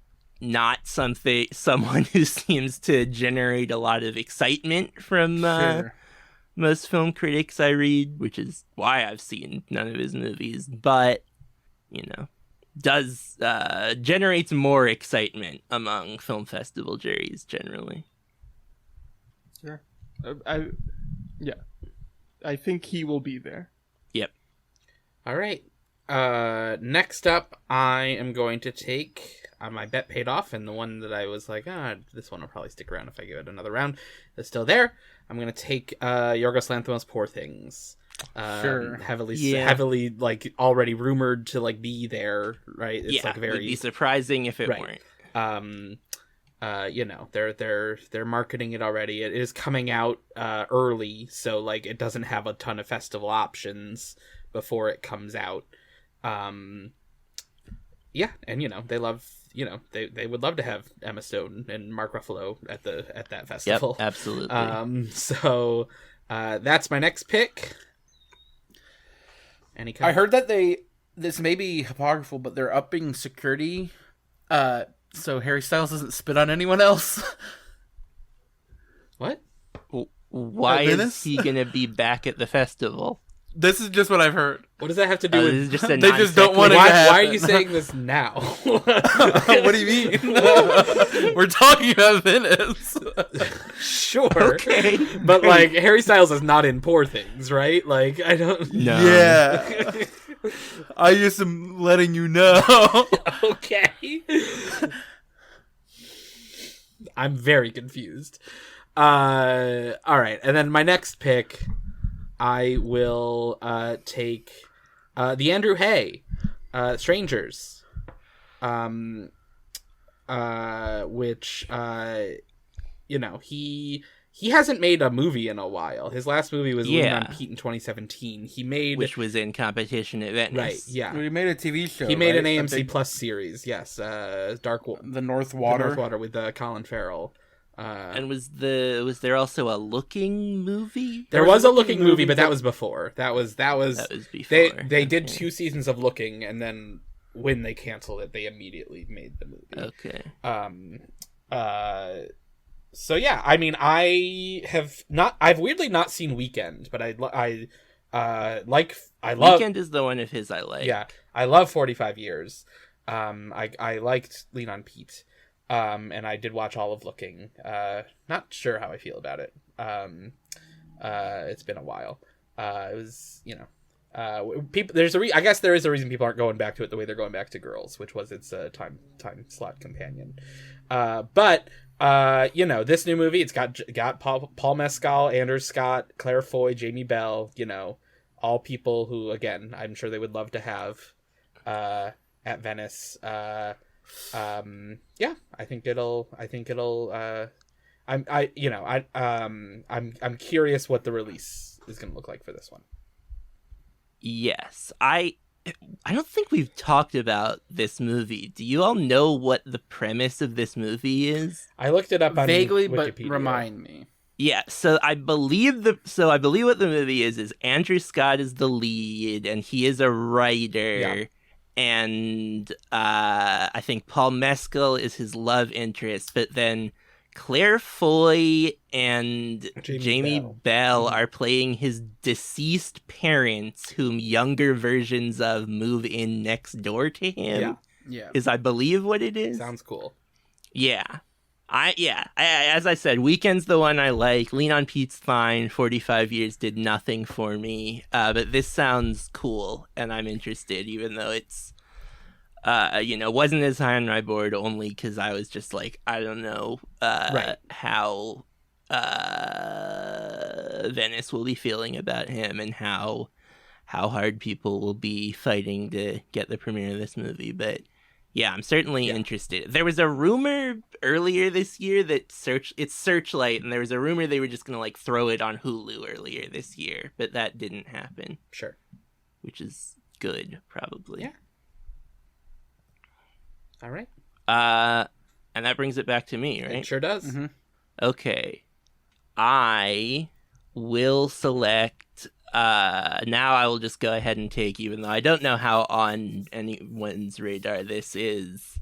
not someone who seems to generate a lot of excitement from most film critics I read, which is why I've seen none of his movies, but does generates more excitement among film festival juries generally. Sure. I think he will be there. Yep. All right. Next up, I am going to take my bet paid off, and the one that I was like, this one will probably stick around if I give it another round. It's still there. I'm going to take Yorgos Lanthimos' Poor Things. Sure. Heavily already rumored to be there, right? It's would be surprising if it weren't. they're marketing it already. It is coming out early, so like it doesn't have a ton of festival options before it comes out. And they love, they would love to have Emma Stone and Mark Ruffalo at that festival. Yep, absolutely. So that's my next pick. I heard that this may be apocryphal, but they're upping security, so Harry Styles doesn't spit on anyone else. What? Why is he gonna be back at the festival? This is just what I've heard. What does that have to do with? This is just a They just don't want it to Why happen. are you saying this now? What do you mean? We're talking about Venice. Sure. Okay. But like Harry Styles is not in Poor Things, right? Like I don't. No. Yeah. I just am letting you know. Okay. I'm very confused. All right, and then my next pick, I will take the Andrew Hay, Strangers, which he hasn't made a movie in a while. His last movie was Lean on Pete in 2017. Which was in competition at Venice. Right, yeah. He made a TV show. He made an right? AMC Plus series, yes. The North The Water. North Water with Colin Farrell. And was there also a Looking movie? There was a Looking movie, but that was before. That was before. They did 2 seasons of Looking, and then when they canceled it, they immediately made the movie. Okay. So yeah, I mean, I've weirdly not seen Weekend, but I love Weekend is the one of his I like. Yeah, I love 45 Years. I liked Lean on Pete. And I did watch all of Looking. Not sure how I feel about it. It's been a while. It was, people. I guess there is a reason people aren't going back to it the way they're going back to Girls, which was its time slot companion. But this new movie, it's got Paul Mescal, Anders Scott, Claire Foy, Jamie Bell. All people who, again, I'm sure they would love to have at Venice. I think it'll I'm curious what the release is going to look like for this one. Yes. I don't think we've talked about this movie. Do you all know what the premise of this movie is? I looked it up on vaguely, Wikipedia. but remind me. Yeah, so I believe what the movie is Andrew Scott is the lead and he is a writer. Yeah. And I think Paul Mescal is his love interest, but then Claire Foy and Jamie Bell are playing his deceased parents, whom younger versions of move in next door to him. Yeah. Is I believe what it is. Sounds cool. Yeah. As I said, Weekend's the one I like. Lean on Pete's fine. 45 Years did nothing for me. But this sounds cool, and I'm interested, even though it's, wasn't as high on my board only because I was just like, I don't know how Venice will be feeling about him and how hard people will be fighting to get the premiere of this movie. But yeah, I'm certainly interested. There was a rumor earlier this year that it's Searchlight, and there was a rumor they were just going to throw it on Hulu earlier this year, but that didn't happen. Sure. Which is good, probably. Yeah. All right. And that brings it back to me, right? It sure does. Mm-hmm. Okay. I will select... now I will just go ahead and take, even though I don't know how on anyone's radar this is,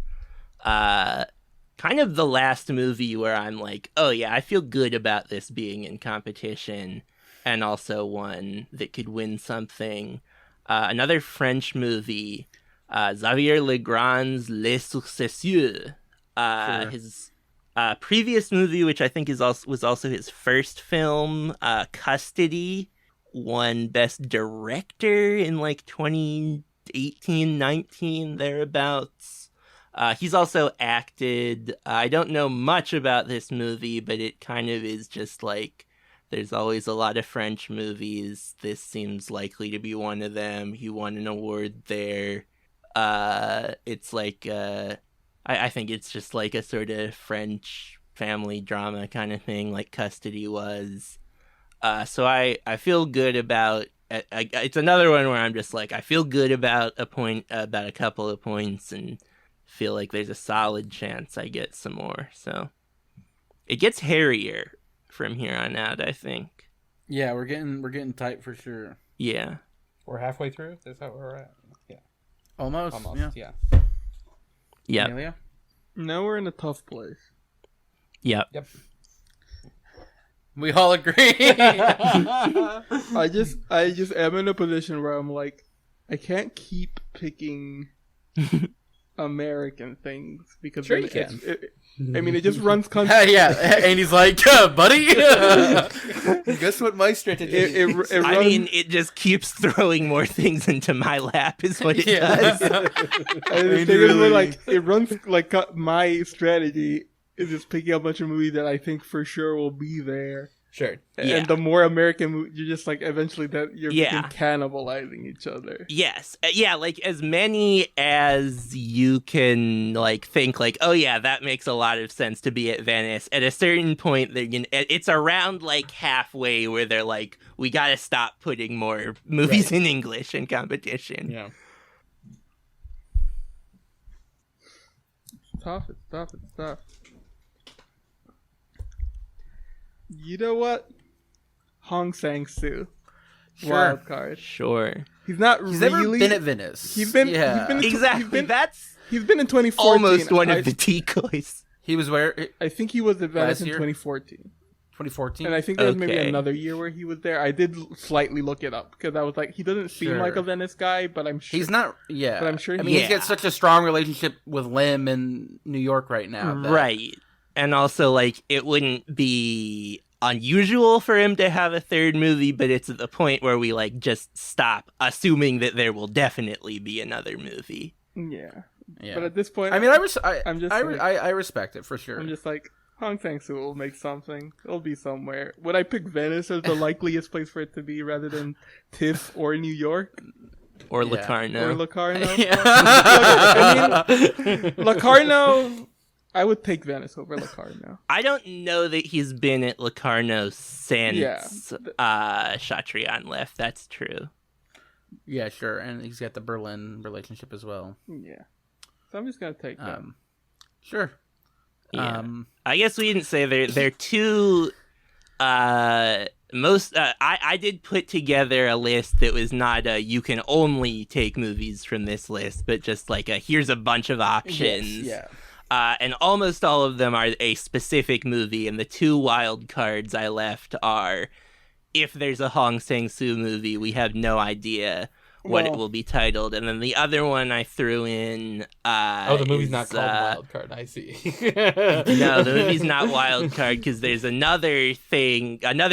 kind of the last movie where I'm like, oh yeah, I feel good about this being in competition, and also one that could win something. Another French movie, Xavier Legrand's Les Successieux. His previous movie, which I think was also his first film, Custody, won Best Director in 2018-19, thereabouts. He's also acted. I don't know much about this movie, but it kind of is just there's always a lot of French movies. This seems likely to be one of them. He won an award there. It's I think it's just like a sort of French family drama kind of thing, like Custody was. So I feel good about. It's another one where I'm just like, I feel good about about a couple of points, and feel like there's a solid chance I get some more. So it gets hairier from here on out, I think. Yeah, we're getting tight for sure. Yeah. We're halfway through. Is that where we're at? Yeah. Almost. Almost. Yeah. Yep. Amelia? Now we're in a tough place. Yep. Yep. We all agree. I just am in a position where I'm like, I can't keep picking American things because Sure then you can. it just runs constantly. Yeah, and he's like, buddy. Guess what my strategy is? I mean, it just keeps throwing more things into my lap, is what it does. And the thing is, where, like, it runs like my strategy is just picking a bunch of movies that I think for sure will be there. Sure. Yeah. And the more American movies, you're just like eventually that you're Yeah. cannibalizing each other. Yes. Yeah, like as many as you can like think like, oh yeah, that makes a lot of sense to be at Venice. At a certain point, it's around like halfway where they're like, we got to stop putting more movies in English in competition. Yeah. It's tough. You know what? Hong Sang-soo. Sure. Wild card. Sure. He's not He's really. never been at Venice. He's been. Yeah. Exactly. That's He's been in 2014. almost one of the decoys. He was where? I think he was at Venice Last in year? 2014. 2014? And I think there was maybe Okay. another year where he was there. I did slightly look it up because I was like, he doesn't seem Sure. like a Venice guy, but I'm sure He's not, yeah. But I'm sure I he- mean, he's Yeah. got such a strong relationship with Lim in New York right now. that- Right. And also, like, it wouldn't be unusual for him to have a third movie, but it's at the point where we, like, just stop assuming that there will definitely be another movie. Yeah. Yeah. But at this point, I mean, I'm just like- I respect it for sure. I'm just like, Hong Sang-soo will make something. It'll be somewhere. Would I pick Venice as the likeliest place for it to be rather than TIFF or New York Or Yeah. Locarno. or Locarno? Yeah. I mean, Locarno, I would take Venice over Locarno. I don't know that he's been at Locarno since Yeah. Chatrian left. That's true. Yeah, sure. And he's got the Berlin relationship as well. Yeah. So I'm just going to take that. Sure. Yeah. I guess we didn't say they're two. I did put together a list that was not you can only take movies from this list, but just like here's a bunch of options. Yes, yeah. And almost all of them are a specific movie, and the two wild cards I left are if there's a Hong Sang-soo movie, we have no idea what it Well- will be titled, and then the other one I threw in. The movie's is, not called Wild Card. I see. No, the movie's not Wild Card because there's another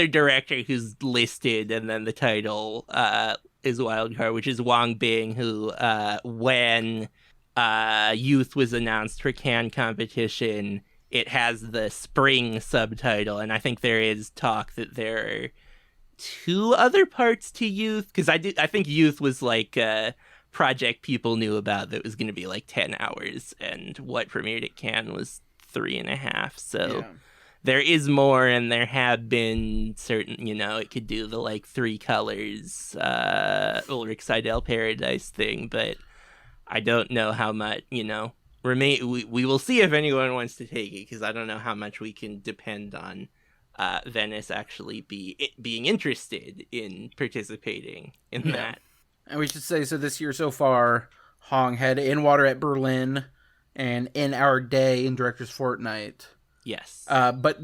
director who's listed, and then the title is Wild Card, which is Wong Bing, who when Youth was announced for Cannes competition, it has the spring subtitle, and I think there is talk that there are two other parts to Youth, because I think Youth was like a project people knew about that was going to be like 10 hours, and what premiered at Cannes was 3.5, so Yeah. there is more, and there have been certain, it could do the like 3 colors Ulrich Seidel Paradise thing, but I don't know how much, we will see if anyone wants to take it, because I don't know how much we can depend on Venice actually being interested in participating in that. And we should say, so this year so far, Hong had In Water at Berlin and In Our Day in Director's Fortnight. Yes. But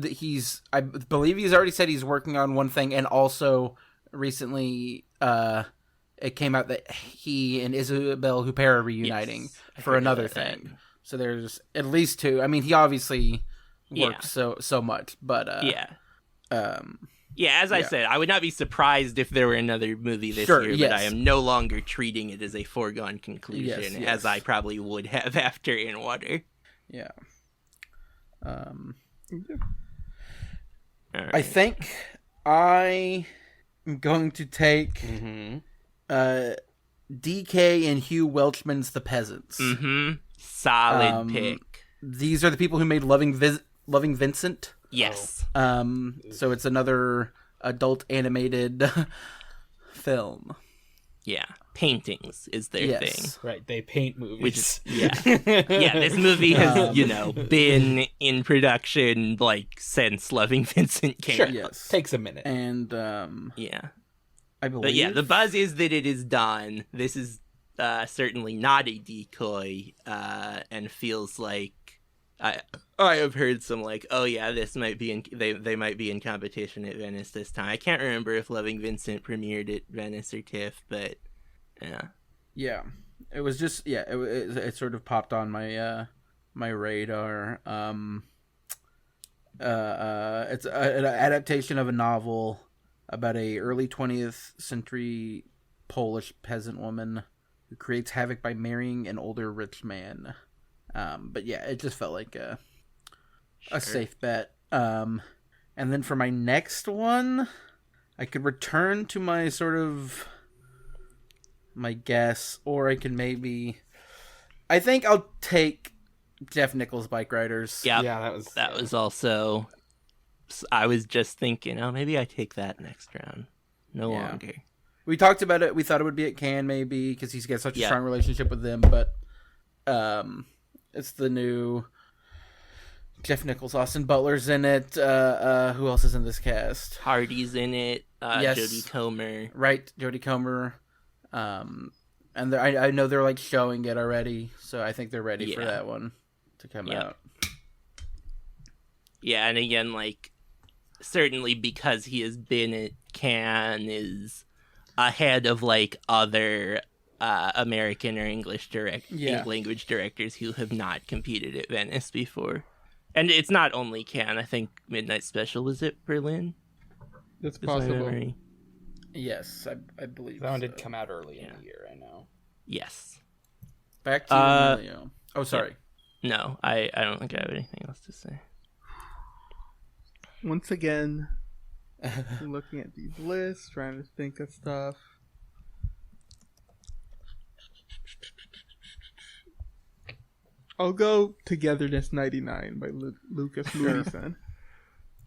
I believe he's already said he's working on one thing, and also recently it came out that he and Isabelle Huppert are reuniting Yes, I for heard another about that. thing. So there's at least 2. I mean, he obviously works so much, but Yeah, as I said, I would not be surprised if there were another movie this Sure, year, yes. but I am no longer treating it as a foregone conclusion, Yes. as I probably would have after In Water. yeah. All I right. think I am going to take Mm-hmm. DK and Hugh Welchman's The Peasants. Mm-hmm. Solid pick. These are the people who made Loving Vincent. Yes. So it's another adult animated film. Yeah. Paintings is their thing. Right, they paint movies. Yeah. Yeah, this movie has, been in production, like, since Loving Vincent came Sure, out. Yes. takes a minute. And, Yeah. I believe... But yeah, the buzz is that it is done. This is certainly not a decoy, and feels like... I have heard some, like, oh yeah, this might be they might be in competition at Venice this time. I can't remember if Loving Vincent premiered at Venice or TIFF, but... Yeah, it was just it sort of popped on my my radar. It's an adaptation of a novel about a early 20th century Polish peasant woman who creates havoc by marrying an older rich man. But yeah, it just felt like a safe bet. And then for my next one, I could return to my sort of my guess, or I can I think I'll take Jeff Nichols' Bike Riders. Yep. Yeah, that was also... I was just thinking, maybe I take that next round. No longer. We talked about it. We thought it would be at Cannes, maybe, because he's got such a strong relationship with them, but it's the new Jeff Nichols. Austin Butler's in it. Who else is in this cast? Hardy's in it. Yes. Jodie Comer. Right, Jodie Comer. And I know they're like showing it already, so I think they're ready for that one to come out. Yeah, and again, like, certainly because he has been at Cannes is ahead of, like, other American or English language directors who have not competed at Venice before. And it's not only Cannes. I think Midnight Special was at Berlin. That's possible. Yes, I believe that one did come out early in the year, I know. Yes. Back to Emilio. Oh, sorry. No, I don't think I have anything else to say. Once again, looking at these lists, trying to think of stuff. I'll go Togetherness 99 by Lucas Moodysson.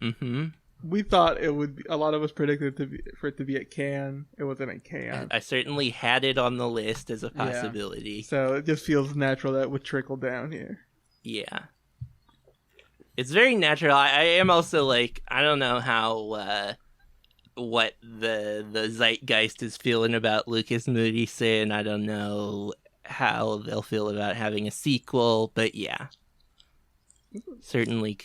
Mm-hmm. We thought it would be, a lot of us predicted for it to be at Cannes. It wasn't at Cannes. I certainly had it on the list as a possibility. So it just feels natural that it would trickle down here. Yeah. It's very natural. I am also like, I don't know how, what the zeitgeist is feeling about Lucas Moodysson. I don't know how they'll feel about having a sequel, but yeah. Certainly,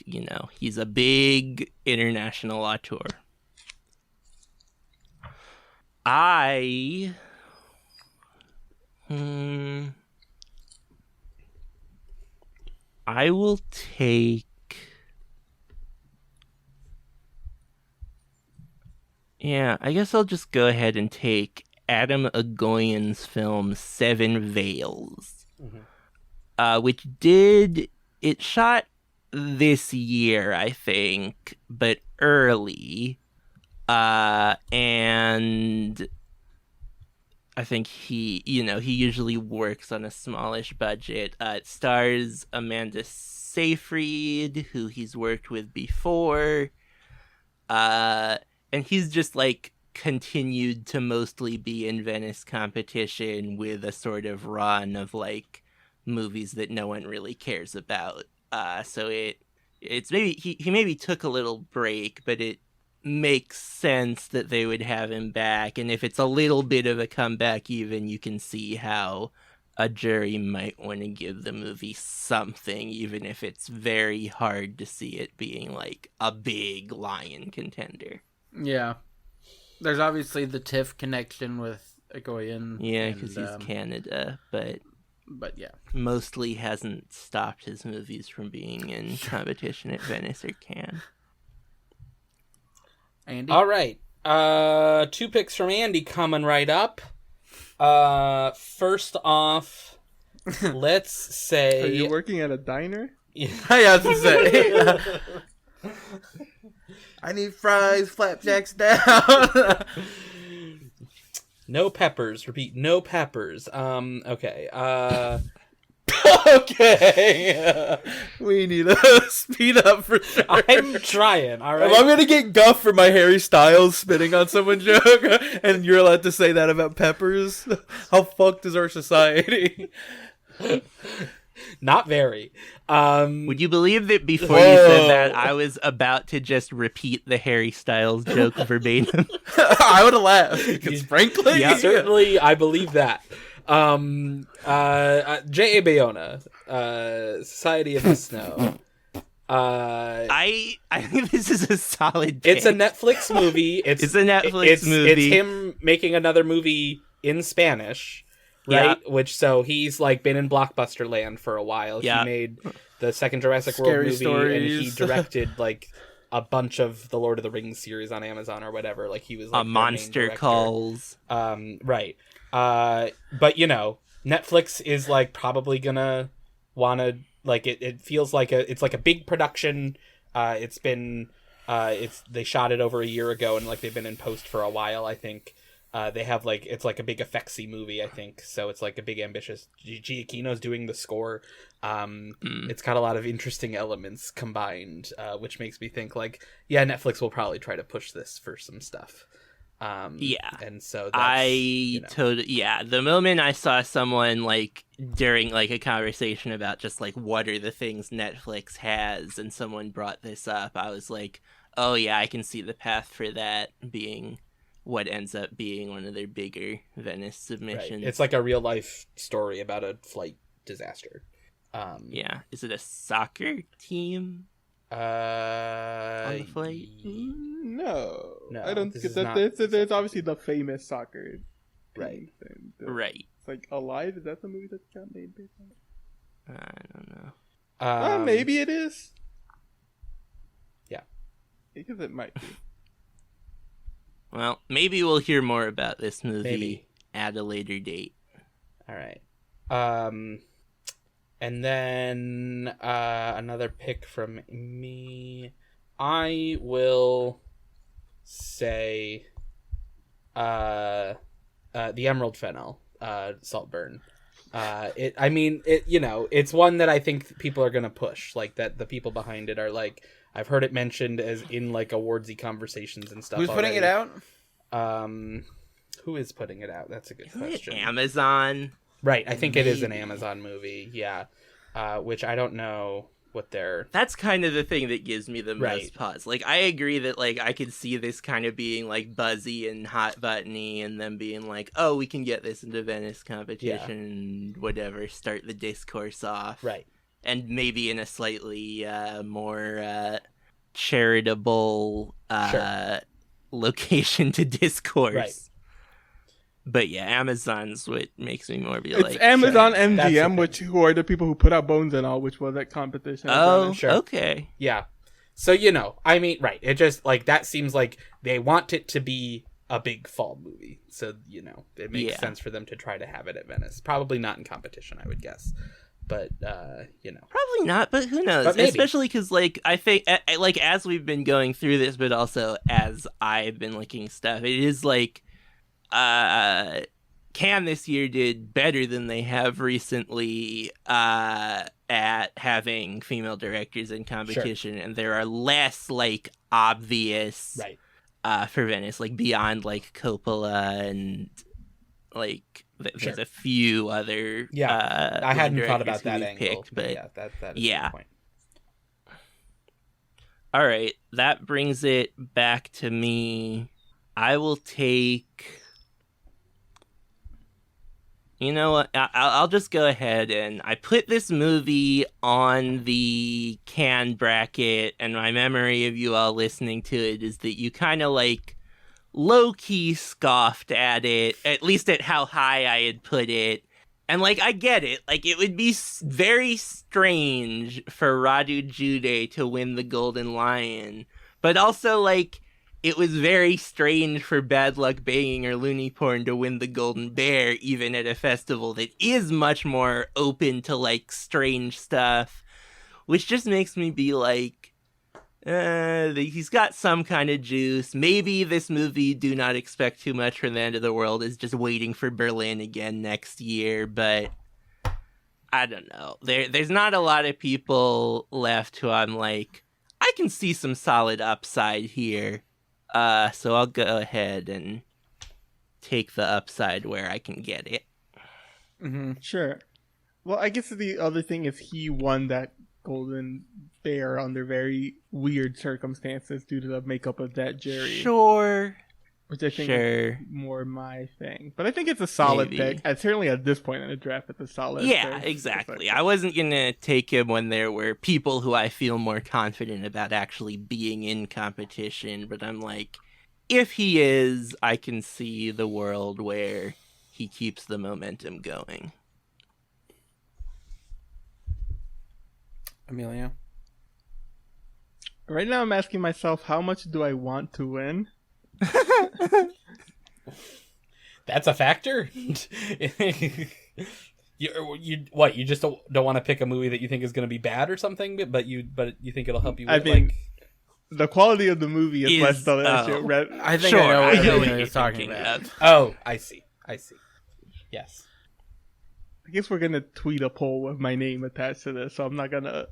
he's a big international auteur. I will take... Yeah, I guess I'll just go ahead and take Adam Agoyan's film Seven Veils, which it shot this year, I think, but early, and I think he usually works on a smallish budget. It stars Amanda Seyfried, who he's worked with before, and he's just like continued to mostly be in Venice competition with a sort of run of like movies that no one really cares about. So it's maybe he maybe took a little break, but it makes sense that they would have him back. And if it's a little bit of a comeback, even, you can see how a jury might want to give the movie something, even if it's very hard to see it being like a big lion contender. Yeah. There's obviously the TIFF connection with Agoyan. Yeah, because he's Canada, but yeah, mostly hasn't stopped his movies from being in competition at Venice or Cannes. Andy? All right. 2 picks from Andy coming right up. First off, let's say... Are you working at a diner? Yeah, I was to say. I need fries, flapjacks down. No peppers. Repeat, no peppers. Okay. Okay. We need to speed up for sure. I'm trying, all right? If I'm going to get guff for my Harry Styles spitting on someone joke, and you're allowed to say that about peppers, how fucked is our society? Not very. Would you believe that before you said that, I was about to just repeat the Harry Styles joke verbatim? I would have laughed, because frankly... Yeah, certainly, I believe that. J.A. Bayona, Society of the Snow. I think this is a solid pick. It's a Netflix movie. It's a Netflix movie. It's him making another movie in Spanish, right? Yeah. Which, so he's like been in blockbuster land for a while. Yeah. He made the second Jurassic Scary World movie, Stories. and he directed like a bunch of the Lord of the Rings series on Amazon or whatever. Like he was like A Monster Calls. Right. But you know, Netflix is like probably gonna wanna like it feels like it's like a big production. They shot it over a year ago and like they've been in post for a while, I think. They have like it's like a big effectsy movie, I think. So it's like a big ambitious Giacchino's doing the score. It's got a lot of interesting elements combined, which makes me think like, yeah, Netflix will probably try to push this for some stuff. Yeah, and so that's, the moment I saw someone like during like a conversation about just like what are the things Netflix has, and someone brought this up, I was like, oh yeah, I can see the path for that being what ends up being one of their bigger Venice submissions. Right. It's like a real life story about a flight disaster. Yeah, is it a soccer team on the flight? No, No, I don't this get is that. not There's obviously the famous soccer, Right. thing. Right. It's like Alive. Is that the movie that got made based on it? I don't know. Maybe it is. Yeah, because it might be. Well, maybe we'll hear more about this movie Maybe. at a later date. all right. And then another pick from me. I will say the Emerald Fennel, Saltburn. It's one that I think people are gonna push. Like that, the people behind it are like, I've heard it mentioned as in like awardsy conversations and stuff. Who's putting it out? Who is putting it out? That's a good Isn't it question. Amazon? Right, I think it is an Amazon movie. Yeah, which I don't know what they're. That's kind of the thing that gives me the Right. most pause. Like, I agree that, like, I could see this kind of being, like, buzzy and hot buttony, and them being like, oh, we can get this into Venice competition, whatever, start the discourse off. Right. And maybe in a slightly more charitable Sure. location to discourse. Right. But yeah, Amazon's what makes me more be It's like, Amazon That's the MGM, thing. who are the people who put out Bones and All, which was that competition. oh, Sure. okay. Yeah. So, you know, I mean, right. It just, like, that seems like they want it to be a big fall movie. So, you know, it makes Yeah. sense for them to try to have it at Venice. Probably not in competition, I would guess. But, you know. Probably not, but who knows? But maybe. Especially because, like, I think, like, as we've been going through this, but also as I've been looking stuff, it is like, Cannes this year did better than they have recently at having female directors in competition, and there are less, like, obvious Right. for Venice, like, beyond, like, Coppola and, like, there's Sure. a few other Yeah. I hadn't thought about that angle. picked, but yeah, that is yeah. a good point. all right, that brings it back to me. I will take. You know what? I'll just go ahead and I put this movie on the Cannes bracket, and my memory of you all listening to it is that you kind of like low-key scoffed at it, at least at how high I had put it. And like, I get it. Like, it would be very strange for Radu Jude to win the Golden Lion, but also like, it was very strange for Bad Luck Banging or Looney Porn to win the Golden Bear, even at a festival that is much more open to, like, strange stuff, which just makes me be like, he's got some kind of juice. Maybe this movie, Do Not Expect Too Much from the End of the World, is just waiting for Berlin again next year, but I don't know. There's not a lot of people left who I'm like, I can see some solid upside here. So I'll go ahead and take the upside where I can get it. Mm-hmm. Sure. Well, I guess the other thing is he won that Golden Bear under very weird circumstances due to the makeup of that jury. Sure. Which I think Sure. is more my thing. But I think it's a solid Maybe. pick. And certainly at this point in the draft, it's a solid Yeah, pick. exactly. I wasn't going to take him when there were people who I feel more confident about actually being in competition. But I'm like, if he is, I can see the world where he keeps the momentum going. Emilio? Right now I'm asking myself, how much do I want to win? That's a factor. You just don't want to pick a movie that you think is going to be bad or something, but you think it'll help you. I mean, the quality of the movie is less than that shit. I think Sure, I know I what know what you're you're talking thinking about. of. Oh, I see. Yes. I guess we're gonna tweet a poll with my name attached to this, so I'm not gonna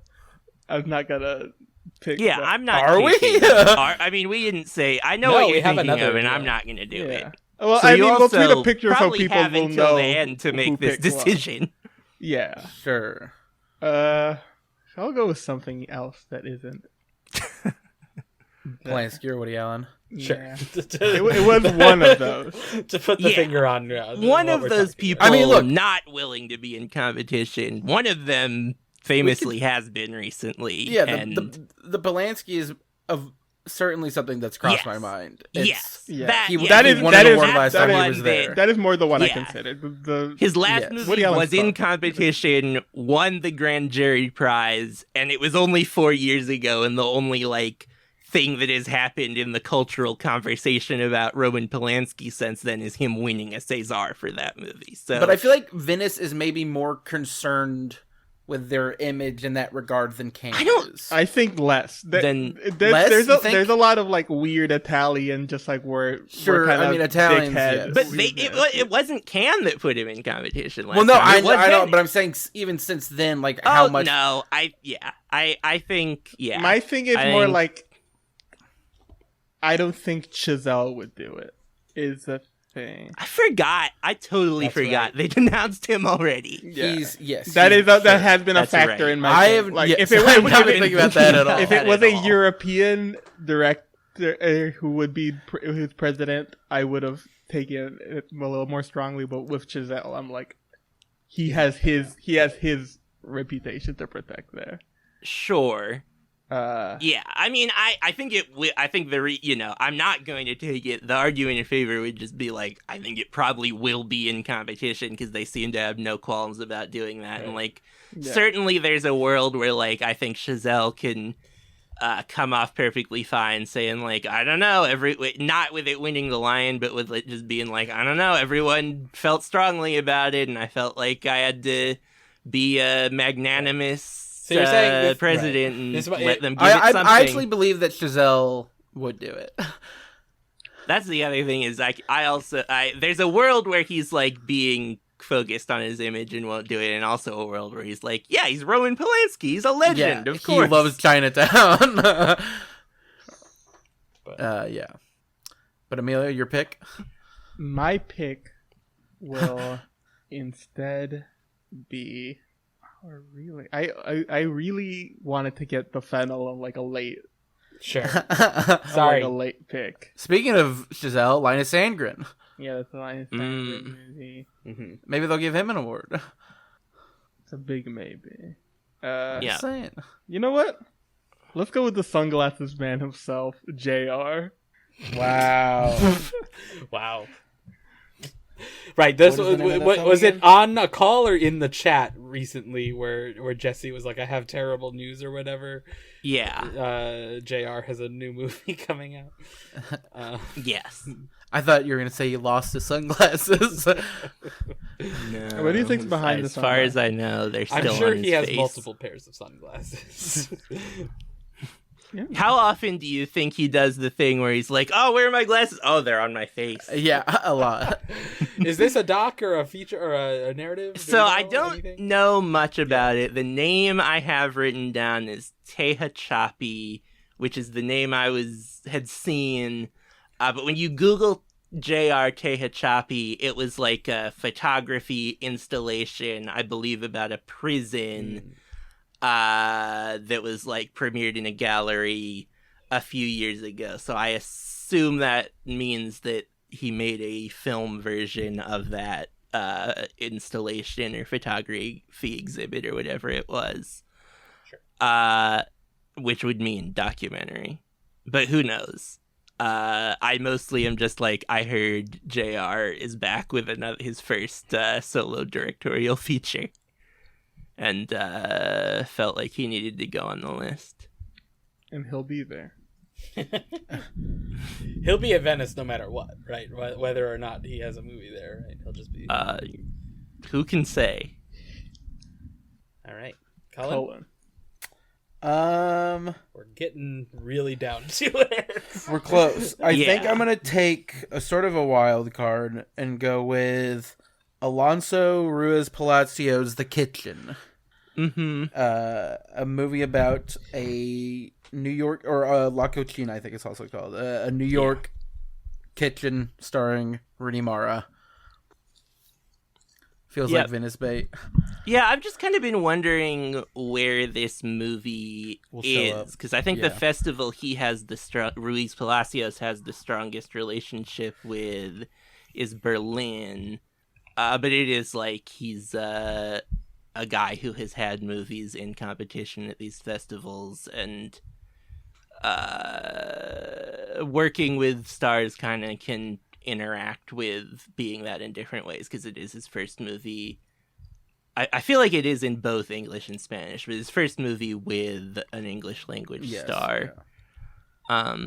pick. Yeah, the- I'm not. Are we? picking- I mean, we didn't say. I know No, what we you're have thinking another, of, and yeah. I'm not going to do it. Well, So I you mean, we'll tweet a also picture so probably people have will until know the end to who make this picked what. decision. Yeah. Sure. I'll go with something else that isn't. Polanski or Woody Allen. Sure. Yeah. It was one of those. To put the Yeah. finger on One what of we're those talking people about. I mean, look- not willing to be in competition. One of them famously has been recently. Yeah, and the Polanski is of certainly something that's crossed my mind. yes, yeah. that, He- yeah, that is- one that of is- the last one time he was that- there. That is more the one I Yeah. considered. The His last Yes. movie Woody Allen's was in fun. competition, won the grand jury prize, and it was only 4 years ago, and the only thing that has happened in the cultural conversation about Roman Polanski since then is him winning a César for that movie. So, But I feel like Venice is maybe more concerned with their image in that regard than Cannes is. I think less. Then less, there's you think? there's a lot of weird Italian, just where Sure, we're kind I of mean, Italians, dickhead yes. but weirdness. it wasn't Cannes that put him in competition last well, no, time. I It was know, Venice. but I'm saying even since then, how much. No, I think My thing is I more think- like, I don't think Chazelle would do it. Is the thing. I forgot. I totally That's forgot. right. They denounced him already. Yeah. That is That has been a That's factor right. in my. I thing. have like yeah, if it I'm was not thinking about that at all. if it was At a all. European director who would be who's president, I would have taken it a little more strongly. But with Chazelle, I'm like, he has his reputation to protect there. Sure. Yeah, I mean, I think I think I'm not going to take it. The argument in favor would just be I think it probably will be in competition because they seem to have no qualms about doing that. Right. And certainly there's a world where I think Chazelle can come off perfectly fine saying I don't know, not with it winning the Lion, but with it just being I don't know, everyone felt strongly about it and I felt like I had to be a magnanimous So you're saying this- president right. and This is what- let them give it something. I actually believe that Chazelle would do it. That's the other thing is there's a world where he's being focused on his image and won't do it, and also a world where he's he's Roman Polanski, he's a legend, of course. He loves Chinatown. Yeah. But Emilio, your pick? my pick will instead be. Or really, I really wanted to get the Fennel on a late, Sure. a late pick. Speaking of Chazelle, Linus Sandgren. Yeah, that's the line. Movie. Mm-hmm. Maybe they'll give him an award. It's a big maybe. Yeah. Just saying. You know what? Let's go with the sunglasses man himself, JR. Wow. Wow. Right. This What is the name of that song was it again? on a call or in the chat recently where Jesse was I have terrible news or whatever. Yeah. JR has a new movie coming out. Yes. I thought you were going to say you lost his sunglasses. No. What do you think's behind as this far one? as I know, they're still I'm sure on his he has face. multiple pairs of sunglasses. Yeah. How often do you think he does the thing where he's like, "Oh, where are my glasses? Oh, they're on my face." Yeah, a lot. Is this a doc or a feature or a narrative? Do So you I know don't anything? know much about it. The name I have written down is Tehachapi, which is the name I had seen. But when you Google J.R. Tehachapi, it was like a photography installation, I believe, about a prison that was like premiered in a gallery a few years ago. So I assume that means that he made a film version of that installation or photography exhibit or whatever it was. Sure. Which would mean documentary. But who knows? I mostly am just like, I heard JR is back with his first solo directorial feature. And felt like he needed to go on the list. And he'll be there. He'll be at Venice no matter what, right? Whether or not he has a movie there, right? He'll just be. Who can say? All right, Colin. We're getting really down to it. We're close. I Yeah. think I'm gonna take a sort of a wild card and go with Alonso Ruiz Palacios' The Kitchen. Mm-hmm. A movie about a New York, or La Cocina, I think it's also called, a New York kitchen starring Rooney Mara. Feels Yep. like Venice bait. Yeah, I've just kind of been wondering where this movie Will show up. is, because I think the Yeah. festival Ruiz Palacios has the strongest relationship with is Berlin, but it is like he's a guy who has had movies in competition at these festivals, and working with stars kind of can interact with being that in different ways, because it is his first movie. I feel like it is in both English and Spanish, but his first movie with an English language star. Yeah.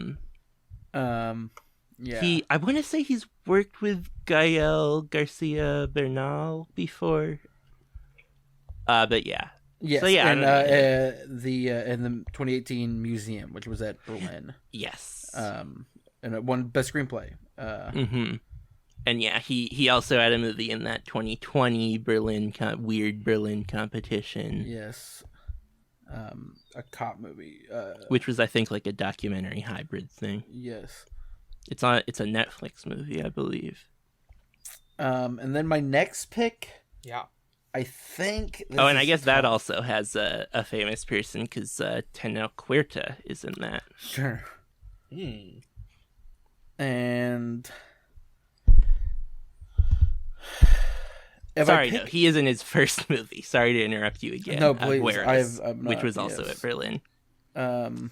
Yeah. I want to say he's worked with Gael Garcia Bernal before. But yeah. Yes. So yeah, I and don't know. in the 2018 museum, which was at Berlin. Yes. And it won best screenplay. Mm-hmm. And yeah, he also had a movie in that 2020 weird Berlin competition. Yes. A cop movie. Which was, I think, like a documentary hybrid thing. Yes. It's a Netflix movie, I believe. And then my next pick. Yeah. I think. Oh, and I guess that also has a famous person, because Tenel Huerta is in that. Sure. Hmm. And Sorry, no, he is in his first movie. Sorry to interrupt you again. No, please. Agueras, which not, was also yes. at Berlin. Um,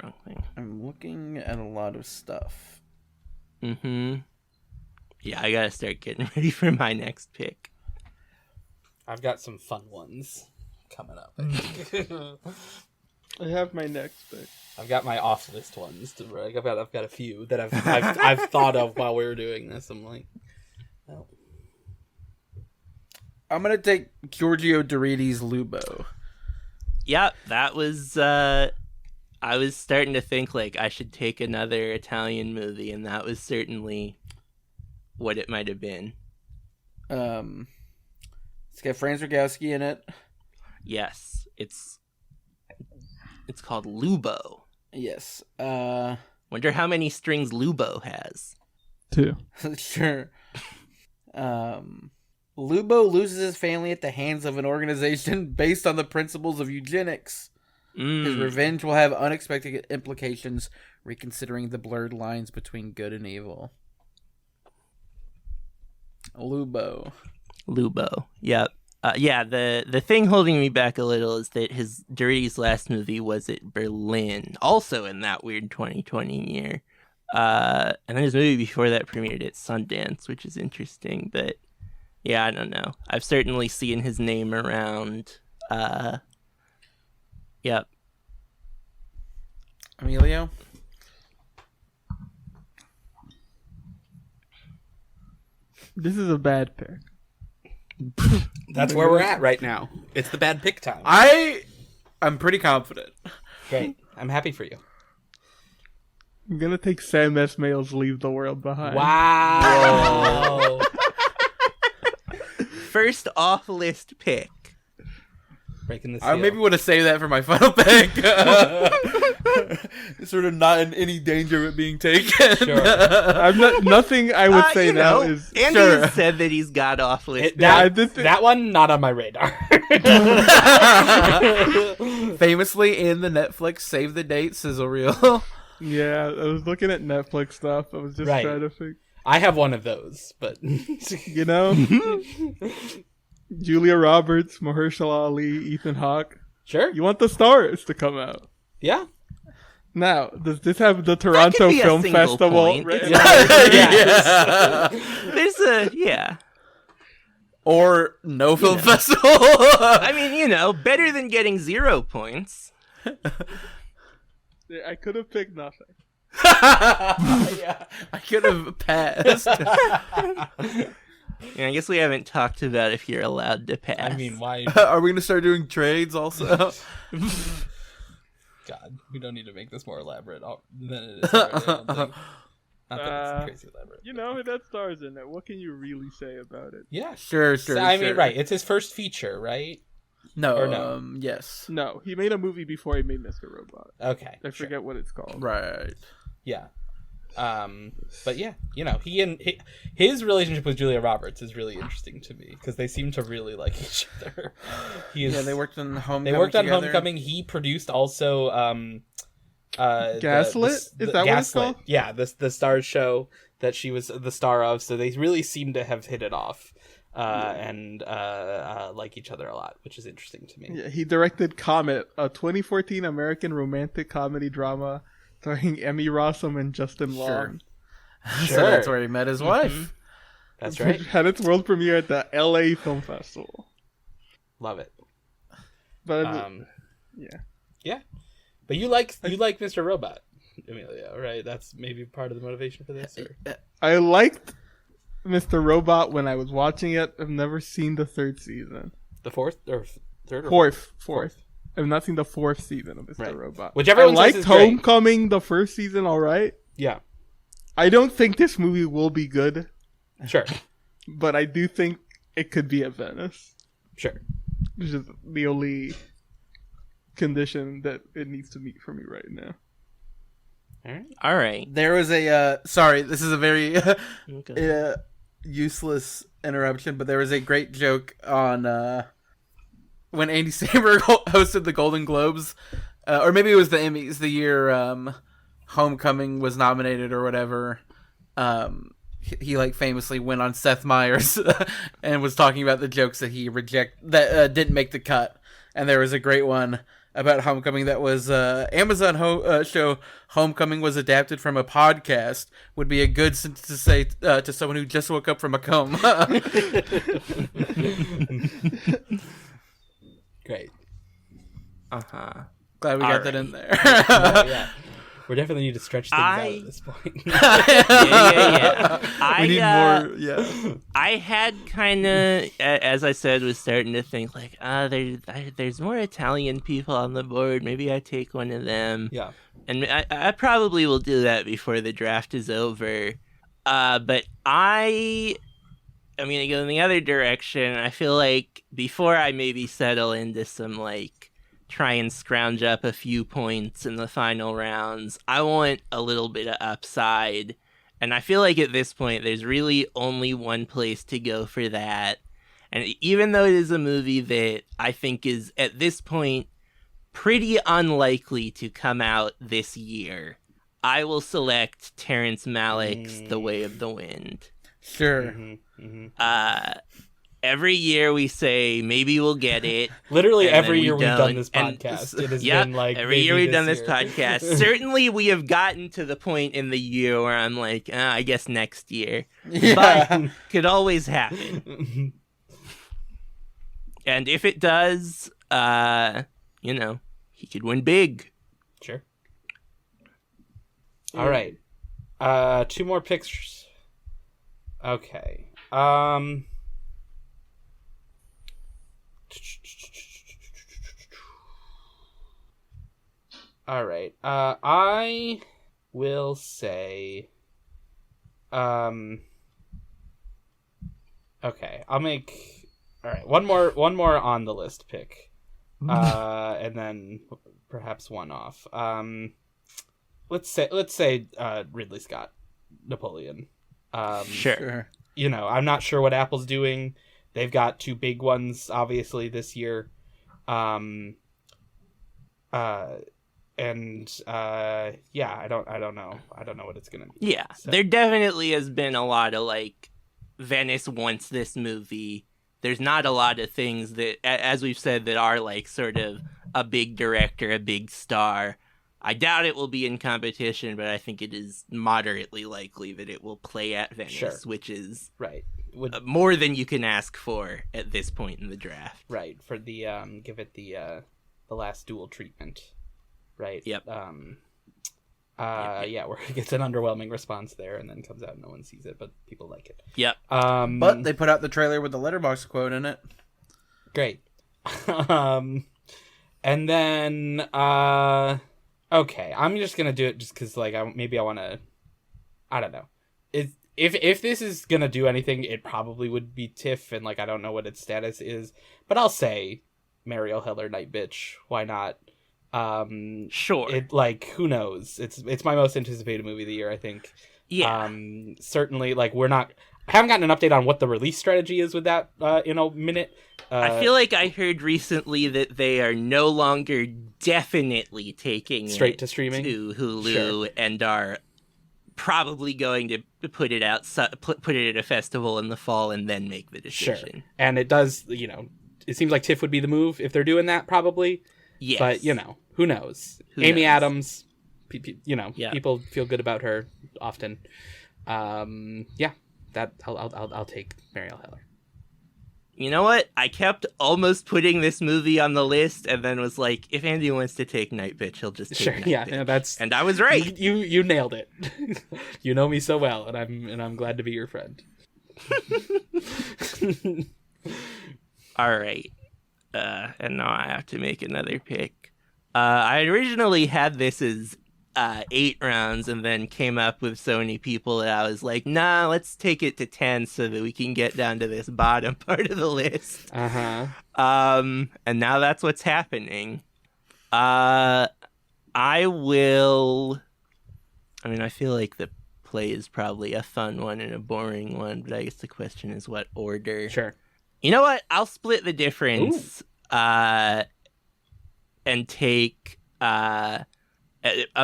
Wrong thing. I'm looking at a lot of stuff. Mm-hmm. Yeah, I gotta start getting ready for my next pick. I've got some fun ones coming up. I have my next pick. I've got my off list ones. I've got a few that I've thought of while we were doing this. I'm like, oh. I'm gonna take Giorgio Doridi's Lubo. Yep, that was. I was starting to think like I should take another Italian movie, and that was certainly what it might have been. It's got Franz Rogowski in it. Yes, it's called Lubo. Yes. Wonder how many strings Lubo has. 2. Sure. Lubo loses his family at the hands of an organization based on the principles of eugenics. His revenge will have unexpected implications, reconsidering the blurred lines between good and evil. Lubo. Yep. Yeah, the thing holding me back a little is that Dority's last movie was at Berlin, also in that weird 2020 year. And then his movie before that premiered at Sundance, which is interesting, but yeah, I don't know. I've certainly seen his name around. Yep. Emilio? This is a bad pick. That's where we're at right now. It's the bad pick time. I'm pretty confident. Great. I'm happy for you. I'm gonna take Sam Esmail's Leave the World Behind. Wow. First off list pick. Breaking the I seal. maybe would have saved that for my final pick. Sort of not in any danger of it being taken. Sure. I'm not. Nothing I would say now is. Andy Sure. has said that he's got off list. That one, not on my radar. Famously in the Netflix Save the Date sizzle reel. Yeah, I was looking at Netflix stuff. I was just Right. trying to think. I have one of those, but You know, Julia Roberts, Mahershala Ali, Ethan Hawke. sure. You want the stars to come out. Yeah. Now, does this have the Toronto be a Film single Festival? point. Right? Yeah. There's a yeah. Or no film festival. I mean, better than getting 0 points. I could have picked nothing. Yeah, I could have passed. Yeah, I guess we haven't talked about if you're allowed to pass. I mean, why? Are we going to start doing trades also? God, we don't need to make this more elaborate than it is already, I don't think. Not that it's crazy elaborate. You know, it had stars in it. What can you really say about it? Yeah. Sure. So, I mean, right. It's his first feature, right? No, Or no? Yes. No, he made a movie before he made Mr. Robot. Okay. I forget what it's called. Right. Yeah. But yeah, his relationship with Julia Roberts is really interesting to me because they seem to really like each other. They worked on Homecoming. They worked on together. Homecoming. He produced also Gaslit? Is that what it's called? Yeah, the Stars show that she was the star of. So they really seem to have hit it off and like each other a lot, which is interesting to me. Yeah, he directed Comet, a 2014 American romantic comedy drama starring Emmy Rossum and Justin Long. So that's where he met his wife. That's right. Which had its world premiere at the LA Film Festival. Love it. But Yeah. But you like Mr. Robot, Emilio, right? That's maybe part of the motivation for this. Or? I liked Mr. Robot when I was watching it. I've never seen the third season. The fourth or third or Fourth. I've not seen the fourth season of Mr. Robot. Which I everyone says liked is great. Homecoming, the first season, all right. Yeah. I don't think this movie will be good, Sure. but I do think it could be at Venice, Sure. which is the only condition that it needs to meet for me right now. All right. There was a sorry, this is a very Okay. useless interruption, but there was a great joke on when Andy Samberg hosted the Golden Globes, or maybe it was the Emmys, the year Homecoming was nominated or whatever. He like famously went on Seth Meyers and was talking about the jokes that he didn't make the cut, and there was a great one about Homecoming that was Amazon show Homecoming was adapted from a podcast would be a good sentence to say to someone who just woke up from a coma. Great. Glad we got that in there. Yeah. We definitely need to stretch things out at this point. Yeah. We need more. Yeah. I had kind of, as I said, was starting to think like, there's more Italian people on the board. Maybe I take one of them. Yeah. And I probably will do that before the draft is over. But I'm going to go in the other direction. I feel like before I maybe settle into some like try and scrounge up a few points in the final rounds, I want a little bit of upside. And I feel like at this point, there's really only one place to go for that. And even though it is a movie that I think is, at this point, pretty unlikely to come out this year, I will select Terrence Malick's The Way of the Wind. Sure. Every year we say, maybe we'll get it. Literally and every then year we've don't. done this And podcast. It has yep, been like every maybe year we've done this year. podcast. Certainly we have gotten to the point in the year where I'm like, I guess next year. But could always happen. And if it does, he could win big. Sure. All right. 2 more pictures. Okay. All right. I will say. Okay, I'll make. All right, one more on the list pick, and then perhaps one off. Let's say Ridley Scott, Napoleon. Sure. You know, I'm not sure what Apple's doing. They've got two big ones, obviously, this year. Yeah, I don't know what it's gonna be. Yeah, so. There definitely has been a lot of like, Venice wants this movie. There's not a lot of things that, as we've said, that are like sort of a big director, a big star. I doubt it will be in competition, but I think it is moderately likely that it will play at Venice, sure. Which is right. More than you can ask for at this point in the draft. Right, for the give it the last dual treatment. Right. Yep. Yeah, where it gets an underwhelming response there, and then comes out and no one sees it, but people like it. Yep. But they put out the trailer with the letterboxd quote in it. Great. And then okay, I'm just gonna do it just because like I want to. I don't know. If this is gonna do anything, it probably would be TIFF, and like I don't know what its status is, but I'll say Mariel Heller Night Bitch. Why not? Sure. It like who knows? It's my most anticipated movie of the year, I think. Yeah. Certainly, like I haven't gotten an update on what the release strategy is with that in a minute. I feel like I heard recently that they are no longer definitely taking straight it to streaming to Hulu, sure. And are probably going to put it out, put it at a festival in the fall, and then make the decision. Sure. And it does, it seems like TIFF would be the move if they're doing that, probably. Yes. But who knows? Amy Adams, people feel good about her often. Yeah, that I'll take Mariel Heller. You know what? I kept almost putting this movie on the list, and then was like, if Andy wants to take Night Bitch, he'll just take Night Bitch. Yeah, that's and I was right. You nailed it. You know me so well, and I'm glad to be your friend. All right. And now I have to make another pick. I originally had this as 8 rounds, and then came up with so many people that I was like, nah, let's take it to 10 so that we can get down to this bottom part of the list. And now that's what's happening. I feel like the play is probably a fun one and a boring one, but I guess the question is what order. Sure. You know what? I'll split the difference and take a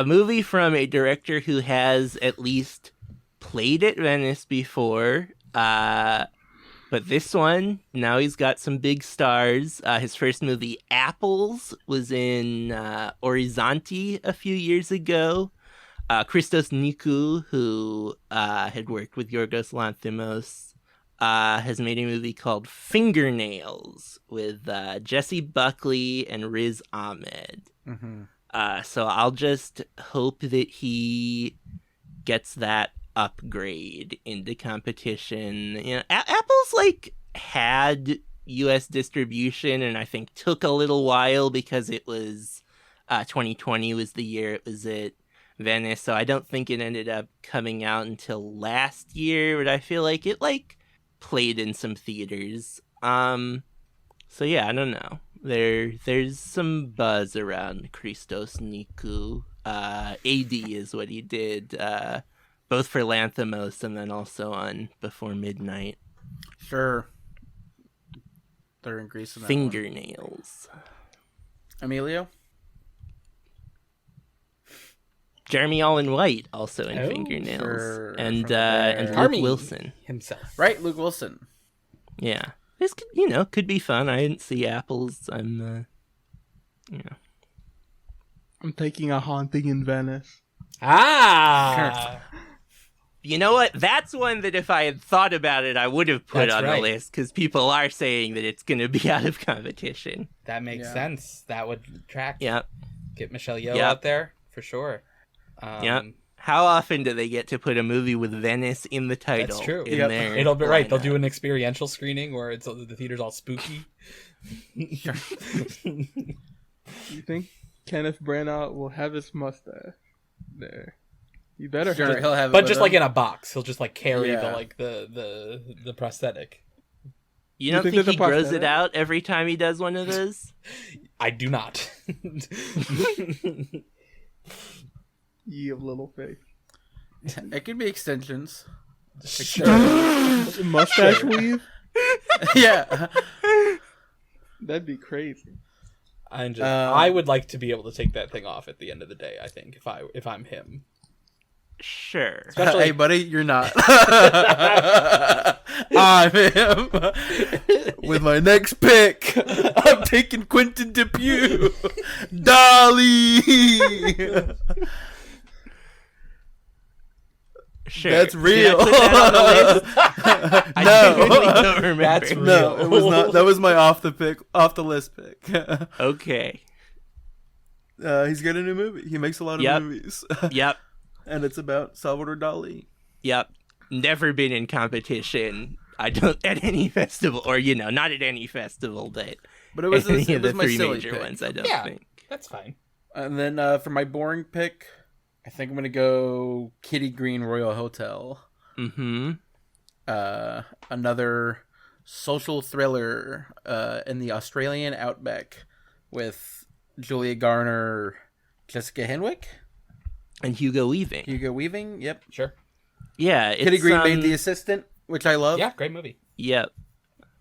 movie from a director who has at least played at Venice before. But this one, now he's got some big stars. His first movie, Apples, was in Orizzonti a few years ago. Christos Nikou, who had worked with Yorgos Lanthimos, has made a movie called Fingernails with Jesse Buckley and Riz Ahmed. Mm-hmm. So I'll just hope that he gets that upgrade into competition. Apple's had U.S. distribution, and I think took a little while because it was 2020 was the year it was at Venice, so I don't think it ended up coming out until last year, but I feel like it played in some theaters. So yeah, I don't know. There's some buzz around Christos Nikou. AD is what he did, both for Lanthimos and then also on Before Midnight. Sure. They're in Greece in that Fingernails. one. Emilio? Jeremy Allen White also in Fingernails. Sure. And Luke Wilson himself. Right, Luke Wilson. Yeah. This could be fun. I didn't see Apples. I'm taking A Haunting in Venice. You know what? That's one that if I had thought about it, I would have put on the list, because people are saying that it's going to be out of competition. That makes sense. That would track. Yep. Get Michelle Yeoh out there, for sure. Yep. How often do they get to put a movie with Venice in the title? That's true. It'll be right. They'll do an experiential screening where the theater's all spooky. You think Kenneth Branagh will have his mustache there. You better Sure, have it. he'll have it But with just him. like in a box. He'll just like carry Yeah. the prosthetic. You don't think think there's he a grows prosthetic? it out every time he does one of those? I do not. Ye of little faith. It could be extensions. Mustache weave? Yeah. That'd be crazy. I would like to be able to take that thing off at the end of the day. I think if I'm him. Sure. Especially- Hey, buddy, you're not. I'm him. With my next pick, I'm taking Quentin Dupieux. Dolly. Sure. That's Did I real. put that on the list? I genuinely No. don't remember. That's real. No, it was not. That was my off the list pick. Okay. He's got a new movie. He makes a lot of Yep. movies. Yep. And it's about Salvador Dali. Yep. Never been in competition. I don't at any festival, or not at any festival, but But it was any it of was the my three silly major pick. ones. I don't Yeah. think. That's fine. And then for my boring pick, I think I'm gonna go Kitty Green Royal Hotel. Mm-hmm. Another social thriller in the Australian outback with Julia Garner, Jessica Henwick, And Hugo Weaving. Hugo Weaving. Yep. Sure. Yeah. Kitty it's, Green made The Assistant, which I love. Yeah, great movie. Yep.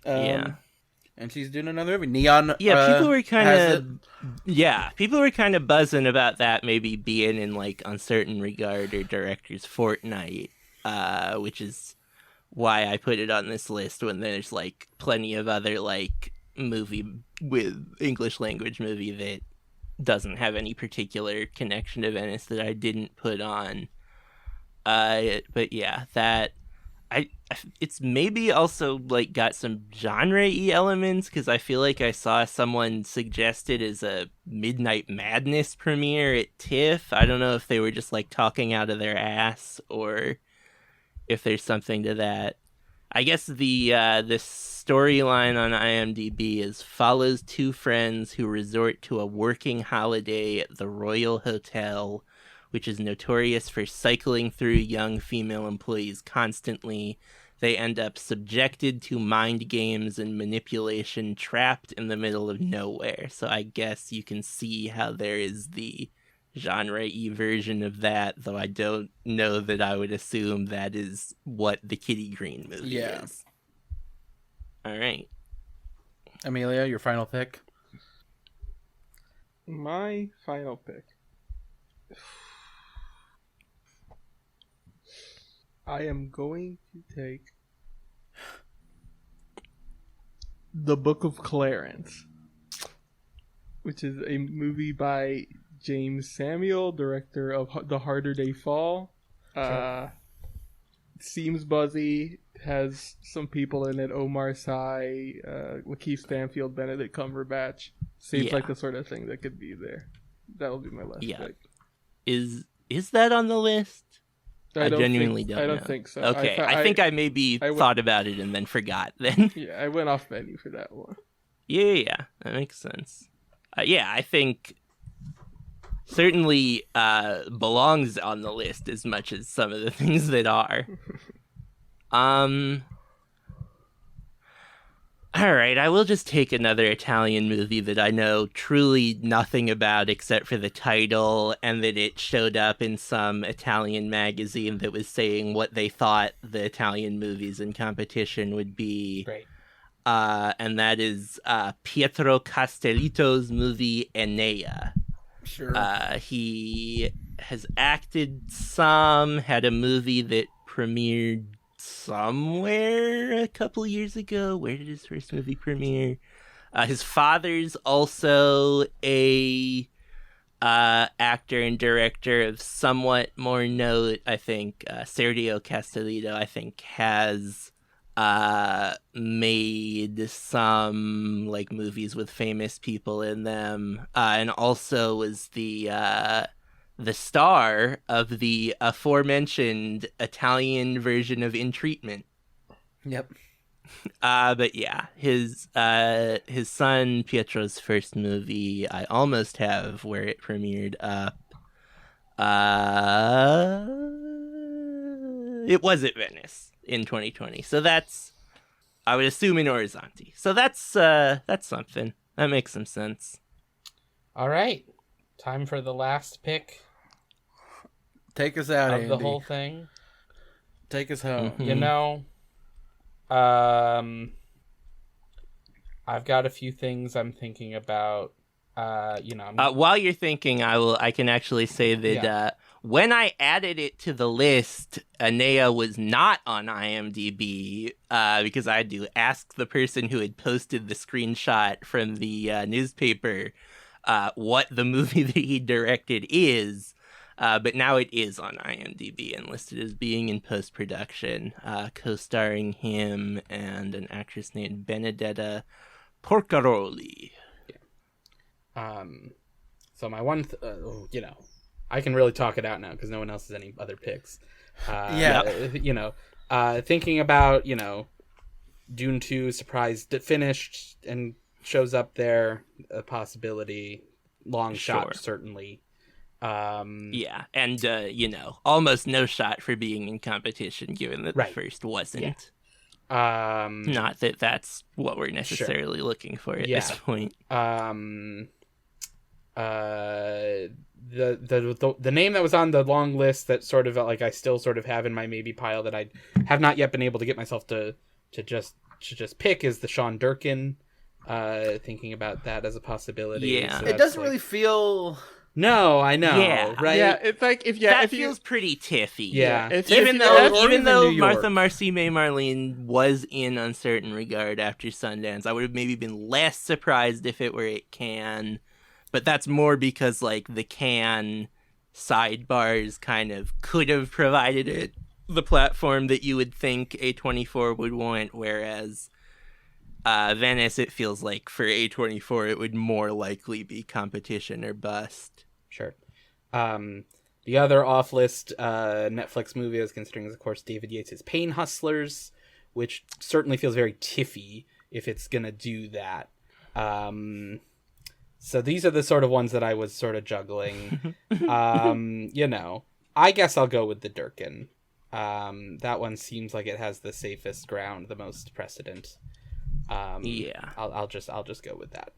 Yeah. And she's doing another movie. Neon. Yeah, people were kind has of people were kind of buzzing about that maybe being in like Uncertain Regard or Director's Fortnight, which is why I put it on this list when there's like plenty of other like movie with English language movie that doesn't have any particular connection to Venice that I didn't put on. But yeah, that it's maybe also like got some genre-y elements because I feel like I saw someone suggested as a Midnight Madness premiere at TIFF. I don't know if they were just like talking out of their ass or if there's something to that. I guess the storyline on IMDb is follows two friends who resort to a working holiday at the Royal Hotel, which is notorious for cycling through young female employees constantly. They end up subjected to mind games and manipulation, trapped in the middle of nowhere. So I guess you can see how there is the genre-y version of that, though I don't know that I would assume that is what the Kitty Green movie is. All right. Amelia, your final pick. My final pick. I am going to take The Book of Clarence, which is a movie by James Samuel, director of The Harder They Fall. Seems buzzy, has some people in it, Omar Sy, Lakeith Stanfield, Benedict Cumberbatch. Seems like the sort of thing that could be there. That'll be my last pick. Is that on the list? I genuinely don't know. I don't think so. Okay, I think I maybe thought about it and then forgot then. Yeah, I went off menu for that one. Yeah, that makes sense. I think certainly belongs on the list as much as some of the things that are. All right, I will just take another Italian movie that I know truly nothing about except for the title and that it showed up in some Italian magazine that was saying what they thought the Italian movies in competition would be. Great. And that is Pietro Castellito's movie Enea. Sure. He has acted some, had a movie that premiered somewhere a couple years ago. Where did his first movie premiere? His father's also a actor and director of somewhat more note. I think Sergio Castellito, I think, has made some like movies with famous people in them, and also was the star of the aforementioned Italian version of In Treatment. Yep. But yeah, his son Pietro's first movie, I almost have where it premiered up. It was at Venice in 2020, so that's, I would assume, in Horizonte. So that's something that makes some sense. All right, time for the last pick. Take us out, of Andy. the whole thing. Take us home. Mm-hmm. You know, I've got a few things I'm thinking about. While you're thinking, I can actually say that when I added it to the list, Anea was not on IMDb because I had to ask the person who had posted the screenshot from the newspaper what the movie that he directed is. But now it is on IMDb and listed as being in post-production, co-starring him and an actress named Benedetta Porcaroli. So my one, I can really talk it out now because no one else has any other picks. Thinking about, Dune 2 surprised it finished and shows up there, a possibility, long shot, certainly. And almost no shot for being in competition given that the first wasn't. Not that that's what we're necessarily looking for at this point. The name that was on the long list that sort of like I still sort of have in my maybe pile that I have not yet been able to get myself to just pick is the Sean Durkin. Thinking about that as a possibility. Yeah, so it doesn't really feel. No, I know. Yeah. Right. Yeah, it's like if feels pretty tiffy. Yeah. Even though Martha Marcy May Marlene was in Uncertain Regard after Sundance, I would have maybe been less surprised if it were at Cannes. But that's more because like the Cannes sidebars kind of could have provided it the platform that you would think A24 would want, whereas Venice, it feels like for A24 it would more likely be competition or bust. Sure. The other off-list Netflix movie I was considering is, of course, David Yates' Pain Hustlers, which certainly feels very tiffy if it's going to do that. So these are the sort of ones that I was sort of juggling. I guess I'll go with the Durkin. That one seems like it has the safest ground, the most precedent. I'll just go with that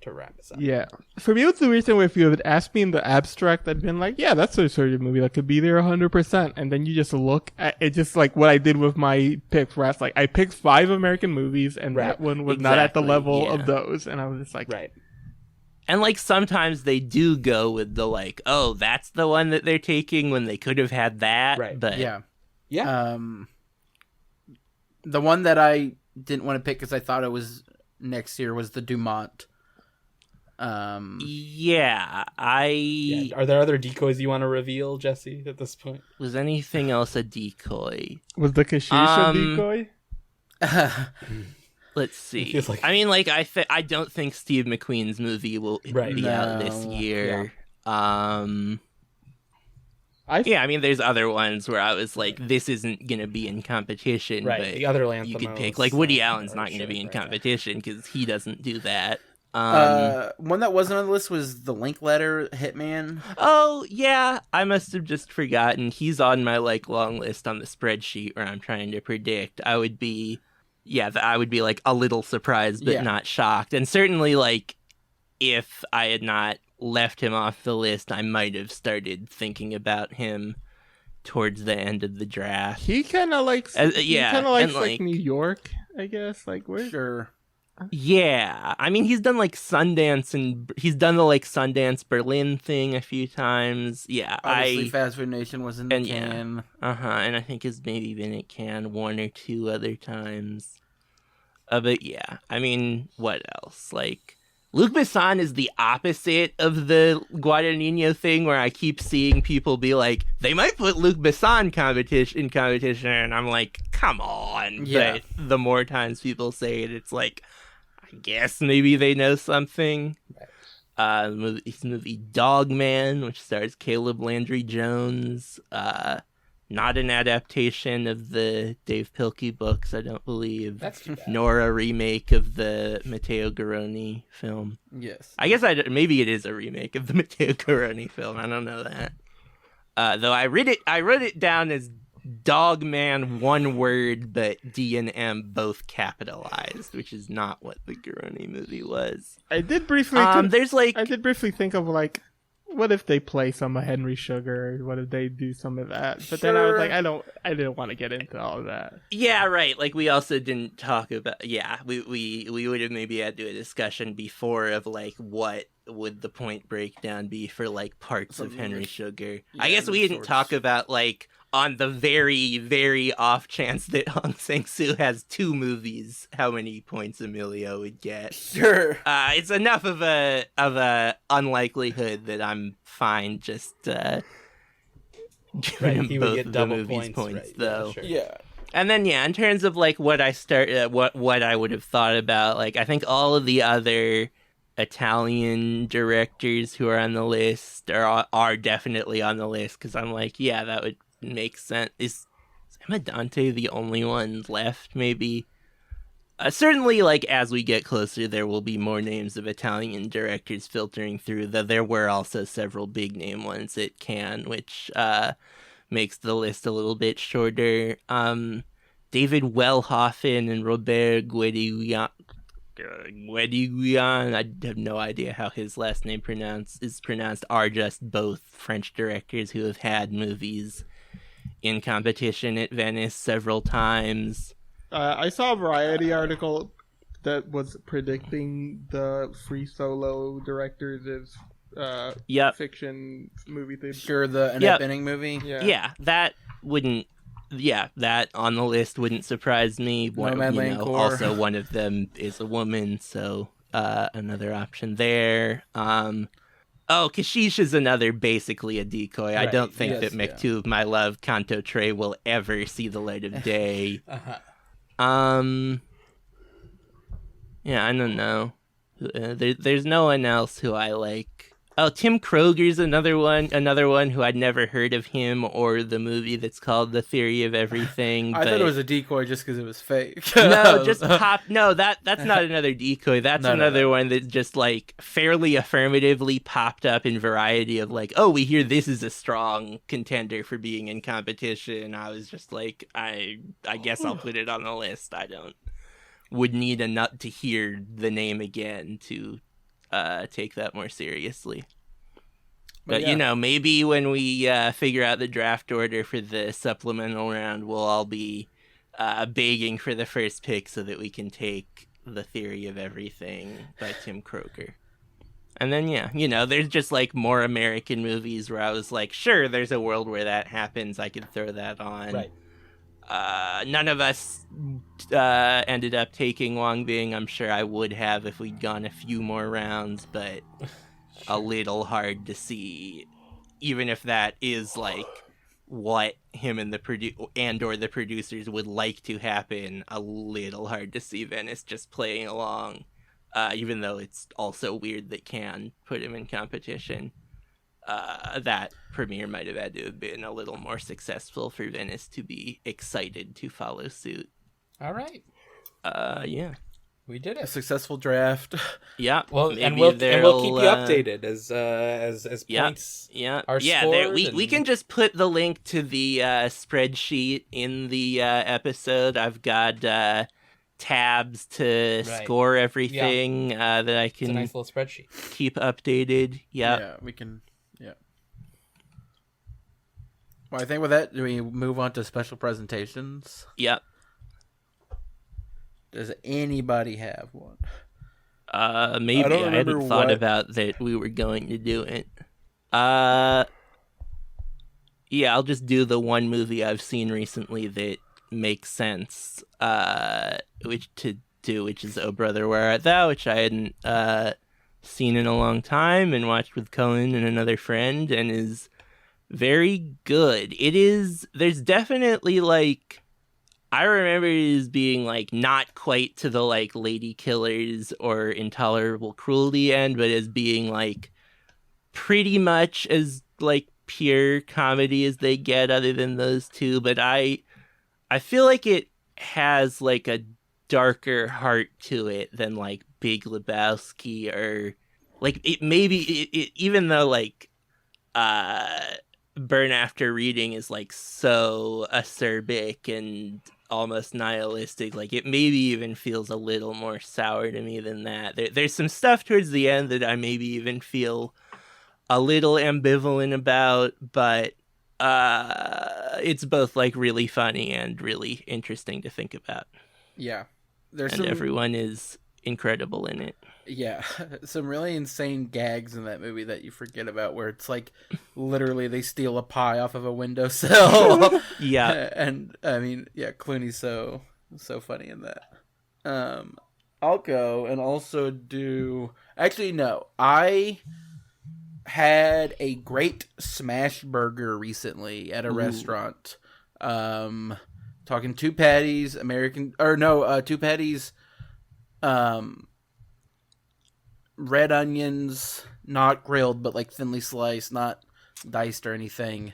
to wrap this up. Yeah, for me, it's the reason where if you had asked me in the abstract, I'd been like, yeah, that's a sort of movie that could be there 100%. And then you just look at it, just like what I did with my picks, where I picked 5 American movies, and that one was not at the level of those, and I was just like, right. And like sometimes they do go with the like, oh, that's the one that they're taking when they could have had that. Right. But yeah. The one that I didn't want to pick because I thought it was next year was the Dumont. Are there other decoys you want to reveal, Jesse, at this point? Was anything else a decoy? Was the Kashish a decoy? Let's see. Like... I mean, like I don't think Steve McQueen's movie will be out this year. Yeah. I mean, there's other ones where I was like, this isn't going to be in competition. Right, but the other Lanthimos, you could pick, like, Woody Allen's not going to be in competition because he doesn't do that. One that wasn't on the list was the Linkletter Hitman. Oh, yeah. I must have just forgotten. He's on my, like, long list on the spreadsheet where I'm trying to predict. I would be, like, a little surprised but not shocked. And certainly, like, if I had not left him off the list, I might have started thinking about him towards the end of the draft. He kind of likes, like New York, I guess. Like, where? Sure. Yeah, I mean, he's done like Sundance, and he's done the like Sundance Berlin thing a few times. Yeah, obviously Fast Food Nation was in Cannes. And I think he's maybe been at Cannes 1 or 2 other times. But yeah, I mean, what else? Like, Luc Besson is the opposite of the Guadagnino thing, where I keep seeing people be like, they might put Luc Besson in competition, and I'm like, come on. Yeah. But the more times people say it, it's like, I guess maybe they know something. His movie Dog Man, which stars Caleb Landry Jones, not an adaptation of the Dave Pilkey books, I don't believe. That's too bad. Nor a remake of the Matteo Garrone film. Yes. I guess maybe it is a remake of the Matteo Garrone film. I don't know that. Though I wrote it down as Dogman, one word, but D and M both capitalized, which is not what the Garrone movie was. I did briefly. I did briefly think of like, what if they play some of Henry Sugar? What if they do some of that? But then I was like, I didn't want to get into all of that. Yeah, right. Like we also didn't talk about. Yeah, we would have maybe had to do a discussion before of like what would the point breakdown be for like parts of Henry Sugar. Yeah, I guess we didn't talk about like on the very, very off chance that Hong Sang-soo has 2 movies, how many points Emilio would get. Sure. It's enough of a unlikelihood that I'm fine just giving him He would both get of the double movies points, right, though. yeah, sure. Yeah. And then in terms of like what I would have thought about, like I think all of the other Italian directors who are on the list are definitely on the list, because I'm like, yeah, that would make sense. Is Emma Dante the only one left? Maybe. Certainly, like as we get closer, there will be more names of Italian directors filtering through. Though there were also several big name ones at Cannes, which makes the list a little bit shorter. David Wellhoffen and Robert Guédiguian. I have no idea how his last name is pronounced. Are just both French directors who have had movies in competition at Venice several times. I saw a Variety article that was predicting the Free Solo directors as fiction movie themes. Sure, the Annette Bening movie. Yeah. That wouldn't. Yeah, that on the list wouldn't surprise me. Also, one of them is a woman, so another option there. Kashish is another, basically a decoy. Right, I don't think that yes, Mektoub, my love, Kanto Trey will ever see the light of day. Yeah, I don't know. There's no one else who I like. Oh, Tim Kroger's another one who I'd never heard of him or the movie that's called The Theory of Everything. I thought it was a decoy just because it was fake. No, just pop. No, that's not another decoy. That's another one that just like fairly affirmatively popped up in Variety of like, oh, we hear this is a strong contender for being in competition. I was just like, I guess I'll put it on the list. Would need a nut to hear the name again to take that more seriously. But maybe when we figure out the draft order for the supplemental round, we'll all be begging for the first pick so that we can take The Theory of Everything by Tim Kroger. And then there's just like more American movies where I was like, sure, there's a world where that happens, I could throw that on. Right. None of us ended up taking Wong Bing. I'm sure I would have if we'd gone a few more rounds, but a little hard to see, even if that is like what him and the producers would like to happen. A little hard to see Venice just playing along, even though it's also weird that Cannes put him in competition. That premiere might have had to have been a little more successful for Venice to be excited to follow suit. All right. Yeah. We did A it. successful draft. Yeah. Well, and we'll keep you updated as points are scored. We can just put the link to the spreadsheet in the episode. I've got tabs to score everything that I can. It's a nice little spreadsheet. Keep updated. Yep. Yeah, we can. Yeah. Well, I think with that, do we move on to special presentations? Yep. Does anybody have one? Maybe I hadn't thought about that we were going to do it. Yeah, I'll just do the one movie I've seen recently that makes sense. Which is Oh Brother, Where Art Thou, which I hadn't seen in a long time and watched with Cullen and another friend, and is very good. There's definitely like, I remember it as being like not quite to the like Lady Killers or Intolerable Cruelty end, but as being like pretty much as like pure comedy as they get other than those two, but I feel like it has like a darker heart to it than like Big Lebowski, or like it maybe it even though like Burn After Reading is like so acerbic and almost nihilistic, like it maybe even feels a little more sour to me than that. There's some stuff towards the end that I maybe even feel a little ambivalent about, but it's both like really funny and really interesting to think about. Yeah. And everyone is incredible in it. Yeah, some really insane gags in that movie that you forget about, where it's like literally they steal a pie off of a windowsill. Yeah. And I mean, yeah, Clooney's so funny in that. I'll go and also do, actually no, I had a great smash burger recently at a restaurant. Talking two patties, two patties, red onions, not grilled, but like thinly sliced, not diced or anything.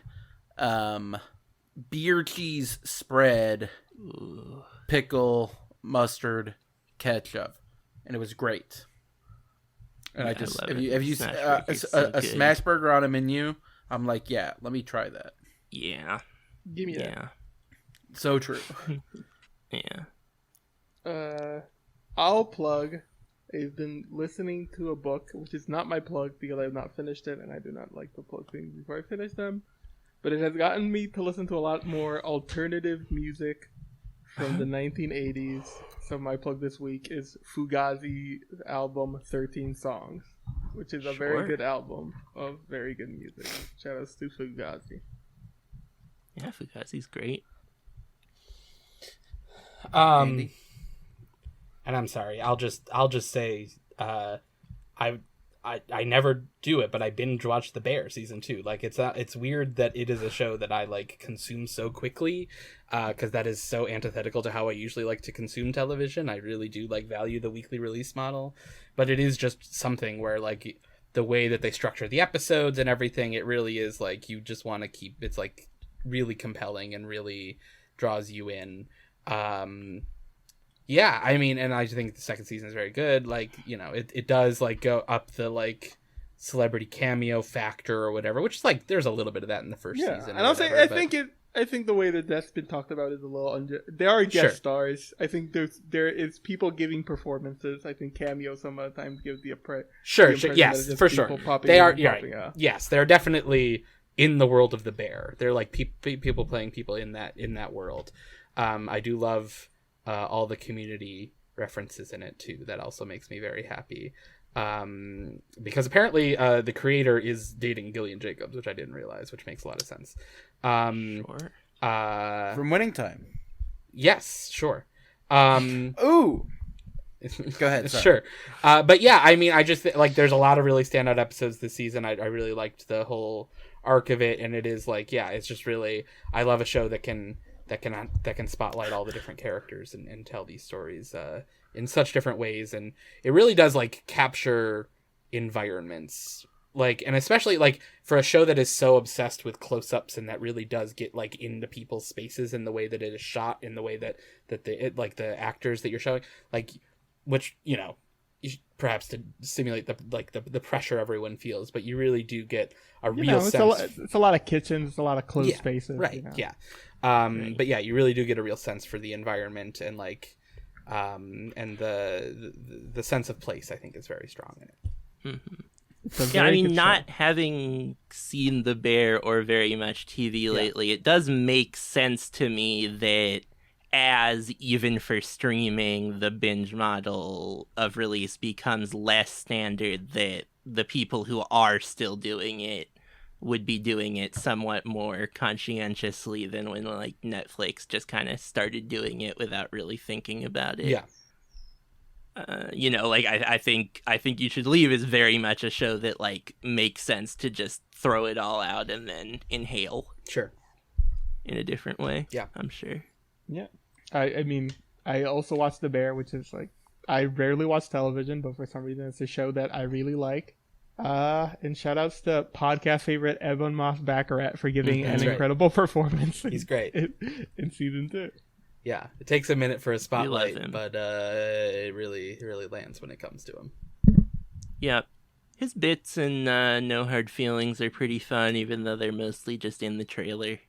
Beer cheese spread, pickle, mustard, ketchup, and it was great. And I just, if you a smash burger on a menu, I'm like, yeah, let me try that. Yeah, Give me that. So true. Yeah. I'll plug. I've been listening to a book, which is not my plug because I have not finished it, and I do not like to plug things before I finish them. But it has gotten me to listen to a lot more alternative music from the 1980s. So my plug this week is Fugazi's album 13 Songs, which is a very good album of very good music. Shout outs to Fugazi. Yeah, Fugazi's great. Andy? And I'm sorry, I'll just say, I never do it, but I binge watched The Bear season 2. Like it's weird that it is a show that I like consume so quickly, because that is so antithetical to how I usually like to consume television. I really do like value the weekly release model, but it is just something where like the way that they structure the episodes and everything, it really is like you just want to keep. It's like really compelling and really draws you in. Yeah, I mean, and I think the second season is very good. Like, you know, it does like go up the like celebrity cameo factor or whatever, which is like there's a little bit of that in the first season. And I'll say I think the way that that's been talked about is a little there are guest stars. I think there is people giving performances. I think cameo sometimes give the yes, for sure. They are yes, they're definitely in the world of The Bear. They're like people playing people in that world. I do love all the Community references in it too. That also makes me very happy, because apparently the creator is dating Gillian Jacobs, which I didn't realize, which makes a lot of sense. From Winning Time. Yes, sure. Ooh. Go ahead. Sorry. Sure. But yeah, I mean, I just like there's a lot of really standout episodes this season. I really liked the whole arc of it, and it is like, yeah, it's just really, I love a show that can spotlight all the different characters and tell these stories in such different ways, and it really does like capture environments, like, and especially like for a show that is so obsessed with close-ups, and that really does get like into people's spaces in the way that it is shot, in the way that the actors that you're showing, like, which, you know, perhaps to simulate the pressure everyone feels, but you really do get a real sense. It's a lot of kitchens, it's a lot of closed spaces, right? You know? Yeah. But yeah, you really do get a real sense for the environment, and like, and the sense of place, I think, is very strong in it. Mm-hmm. Yeah, I mean, not having seen The Bear or very much TV lately, it does make sense to me that as even for streaming, the binge model of release becomes less standard, that the people who are still doing it would be doing it somewhat more conscientiously than when like Netflix just kind of started doing it without really thinking about it. Yeah. You know, like I think You Should Leave is very much a show that like makes sense to just throw it all out and then inhale. Sure. In a different way. Yeah. I'm sure. Yeah. I mean, I also watched The Bear, which is like, I rarely watch television, but for some reason it's a show that I really like. And shout outs to podcast favorite Evan Moss Baccarat for giving an That's right. incredible performance. He's great. In season 2. Yeah, it takes a minute for a love spotlight, him. but it really lands when it comes to him. Yeah. His bits and No Hard Feelings are pretty fun, even though they're mostly just in the trailer.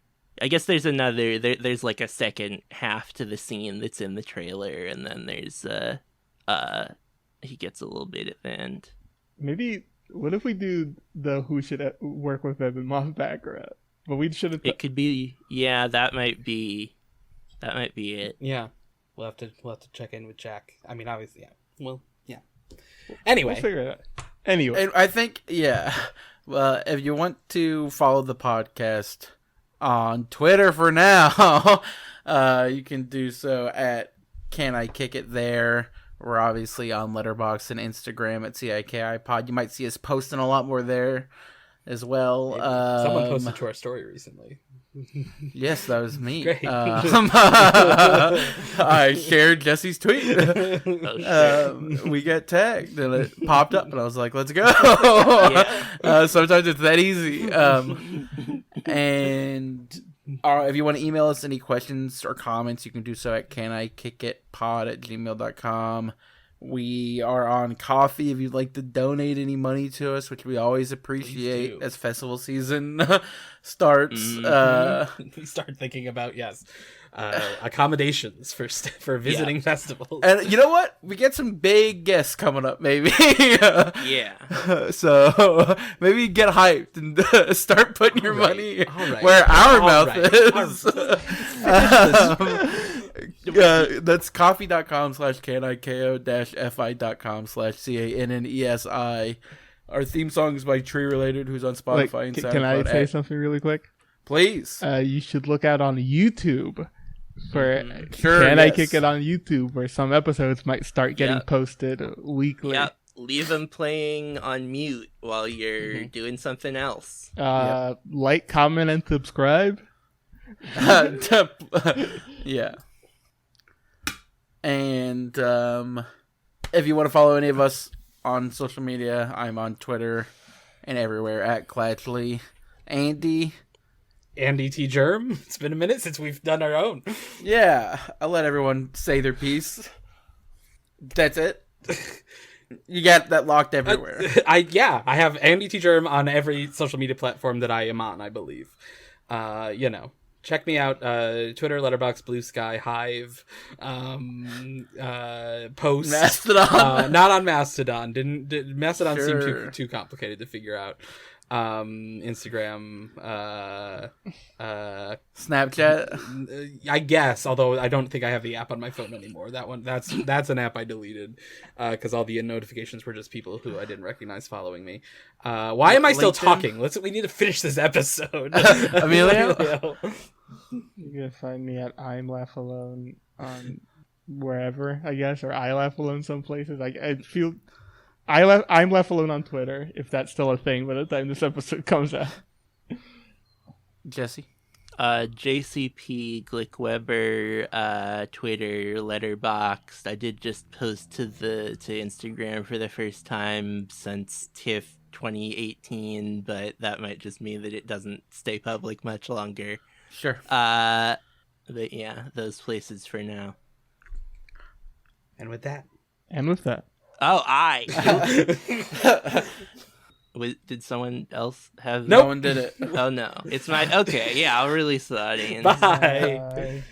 I guess there's there's like a second half to the scene that's in the trailer, and then there's he gets a little bit at the end. Maybe, what if we do the Who Should Work with Evan Moss Baccarat? But we should have... It could be, yeah, that might be it. Yeah, we'll have to check in with Jack. I mean, obviously, yeah. Well, yeah. Anyway, We'll figure it out. Anyway. And I think, yeah. Well, if you want to follow the podcast on Twitter for now, you can do so at Can I Kick It there. We're obviously on letterboxd and Instagram at CIKIPod. You might see us posting a lot more there as well. someone posted to our story recently. Yes, that was me. Great. I shared Jesse's tweet. We get tagged, and it popped up, and I was like, "Let's go!" Sometimes it's that easy. And if you want to email us any questions or comments, you can do so at canikickitpod@gmail.com. We are on Coffee if you'd like to donate any money to us, which we always appreciate as festival season starts. We start thinking about, accommodations for visiting festivals. And you know what? We get some big guests coming up, maybe. Yeah. So maybe get hyped and start putting your money All right. where our All mouth right. is. That's coffee.com/kaniko-fi.com/CANNESI. Our theme song is by Tree Related, who's on Spotify and SoundCloud. Can I say something really quick? Please. You should look out on YouTube for Sure, Can I yes. Kick It on YouTube, where some episodes might start getting posted weekly. Yep. Leave them playing on mute while you're doing something else. Like, comment, and subscribe. Yeah. And if you want to follow any of us on social media, I'm on Twitter and everywhere at Clatchley. Andy T. Germ. It's been a minute since we've done our own. Yeah, I'll let everyone say their piece. That's it. You got that locked everywhere. I have Andy T. Germ on every social media platform that I am on, I believe. Check me out, Twitter, Letterboxd, Blue Sky, Hive, Post. Mastodon. Not on Mastodon. Mastodon Sure. seemed too complicated to figure out. Instagram, Snapchat. I guess, although I don't think I have the app on my phone anymore. That's an app I deleted because all the notifications were just people who I didn't recognize following me. Why am I still talking? We need to finish this episode. Emilio? You can find me at I'm Laugh Alone on wherever, I guess, or I Laugh Alone some places. I'm Left Alone on Twitter, if that's still a thing by the time this episode comes out. Jesse? JCP, Glickweber, Twitter, Letterboxd. I did just post to Instagram for the first time since TIFF 2018, but that might just mean that it doesn't stay public much longer. Sure. But yeah, those places for now. And with that. Oh, did someone else have? No one did it. Oh no, it's my. Okay, yeah, I'll release the audience. Bye.